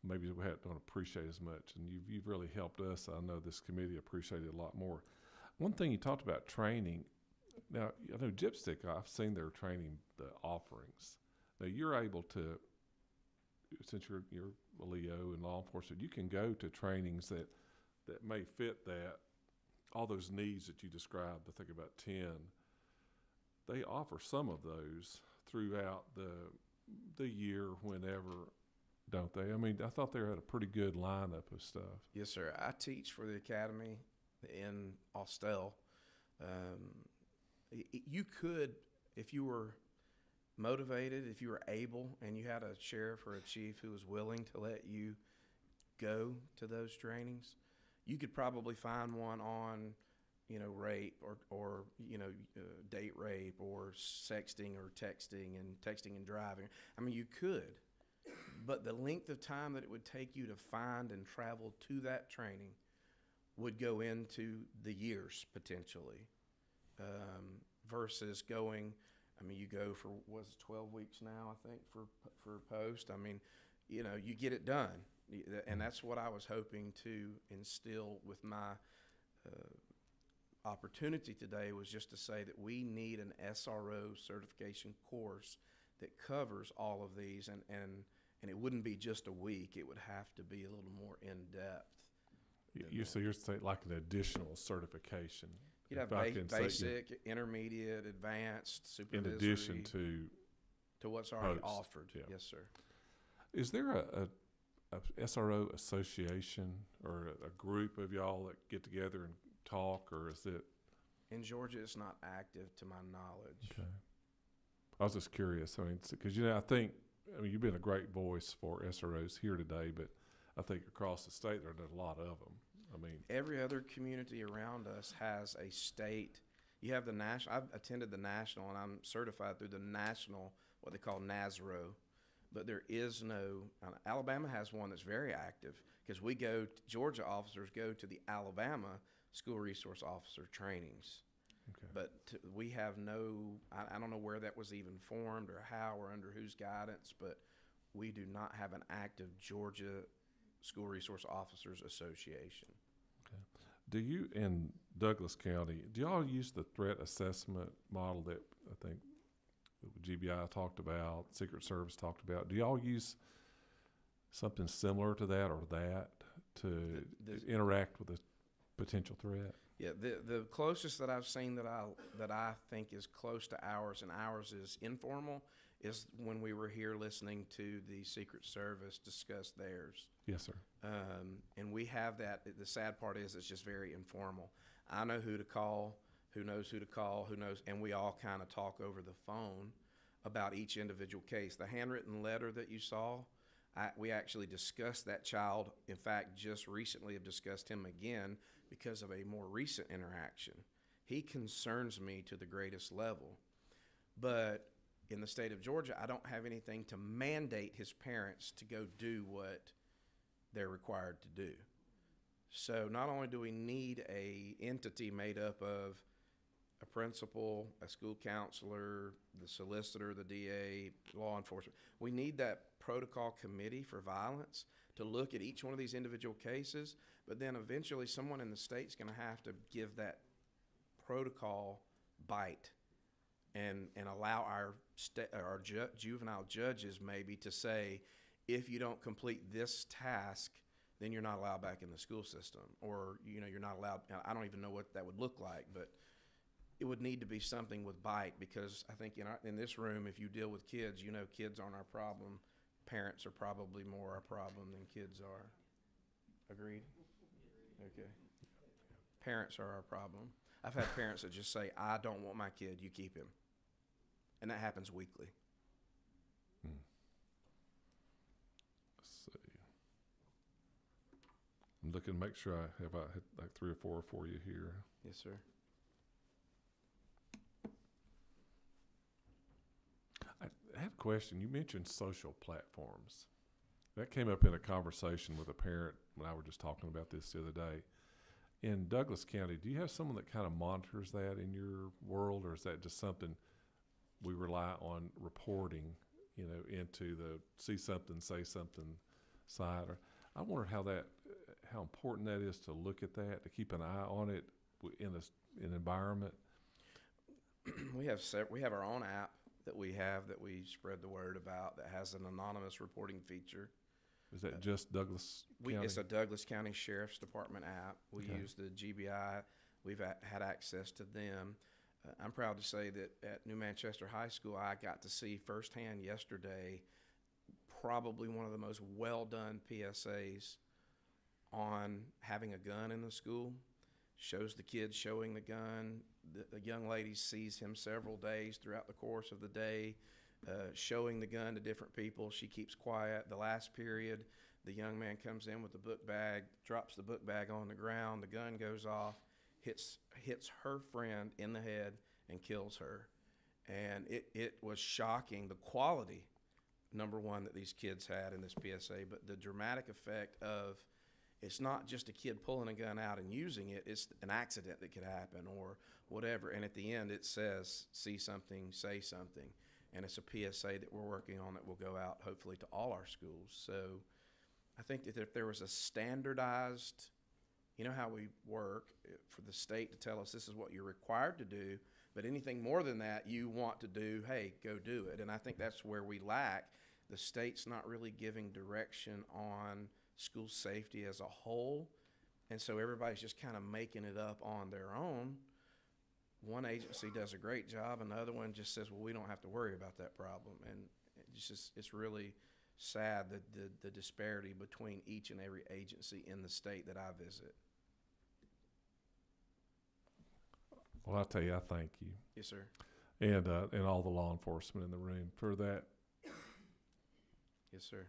maybe we don't appreciate as much. And you've really helped us. I know this committee appreciated it a lot more. One thing you talked about training. Now, I know Gypstick, I've seen their training, the offerings. Now, you're able to, since you're a Leo in law enforcement, you can go to trainings that may fit all those needs that you described. I think about 10. They offer some of those throughout the year, whenever, don't they? I mean, I thought they had a pretty good lineup of stuff. Yes, sir. I teach for the academy in Austell. You could, if you were motivated, if you were able, and you had a sheriff or a chief who was willing to let you go to those trainings, you could probably find one on, rape or date rape or sexting or texting and driving. I mean, you could, but the length of time that it would take you to find and travel to that training would go into the years potentially, versus going I mean, you go for, was it 12 weeks now, I think, for post. I mean, you know, you get it done. And that's what I was hoping to instill with my opportunity today, was just to say that we need an SRO certification course that covers all of these, and it wouldn't be just a week. It would have to be a little more in-depth. So you're saying like an additional certification? You'd have If I can say, basic, intermediate, advanced, in supervisory. addition to what's already post, offered. yeah. Yes, sir. Is there a SRO association or a group of y'all that get together and talk, or is it? In Georgia, it's not active to my knowledge. Okay. I was just curious. I mean, because I mean, you've been a great voice for SROs here today, but I think across the state there are a lot of them. I mean, Every other community around us has a state. You have the national. I've attended the national, and I'm certified through the national, what they call NASRO. But there is no. Alabama has one that's very active, because Georgia officers go to the Alabama School Resource Officer trainings. okay. But we have no. I don't know where that was even formed or how or under whose guidance, but we do not have an active Georgia School Resource Officers Association. Do you, in Douglas County, do y'all use the threat assessment model that I think GBI talked about, Secret Service talked about? Do y'all use something similar to that or that to interact with a potential threat? Yeah, the closest that I've seen that I think is close to ours, and ours is informal, is when we were here listening to the Secret Service discuss theirs. Yes, sir. And we have that. The sad part is it's just very informal. I know who to call, who knows who to call, who knows, and we all kind of talk over the phone about each individual case. The handwritten letter that you saw, we actually discussed that child. In fact, just recently have discussed him again because of a more recent interaction. He concerns me to the greatest level. But in the state of Georgia, I don't have anything to mandate his parents to go do what they're required to do. So not only do we need a entity made up of a principal, a school counselor, the solicitor, the DA, law enforcement, we need that protocol committee for violence to look at each one of these individual cases, but then eventually someone in the state's going to have to give that protocol bite and allow our juvenile judges maybe to say, if you don't complete this task, then you're not allowed back in the school system, or you're not allowed. I don't even know what that would look like, but it would need to be something with bite, because I think in this room, if you deal with kids, kids aren't our problem. Parents are probably more our problem than kids are. Agreed? Okay. Parents are our problem. I've had parents that just say, I don't want my kid, you keep him. And that happens weekly. Let's see. I'm looking to make sure I hit like 3 or 4 for you here. Yes, sir. I have a question. You mentioned social platforms. That came up in a conversation with a parent when I were just talking about this the other day. In Douglas County, do you have someone that kind of monitors that in your world, or is that just something we rely on reporting, into the see something, say something side? Or I wonder how important that is to look at that, to keep an eye on it in an environment. We have our own app that we spread the word about, that has an anonymous reporting feature. Is that just Douglas County? It's a Douglas County Sheriff's Department app. We Okay. use the GBI. We've had access to them. I'm proud to say that at New Manchester High School, I got to see firsthand yesterday probably one of the most well-done PSAs on having a gun in the school. Shows the kids showing the gun. The young lady sees him several days throughout the course of the day, showing the gun to different people. She keeps quiet. The last period, the young man comes in with the book bag, drops the book bag on the ground. The gun goes off, hits her friend in the head, and kills her. And it was shocking, the quality, number one, that these kids had in this PSA, but the dramatic effect of it's not just a kid pulling a gun out and using it, it's an accident that could happen or whatever. And at the end it says, see something, say something. And it's a PSA that we're working on that will go out hopefully to all our schools. So I think that if there was a standardized, you know how we work, for the state to tell us this is what you're required to do, but anything more than that you want to do, hey, go do it. And I think that's where we lack. The state's not really giving direction on school safety as a whole, and so everybody's just kind of making it up on their own. One agency does a great job, and the other one just says, well, we don't have to worry about that problem. And it's really sad that the disparity between each and every agency in the state that I visit. Well, I'll tell you, I thank you. Yes, sir. And all the law enforcement in the room for that. Yes, sir.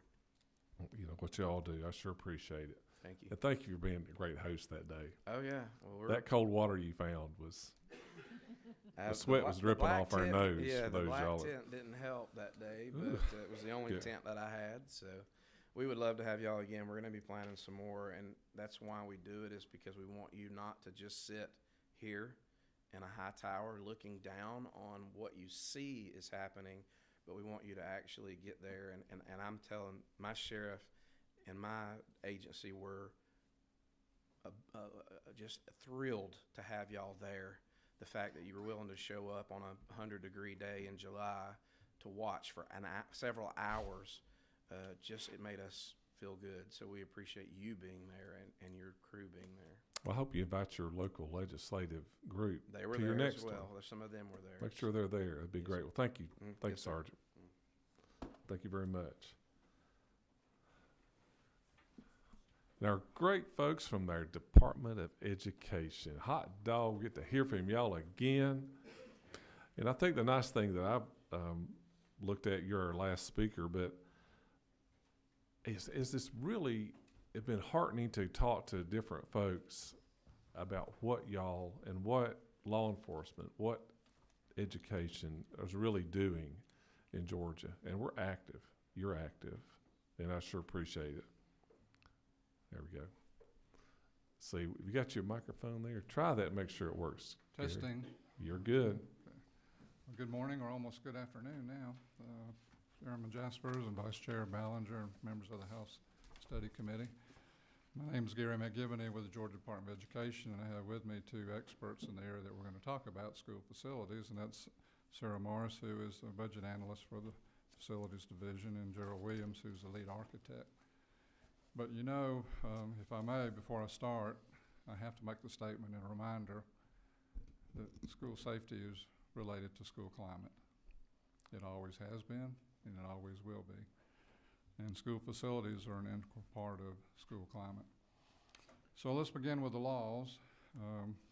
You know, what y'all do. I sure appreciate it. Thank you. And thank you for being a great host that day. Oh, yeah. Well, That cold water you found was, the sweat was the dripping black off our tent, nose. Yeah, for the those black y'all tent didn't help that day, but it was the only Yeah. tent that I had. So we would love to have y'all again. We're going to be planning some more, and that's why we do it, is because we want you not to just sit here in a high tower looking down on what you see is happening, but we want you to actually get there. And I'm telling my sheriff and my agency, we're just thrilled to have y'all there. The fact that you were willing to show up on a 100-degree day in July to watch for several hours, it made us feel good. So we appreciate you being there and your crew being there. Well, I hope you invite your local legislative group They were to there your next as well. one. Some of them were there. Make sure they're there. It'd be Yes, great. sir. Well, thank you. Thank you, Yes, sir. Sergeant. Thank you very much. And our great folks from their Department of Education. Hot dog, get to hear from y'all again. And I think the nice thing that I looked at, you're our last speaker, but is this really, it's been heartening to talk to different folks about what y'all and what law enforcement, what education is really doing in Georgia. And we're active. You're active. And I sure appreciate it. There we go. See, you got your microphone there? Try that and make sure it works. Gary. Testing. You're good. Okay. Well, good morning, or almost good afternoon now. Chairman Jaspers and Vice Chair Ballinger and members of the House Study Committee. My name is Gary McGivney with the Georgia Department of Education, and I have with me two experts in the area that we're going to talk about, school facilities, and that's Sarah Morris, who is a budget analyst for the Facilities Division, and Gerald Williams, who's the lead architect. But you know, if I may, before I start, I have to make the statement and a reminder that school safety is related to school climate. It always has been, and it always will be. And school facilities are an integral part of school climate. So let's begin with the laws.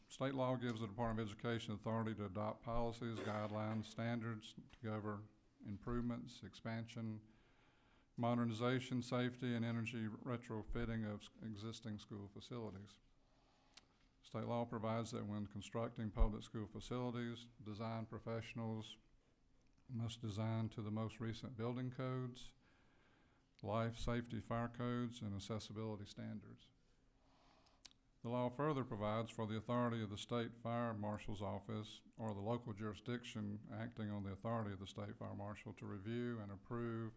State law gives the Department of Education authority to adopt policies, guidelines, standards to govern improvements, expansion, modernization, safety, and energy retrofitting of existing school facilities. State law provides that when constructing public school facilities, design professionals must design to the most recent building codes, life safety fire codes, and accessibility standards. The law further provides for the authority of the state fire marshal's office or the local jurisdiction acting on the authority of the state fire marshal to review and approve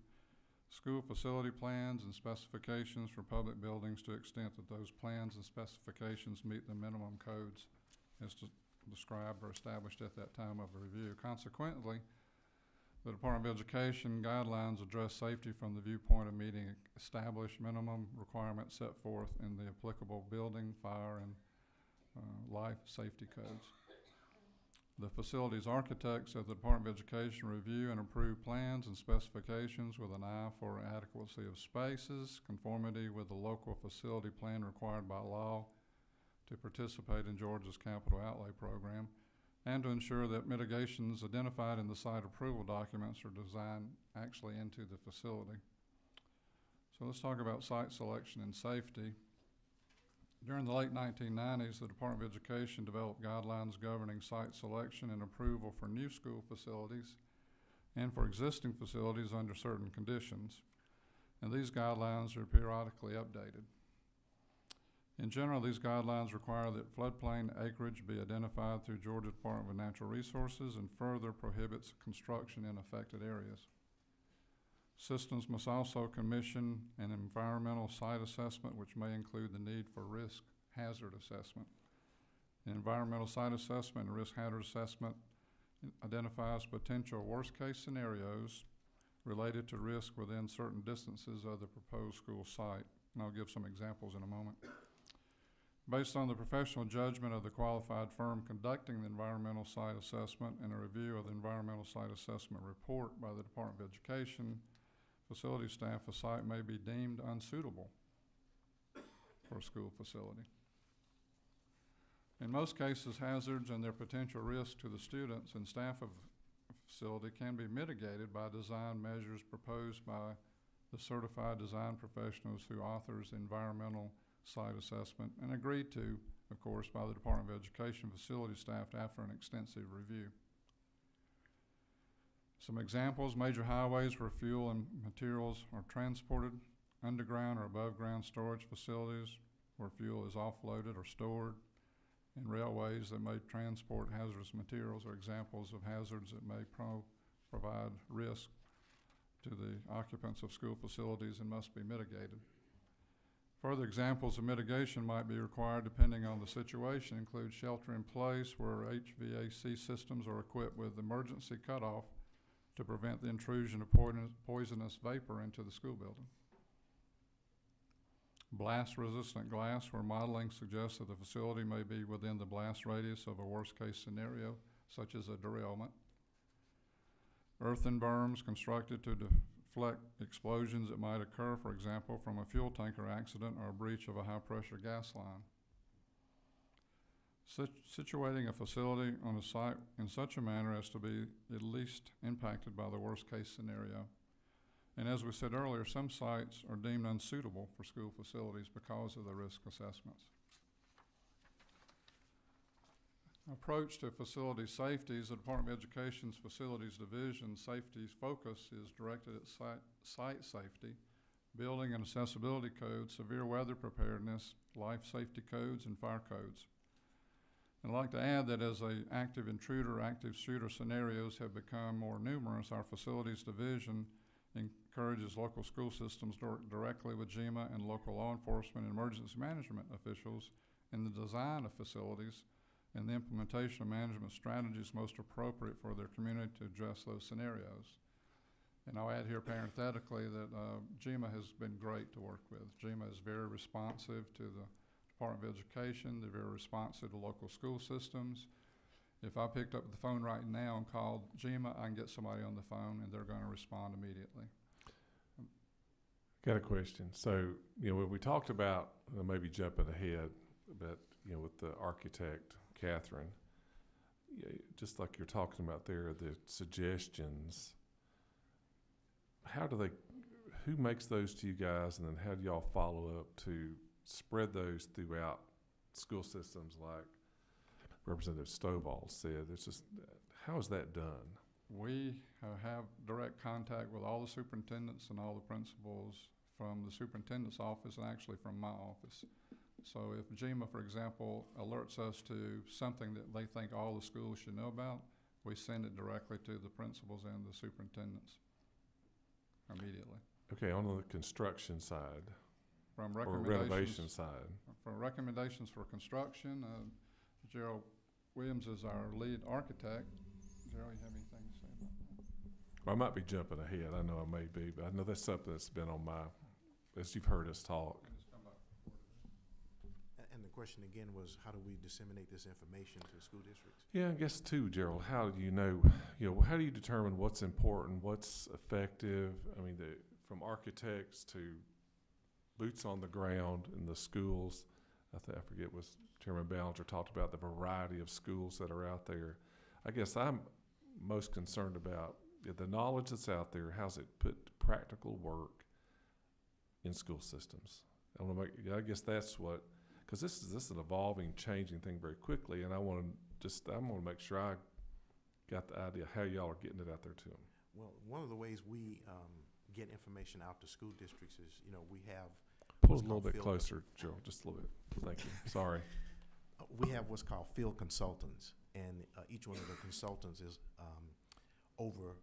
school facility plans and specifications for public buildings to the extent that those plans and specifications meet the minimum codes as described or established at that time of review. Consequently, the Department of Education guidelines address safety from the viewpoint of meeting established minimum requirements set forth in the applicable building, fire, and life safety codes. The facilities architects of the Department of Education review and approve plans and specifications with an eye for adequacy of spaces, conformity with the local facility plan required by law to participate in Georgia's capital outlay program, and to ensure that mitigations identified in the site approval documents are designed actually into the facility. So let's talk about site selection and safety. During the late 1990s, the Department of Education developed guidelines governing site selection and approval for new school facilities and for existing facilities under certain conditions. And these guidelines are periodically updated. In general, these guidelines require that floodplain acreage be identified through Georgia Department of Natural Resources and further prohibits construction in affected areas. Systems must also commission an environmental site assessment, which may include the need for risk hazard assessment. An environmental site assessment and risk hazard assessment identifies potential worst-case scenarios related to risk within certain distances of the proposed school site. And I'll give some examples in a moment. Based on the professional judgment of the qualified firm conducting the environmental site assessment and a review of the environmental site assessment report by the Department of Education, facility staff, a site may be deemed unsuitable for a school facility. In most cases, hazards and their potential risk to the students and staff of a facility can be mitigated by design measures proposed by the certified design professionals who authors the environmental site assessment and agreed to, of course, by the Department of Education facility staff after an extensive review. Some examples: major highways where fuel and materials are transported, underground or above ground storage facilities where fuel is offloaded or stored, and railways that may transport hazardous materials are examples of hazards that may provide risk to the occupants of school facilities and must be mitigated. Further examples of mitigation might be required depending on the situation include shelter in place where HVAC systems are equipped with emergency cutoff to prevent the intrusion of poisonous vapor into the school building. Blast-resistant glass where modeling suggests that the facility may be within the blast radius of a worst-case scenario, such as a derailment. Earthen berms constructed to deflect explosions that might occur, for example, from a fuel tanker accident or a breach of a high-pressure gas line. Situating a facility on a site in such a manner as to be at least impacted by the worst-case scenario. And as we said earlier, some sites are deemed unsuitable for school facilities because of the risk assessments. Approach to facility safety is the Department of Education's Facilities Division. Safety's focus is directed at site safety, building and accessibility codes, severe weather preparedness, life safety codes, and fire codes. I'd like to add that as the active intruder, active shooter scenarios have become more numerous, our Facilities Division encourages local school systems directly with GEMA and local law enforcement and emergency management officials in the design of facilities and the implementation of management strategies most appropriate for their community to address those scenarios. And I'll add here parenthetically that GEMA has been great to work with. GEMA is very responsive to the Department of Education. They're very responsive to local school systems. If I picked up the phone right now and called GEMA, I can get somebody on the phone and they're going to respond immediately. Got a question. So, when we talked about, maybe jumping ahead, but, with the architect, Catherine, just like you're talking about there, the suggestions, who makes those to you guys, and then how do y'all follow up to spread those throughout school systems like Representative Stovall said? It's just, how is that done? We have direct contact with all the superintendents and all the principals from the superintendent's office and actually from my office. So if GEMA, for example, alerts us to something that they think all the schools should know about, we send it directly to the principals and the superintendents immediately. Okay, on the construction side, from or recommendations, renovation side. For recommendations for construction, Gerald Williams is our lead architect. Gerald, you have anything to say about that? Well, I might be jumping ahead. I know I may be, but I know that's something that's been on my, as you've heard us talk. And the question again was, how do we disseminate this information to the school districts? Yeah, I guess too, Gerald, how do you know, how do you determine what's important, what's effective? I mean, from architects to boots on the ground in the schools. I forget what Chairman Ballinger talked about, the variety of schools that are out there. I guess I'm most concerned about the knowledge that's out there. How's it put to practical work in school systems? I guess that's what, because this is an evolving, changing thing very quickly, and I want to make sure I got the idea how y'all are getting it out there to them. Well, one of the ways we get information out to school districts is, we have Pull what's it a little called bit field. closer, Joe, just a little bit. Thank you. Sorry. We have what's called field consultants, and each one of the consultants is over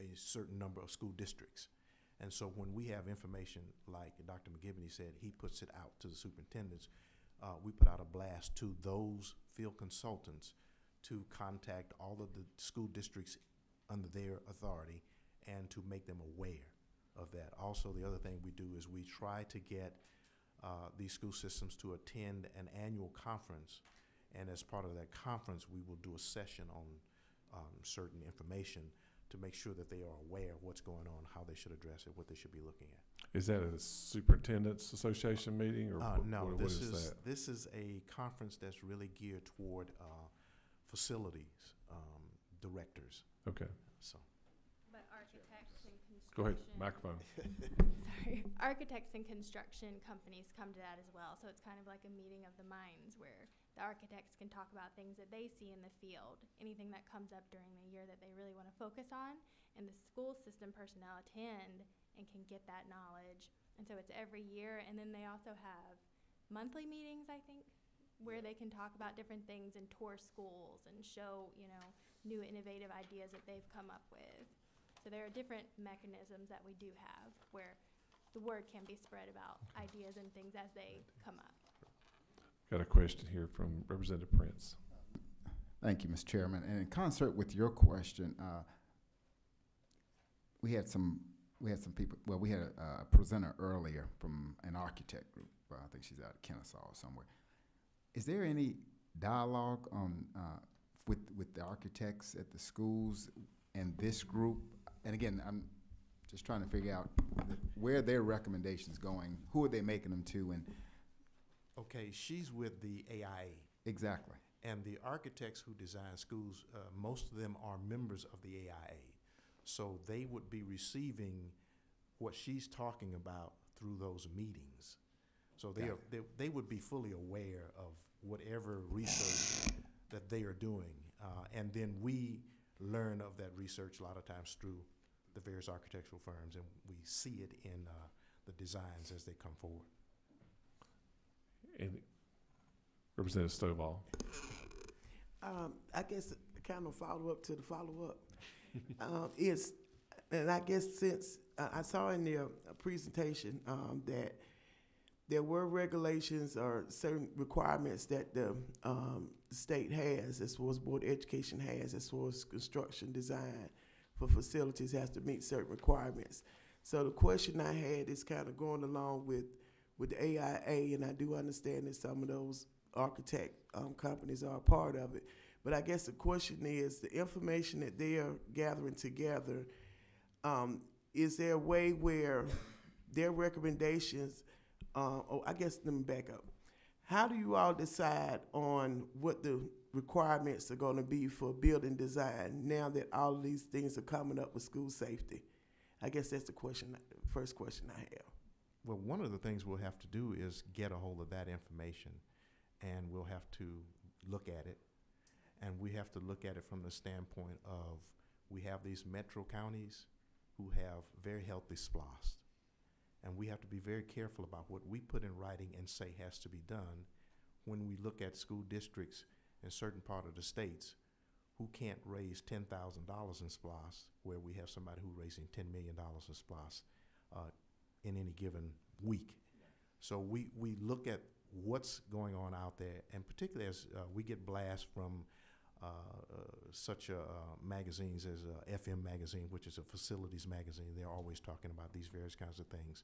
a certain number of school districts. And so when we have information, like Dr. McGivney said, he puts it out to the superintendents. We put out a blast to those field consultants to contact all of the school districts under their authority and to make them aware of that. Also, the other thing we do is we try to get these school systems to attend an annual conference, and as part of that conference, we will do a session on certain information to make sure that they are aware of what's going on, how they should address it, what they should be looking at. Is that a superintendent's association meeting, or No, what this is is that? this is a conference that's really geared toward facilities directors. Okay. So. But architects and construction. Go ahead, microphone. Sorry. Architects and construction companies come to that as well. So it's kind of like a meeting of the minds where the architects can talk about things that they see in the field, anything that comes up during the year that they really want to focus on, and the school system personnel attend and can get that knowledge. And so it's every year, and then they also have monthly meetings, I think, where they can talk about different things and tour schools and show, new innovative ideas that they've come up with. So there are different mechanisms that we do have where the word can be spread about ideas and things as they come up. Got a question here from Representative Prince. Thank you, Mr. Chairman. And in concert with your question, we had some people. Well, we had a presenter earlier from an architect group. I think she's out of Kennesaw or somewhere. Is there any dialogue on with the architects at the schools and this group? And again, I'm just trying to figure out where their recommendations going. Who are they making them to? And Okay, she's with the AIA. exactly. And the architects who design schools, most of them are members of the AIA. So they would be receiving what she's talking about through those meetings. So they would be fully aware of whatever research that they are doing. And then we learn of that research a lot of times through the various architectural firms, and we see it in the designs as they come forward. And Representative Stovall. I guess kind of follow up to the follow up is, and I guess since I saw in their presentation that there were regulations or certain requirements that the state has, as far as Board of Education has, as far as construction design for facilities has to meet certain requirements. So the question I had is kind of going along with the AIA, and I do understand that some of those architect companies are a part of it. But I guess the question is, the information that they are gathering together, is there a way where their recommendations, I guess let me back up. How do you all decide on what the requirements are going to be for building design now that all of these things are coming up with school safety? I guess that's the question, first question I have. Well, one of the things we'll have to do is get a hold of that information, and we'll have to look at it. And we have to look at it from the standpoint of, we have these metro counties who have very healthy SPLOST. And we have to be very careful about what we put in writing and say has to be done when we look at school districts in certain part of the states who can't raise $10,000 in SPLOST, where we have somebody who's raising $10 million in SPLOST in any given week. So we look at what's going on out there, and particularly as we get blasts from such magazines as FM Magazine, which is a facilities magazine. They're always talking about these various kinds of things.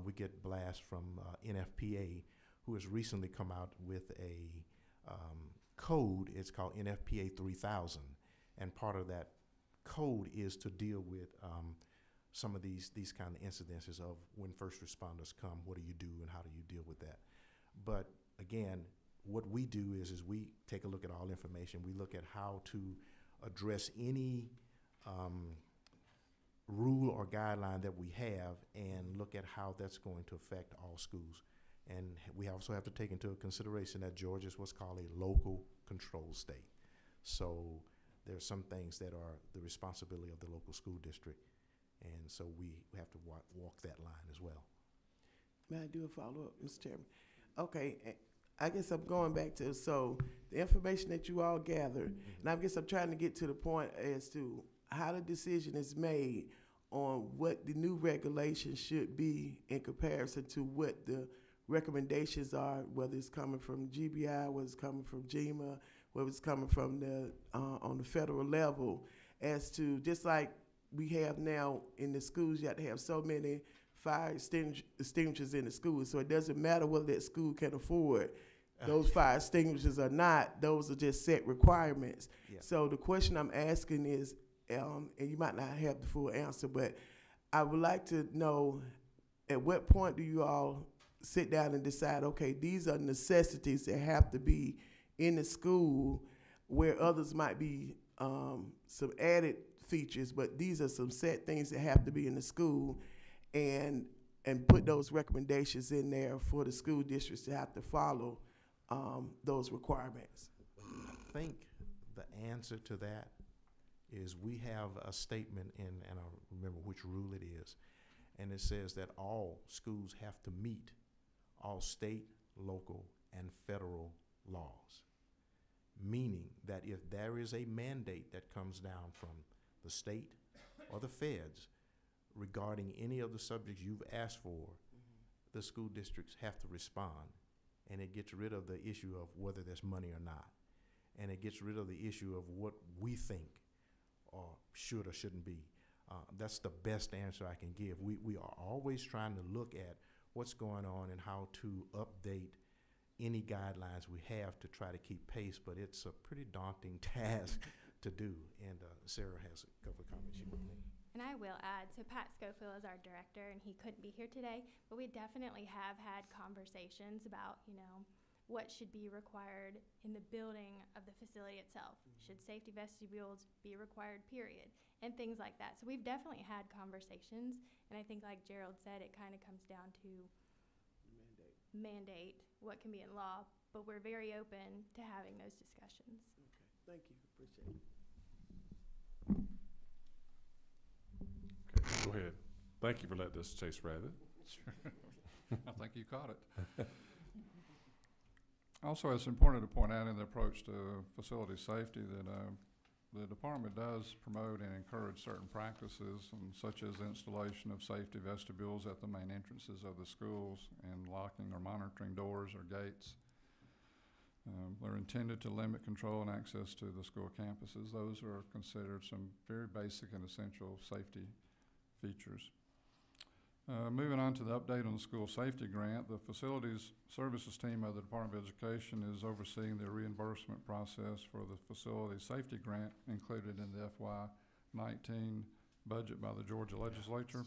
We get blasts from NFPA, who has recently come out with a code. It's called NFPA 3000, and part of that code is to deal with some of these kind of incidences of when first responders come, what do you do and how do you deal with that? But again, what we do is we take a look at all information. We look at how to address any rule or guideline that we have and look at how that's going to affect all schools. And we also have to take into consideration that Georgia is what's called a local control state. So there are some things that are the responsibility of the local school district. And so we have to walk that line as well. May I do a follow-up, Mr. Chairman? Okay, I guess I'm going back to, so the information that you all gathered, and I guess I'm trying to get to the point as to how the decision is made on what the new regulations should be in comparison to what the recommendations are, whether it's coming from GBI, whether it's coming from GEMA, whether it's coming from the on the federal level, as to just like we have now in the schools, you have to have so many fire extinguishers in the school, so it doesn't matter whether that school can afford those fire extinguishers or not. Those are just set requirements. Yeah. So the question I'm asking is, and you might not have the full answer, but I would like to know, at what point do you all sit down and decide, okay, these are necessities that have to be in the school, where others might be some added features, but these are some set things that have to be in the school, and put those recommendations in there for the school districts to have to follow those requirements? I think the answer to that is we have a statement in, and I don't remember which rule it is, and it says that all schools have to meet all state, local, and federal laws. Meaning that if there is a mandate that comes down from the state or the feds regarding any of the subjects you've asked for, the school districts have to respond. And it gets rid of the issue of whether there's money or not. And it gets rid of the issue of what we think or should or shouldn't be. That's the best answer I can give. We are always trying to look at what's going on and how to update any guidelines we have to try to keep pace, but it's a pretty daunting task to do. And Sarah has a couple of comments she would make. And I will add, so Pat Schofield is our director, and he couldn't be here today, but we definitely have had conversations about, you know, what should be required in the building of the facility itself. Should safety vestibules be required, period, and things like that. So we've definitely had conversations, and I think, like Gerald said, it kind of comes down to mandate what can be in law, but we're very open to having those discussions. Okay, thank you, appreciate it. Okay, go ahead. Thank you for letting us chase rabbit. I think you caught it. Also, it's important to point out in the approach to facility safety that the department does promote and encourage certain practices, such as installation of safety vestibules at the main entrances of the schools and locking or monitoring doors or gates. They're intended to limit control and access to the school campuses. Those are considered some very basic and essential safety features. Moving on to the update on the school safety grant, the facilities services team of the Department of Education is overseeing the reimbursement process for the facility safety grant included in the FY19 budget by the Georgia legislature.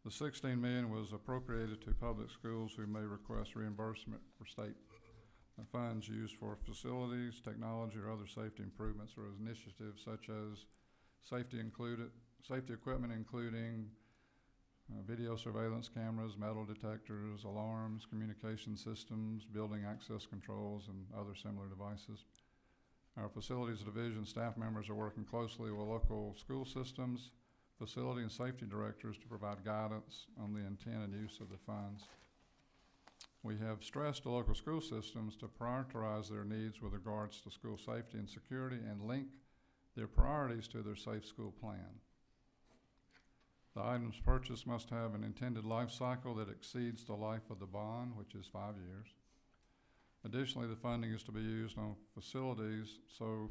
The $16 million was appropriated to public schools who may request reimbursement for state funds used for facilities, technology, or other safety improvements or initiatives such as safety equipment including video surveillance cameras, metal detectors, alarms, communication systems, building access controls, and other similar devices. Our facilities division staff members are working closely with local school systems, facility and safety directors to provide guidance on the intent and use of the funds. We have stressed to local school systems to prioritize their needs with regards to school safety and security and link their priorities to their safe school plan. The items purchased must have an intended life cycle that exceeds the life of the bond, which is 5 years. Additionally, the funding is to be used on facilities, so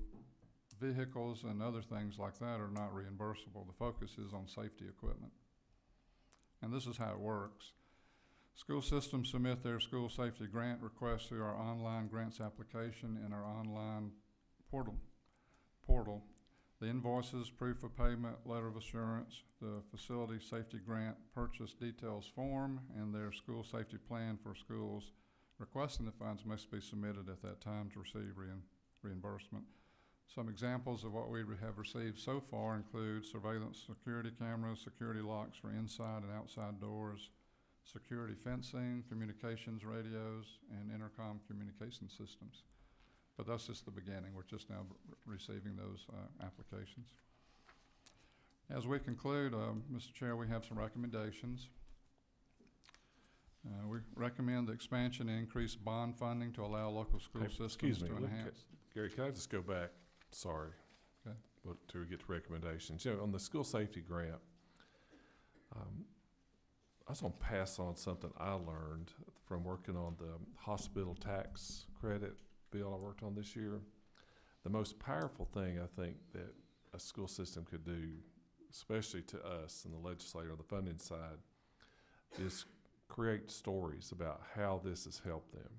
vehicles and other things like that are not reimbursable. The focus is on safety equipment. And this is how it works. School systems submit their school safety grant requests through our online grants application in our online portal. The invoices, proof of payment, letter of assurance, the facility safety grant purchase details form, and their school safety plan for schools requesting the funds must be submitted at that time to receive reimbursement. Some examples of what we have received so far include surveillance security cameras, security locks for inside and outside doors, security fencing, communications radios, and intercom communication systems. But that's just the beginning. We're just now receiving those applications. As we conclude, Mr. Chair, we have some recommendations. We recommend the expansion and increased bond funding to allow local school Hey, systems excuse me, to look, enhance. Gary, can I just go back? Sorry. Okay. But till we get to recommendations. You know, on the school safety grant, I was gonna pass on something I learned from working on the hospital tax credit bill I worked on this year. The most powerful thing I think that a school system could do, especially to us and the legislator on the funding side, is create stories about how this has helped them.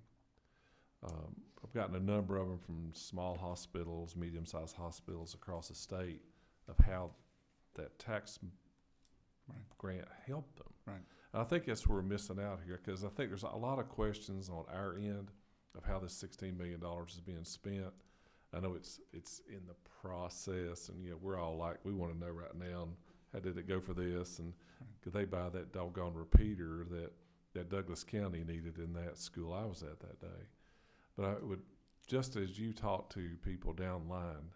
I've gotten a number of them from small hospitals, medium-sized hospitals across the state of how that tax grant helped them. Right. And I think that's where we're missing out here, because I think there's a lot of questions on our end of how this $16 million is being spent. I know it's in the process, and we're all like, we want to know right now, and how did it go for this, and could they buy that doggone repeater that Douglas County needed in that school I was at that day. But I would, just as you talk to people down the line,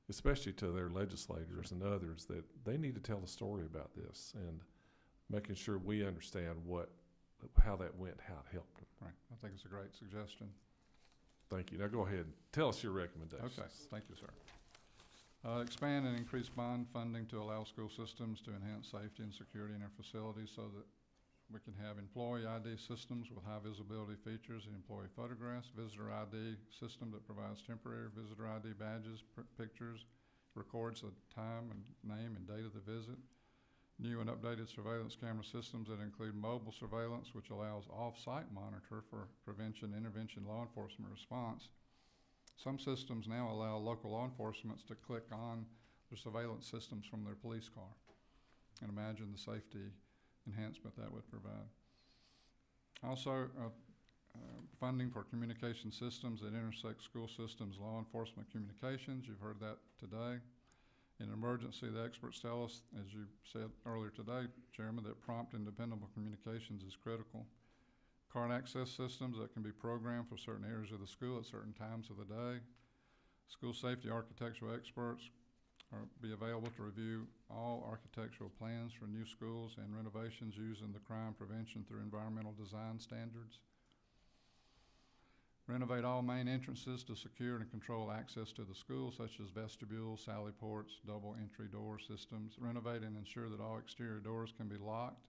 especially to their legislators and others, that they need to tell the story about this and making sure we understand how that went, how it helped them. Right. I think it's a great suggestion. Thank you. Now go ahead and tell us your recommendations. Okay. Thank you, sir. Expand and increase bond funding to allow school systems to enhance safety and security in their facilities so that we can have employee ID systems with high visibility features and employee photographs, visitor ID system that provides temporary visitor ID badges, pictures, records the time and name and date of the visit. New and updated surveillance camera systems that include mobile surveillance, which allows off-site monitor for prevention, intervention, law enforcement response. Some systems now allow local law enforcement to click on the surveillance systems from their police car. And imagine the safety enhancement that would provide. Also, funding for communication systems that intersect school systems, law enforcement communications. You've heard that today. In emergency, the experts tell us, as you said earlier today, Chairman, that prompt and dependable communications is critical. Card access systems that can be programmed for certain areas of the school at certain times of the day. School safety architectural experts be available to review all architectural plans for new schools and renovations using the crime prevention through environmental design standards. Renovate all main entrances to secure and control access to the school, such as vestibules, sally ports, double entry door systems. Renovate and ensure that all exterior doors can be locked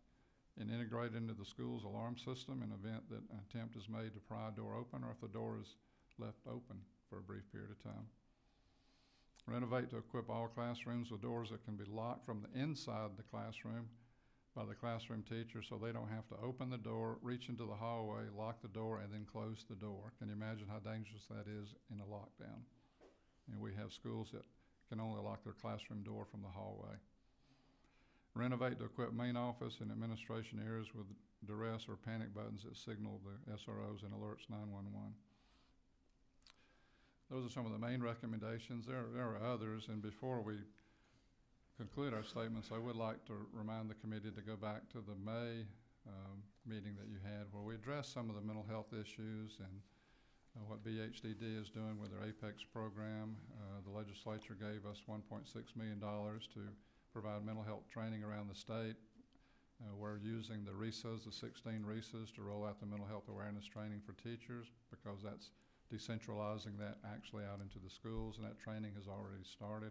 and integrated into the school's alarm system in the event that an attempt is made to pry a door open or if the door is left open for a brief period of time. Renovate to equip all classrooms with doors that can be locked from the inside the classroom by the classroom teacher so they don't have to open the door, reach into the hallway, lock the door, and then close the door. Can you imagine how dangerous that is in a lockdown? And we have schools that can only lock their classroom door from the hallway. Renovate to equip main office and administration areas with duress or panic buttons that signal the SROs and alerts 911. Those are some of the main recommendations. There are others, and before we conclude our statements, I would like to remind the committee to go back to the May meeting that you had where we addressed some of the mental health issues and what BHDD is doing with their APEX program. The legislature gave us $1.6 million to provide mental health training around the state. We're using the RESAs, the 16 RESAs, to roll out the mental health awareness training for teachers because that's decentralizing that actually out into the schools, and that training has already started.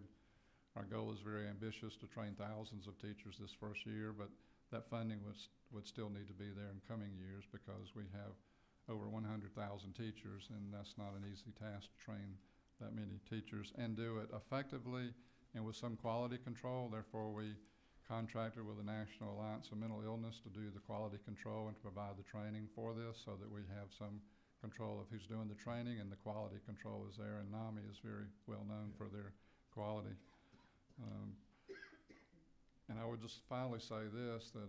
Our goal is very ambitious to train thousands of teachers this first year, but that funding would still need to be there in coming years because we have over 100,000 teachers, and that's not an easy task to train that many teachers and do it effectively and with some quality control. Therefore, we contracted with the National Alliance of Mental Illness to do the quality control and to provide the training for this so that we have some control of who's doing the training, and the quality control is there, and NAMI is very well known for their quality. And I would just finally say this, that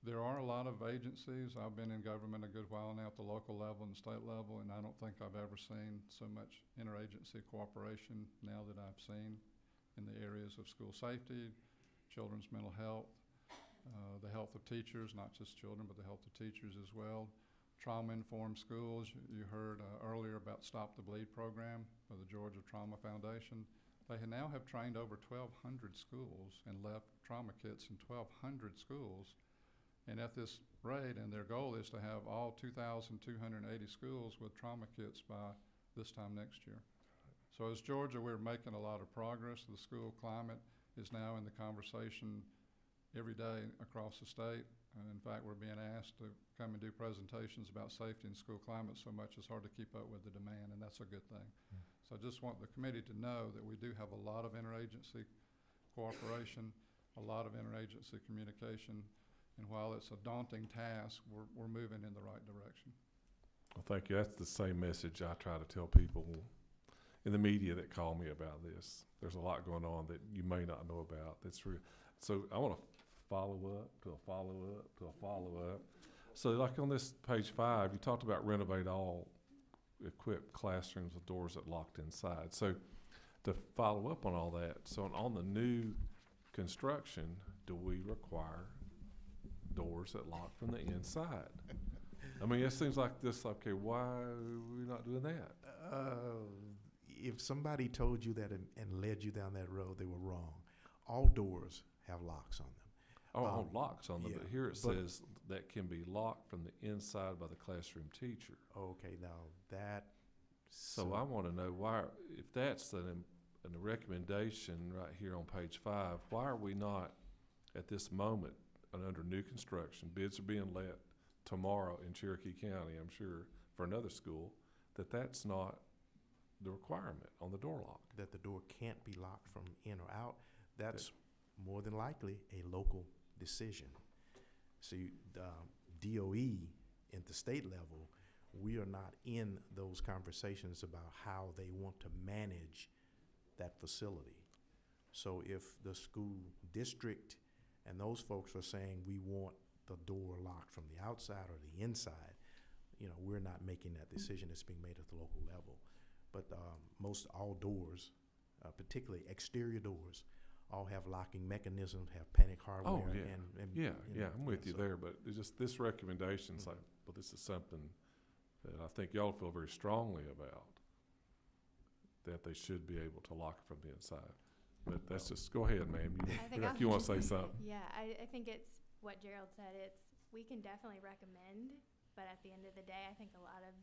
there are a lot of agencies. I've been in government a good while now at the local level and state level, and I don't think I've ever seen so much interagency cooperation now that I've seen in the areas of school safety, children's mental health, the health of teachers, not just children, but the health of teachers as well. Trauma-informed schools. You heard earlier about Stop the Bleed program of the Georgia Trauma Foundation. They now have trained over 1,200 schools and left trauma kits in 1,200 schools And at this rate, and their goal is to have all 2,280 schools with trauma kits by this time next year. So as Georgia, we're making a lot of progress. The school climate is now in the conversation every day across the state. And in fact, we're being asked to come and do presentations about safety and school climate so much it's hard to keep up with the demand, and that's a good thing. So I just want the committee to know that we do have a lot of interagency cooperation, a lot of interagency communication, and while it's a daunting task, we're moving in the right direction. Well, thank you. That's the same message I try to tell people in the media that call me about this. There's a lot going on that you may not know about. That's real. So I want to follow up to a follow-up to a follow-up. So like on this page 5, you talked about renovate all equipped classrooms with doors that locked inside. So to follow up on all that, so on the new construction, do we require doors that lock from the inside? I mean, it seems like this, okay, why are we not doing that? If somebody told you that and led you down that road, they were wrong. All doors have locks on them. Oh, locks on them, yeah, but here it says that can be locked from the inside by the classroom teacher. Okay, now that. So I want to know why, if that's a recommendation right here on page 5, why are we not at this moment and under new construction, bids are being let tomorrow in Cherokee County, I'm sure, for another school, that's not the requirement on the door lock. That the door can't be locked from in or out, that's more than likely a local decision. So DOE at the state level, we are not in those conversations about how they want to manage that facility. So if the school district and those folks are saying we want the door locked from the outside or the inside, we're not making that decision. It's being made at the local level. But most all doors, particularly exterior doors, all have locking mechanisms, have panic hardware. Oh, yeah. And I'm with you there, but it's just this recommendation's like, well, this is something that I think y'all feel very strongly about, that they should be able to lock it from the inside. But that's just, go ahead, ma'am. You want to say something? Yeah, I think it's what Gerald said. We can definitely recommend, but at the end of the day, I think a lot of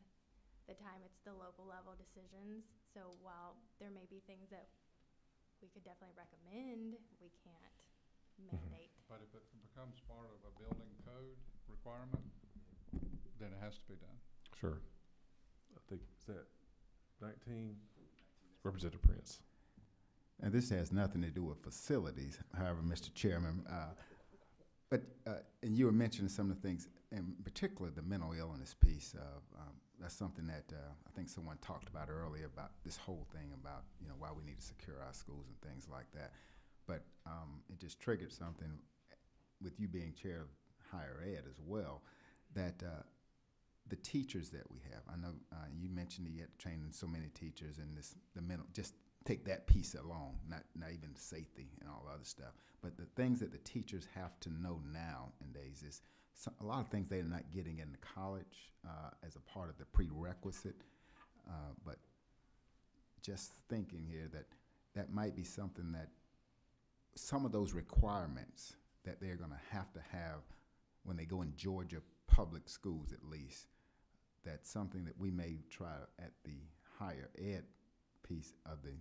the time it's the local level decisions. So while there may be things that we could definitely recommend, we can't mandate. But if it becomes part of a building code requirement, then it has to be done. Sure. I think, is that 19? Representative Prince. And this has nothing to do with facilities, however, Mr. Chairman. And you were mentioning some of the things, in particular the mental illness piece. That's something that I think someone talked about earlier, about this whole thing about why we need to secure our schools and things like that. But it just triggered something with you being chair of higher ed as well, that the teachers that we have. I know you mentioned that you had to train so many teachers, and the mental, just take that piece alone, not even safety and all the other stuff. But the things that the teachers have to know nowadays is a lot of things they're not getting in the college as a part of the prerequisite. But just thinking here that might be something that some of those requirements that they're going to have when they go in Georgia public schools, at least, that's something that we may try at the higher ed piece of the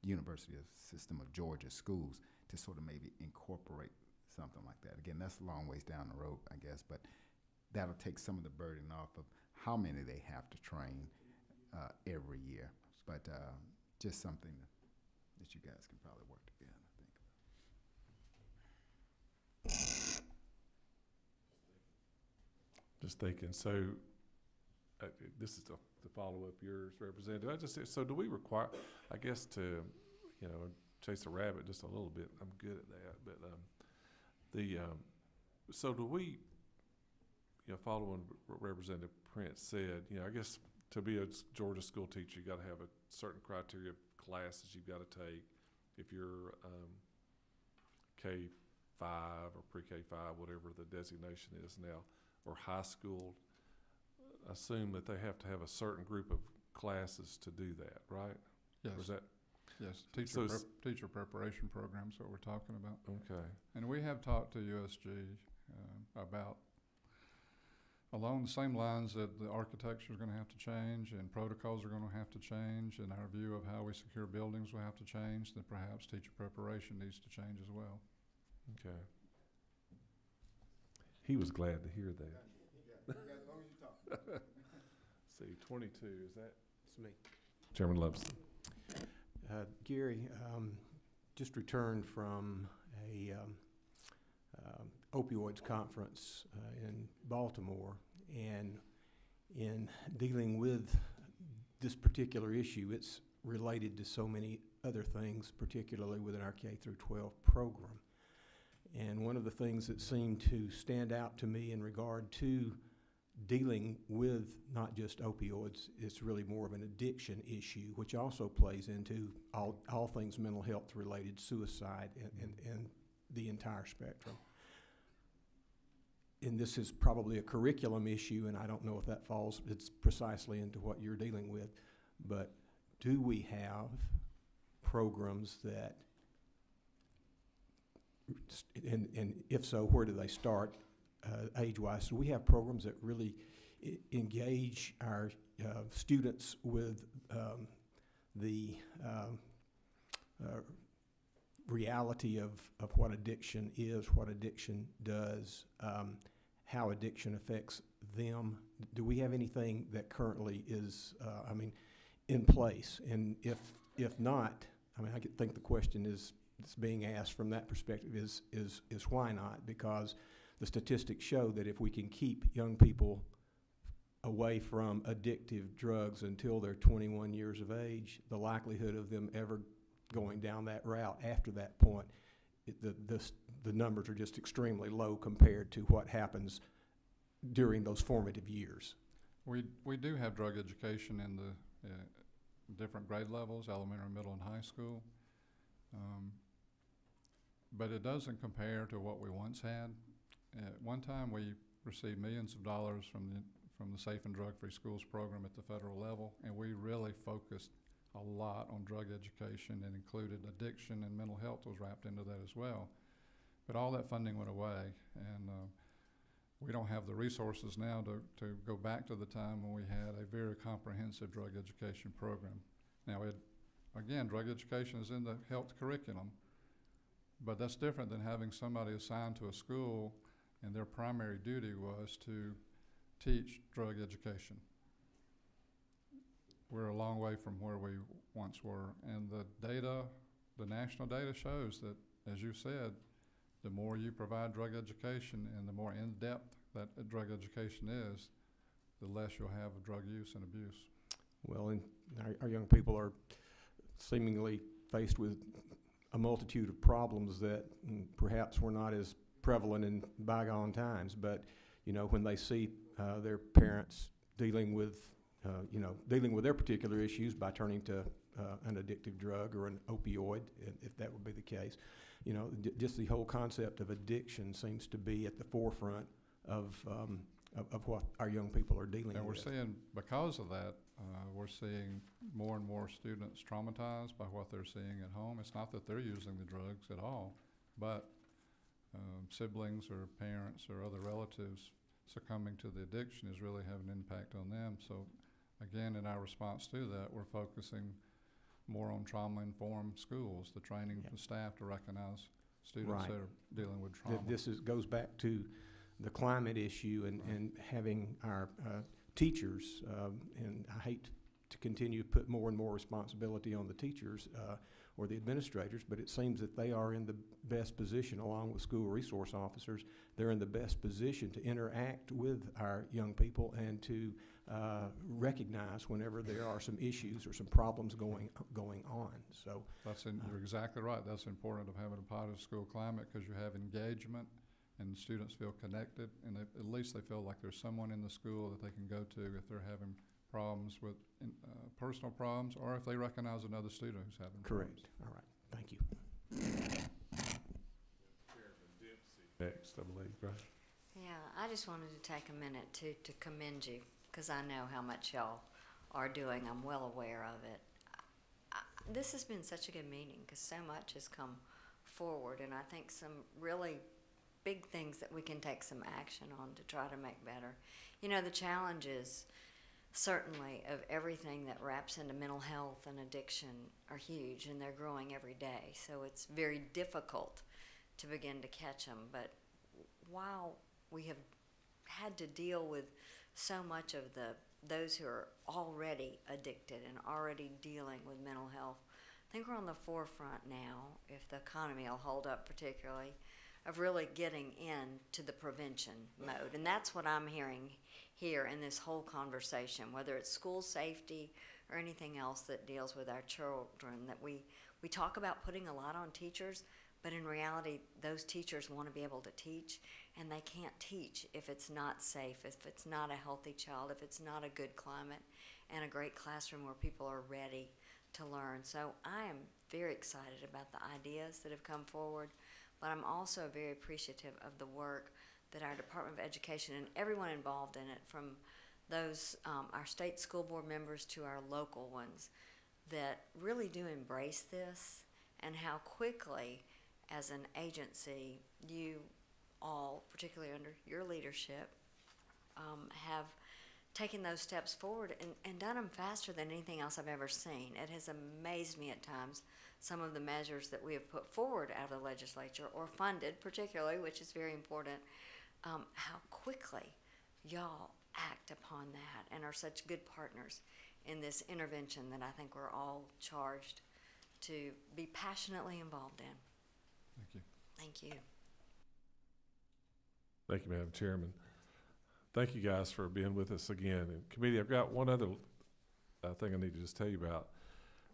University System of Georgia schools to sort of maybe incorporate something like that. Again, that's a long ways down the road, I guess, but that'll take some of the burden off of how many they have to train every year. But just something that you guys can probably work together, I think. Just thinking, so this is to follow up yours, Representative. So do we require, I guess, to, chase a rabbit just a little bit? I'm good at that, but so do we, following what Representative Prince said, I guess to be a Georgia school teacher, you got to have a certain criteria of classes you've got to take. If you're K-5 or pre-K-5, whatever the designation is now, or high school, assume that they have to have a certain group of classes to do that, right? Yes. Or is that? Yes, teacher preparation program is what we're talking about. Okay. And we have talked to USG about along the same lines that the architecture is going to have to change and protocols are going to have to change, and our view of how we secure buildings will have to change, then perhaps teacher preparation needs to change as well. Okay. He was glad to hear that. See, 22, is that? It's me. Chairman Lubson. Gary, just returned from a opioids conference in Baltimore, and in dealing with this particular issue, it's related to so many other things, particularly within our K-12 program. And one of the things that seemed to stand out to me in regard to dealing with not just opioids, it's really more of an addiction issue, which also plays into all things mental health related, suicide, and the entire spectrum. And this is probably a curriculum issue, and I don't know if that falls, it's precisely into what you're dealing with, but do we have programs that, and if so, where do they start age-wise? So we have programs that really engage our students with the reality of what addiction is, what addiction does, how addiction affects them. Do we have anything that currently is, in place? And if not, I think the question that's being asked from that perspective is why not? Because the statistics show that if we can keep young people away from addictive drugs until they're 21 years of age, the likelihood of them ever going down that route after that point, the numbers are just extremely low compared to what happens during those formative years. We do have drug education in the different grade levels, elementary, middle, and high school. But it doesn't compare to what we once had. At one time, we received millions of dollars from the Safe and Drug-Free Schools program at the federal level, and we really focused a lot on drug education and included addiction, and mental health was wrapped into that as well. But all that funding went away, and we don't have the resources now to go back to the time when we had a very comprehensive drug education program. Now, again, drug education is in the health curriculum, but that's different than having somebody assigned to a school and their primary duty was to teach drug education. We're a long way from where we once were, and the national data shows that, as you said, the more you provide drug education and the more in-depth that drug education is, the less you'll have of drug use and abuse. Well, and our young people are seemingly faced with a multitude of problems that perhaps were not as prevalent in bygone times, but when they see their parents dealing with their particular issues by turning to an addictive drug or an opioid, if that would be the case, just the whole concept of addiction seems to be at the forefront of what our young people are dealing with. And we're seeing, because of that, we're seeing more and more students traumatized by what they're seeing at home. It's not that they're using the drugs at all, but siblings or parents or other relatives succumbing to the addiction is really having an impact on them. So again, in our response to that, we're focusing more on trauma-informed schools, the training for staff to recognize students that are dealing with trauma. This goes back to the climate issue and having our teachers, and I hate to continue to put more and more responsibility on the teachers or the administrators, but it seems that they are in the best position, along with school resource officers, they're in the best position to interact with our young people and to recognize whenever there are some issues or some problems going on. So you're exactly right. That's important of having a positive school climate, because you have engagement and students feel connected, and at least they feel like there's someone in the school that they can go to if they're having problems with personal problems, or if they recognize another student who's having Correct. problems. All right. Thank you. Next, I believe, right? Yeah, I just wanted to take a minute to commend you, because I know how much y'all are doing. I'm well aware of it. This has been such a good meeting, because so much has come forward, and I think some really big things that we can take some action on to try to make better. You know, the challenges certainly of everything that wraps into mental health and addiction are huge, and they're growing every day. So it's very difficult to begin to catch them. But while we have had to deal with so much of those who are already addicted and already dealing with mental health, I think we're on the forefront now, if the economy will hold up particularly, of really getting into the prevention mode. And that's what I'm hearing here in this whole conversation, whether it's school safety or anything else that deals with our children, that we talk about putting a lot on teachers, but in reality, those teachers want to be able to teach, and they can't teach if it's not safe, if it's not a healthy child, if it's not a good climate and a great classroom where people are ready to learn. So I am very excited about the ideas that have come forward, but I'm also very appreciative of the work that our Department of Education and everyone involved in it, from those, our state school board members to our local ones, that really do embrace this, and how quickly, as an agency, you all, particularly under your leadership, have taken those steps forward and done them faster than anything else I've ever seen. It has amazed me at times, some of the measures that we have put forward out of the legislature, or funded particularly, which is very important, how quickly y'all act upon that and are such good partners in this intervention that I think we're all charged to be passionately involved in. Thank you. Thank you. Thank you, Madam Chairman. Thank you guys for being with us again. And committee, I've got one other thing I need to just tell you about.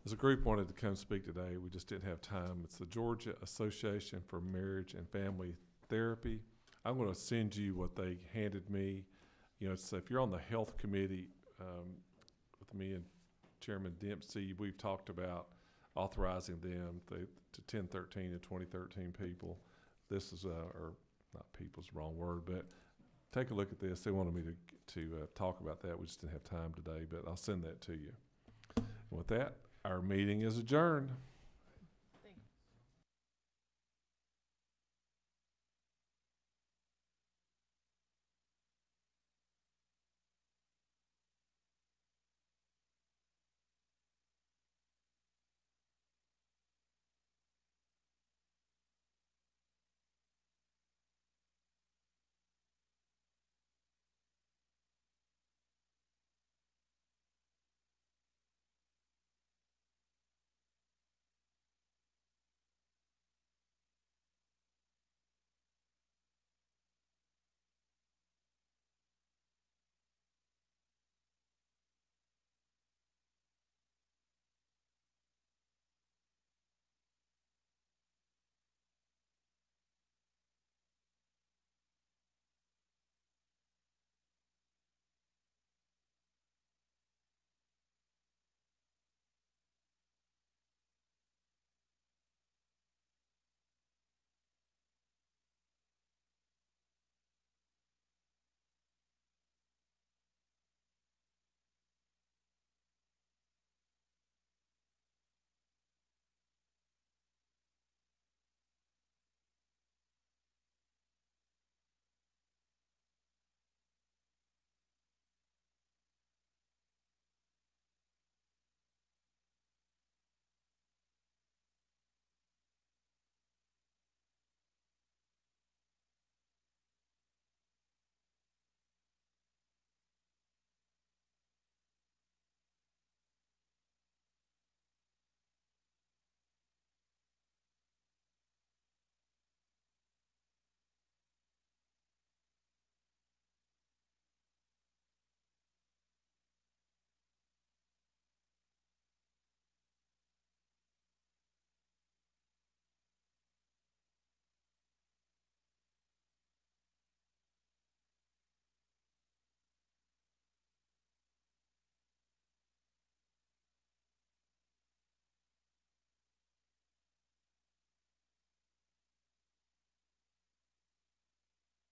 There's a group wanted to come speak today. We just didn't have time. It's the Georgia Association for Marriage and Family Therapy. I'm going to send you what they handed me. You know, so if you're on the health committee with me and Chairman Dempsey, we've talked about authorizing them to 1013 and 2013 people. This is, or not people's the wrong word, but take a look at this. They wanted me to talk about that. We just didn't have time today, but I'll send that to you. And with that, our meeting is adjourned.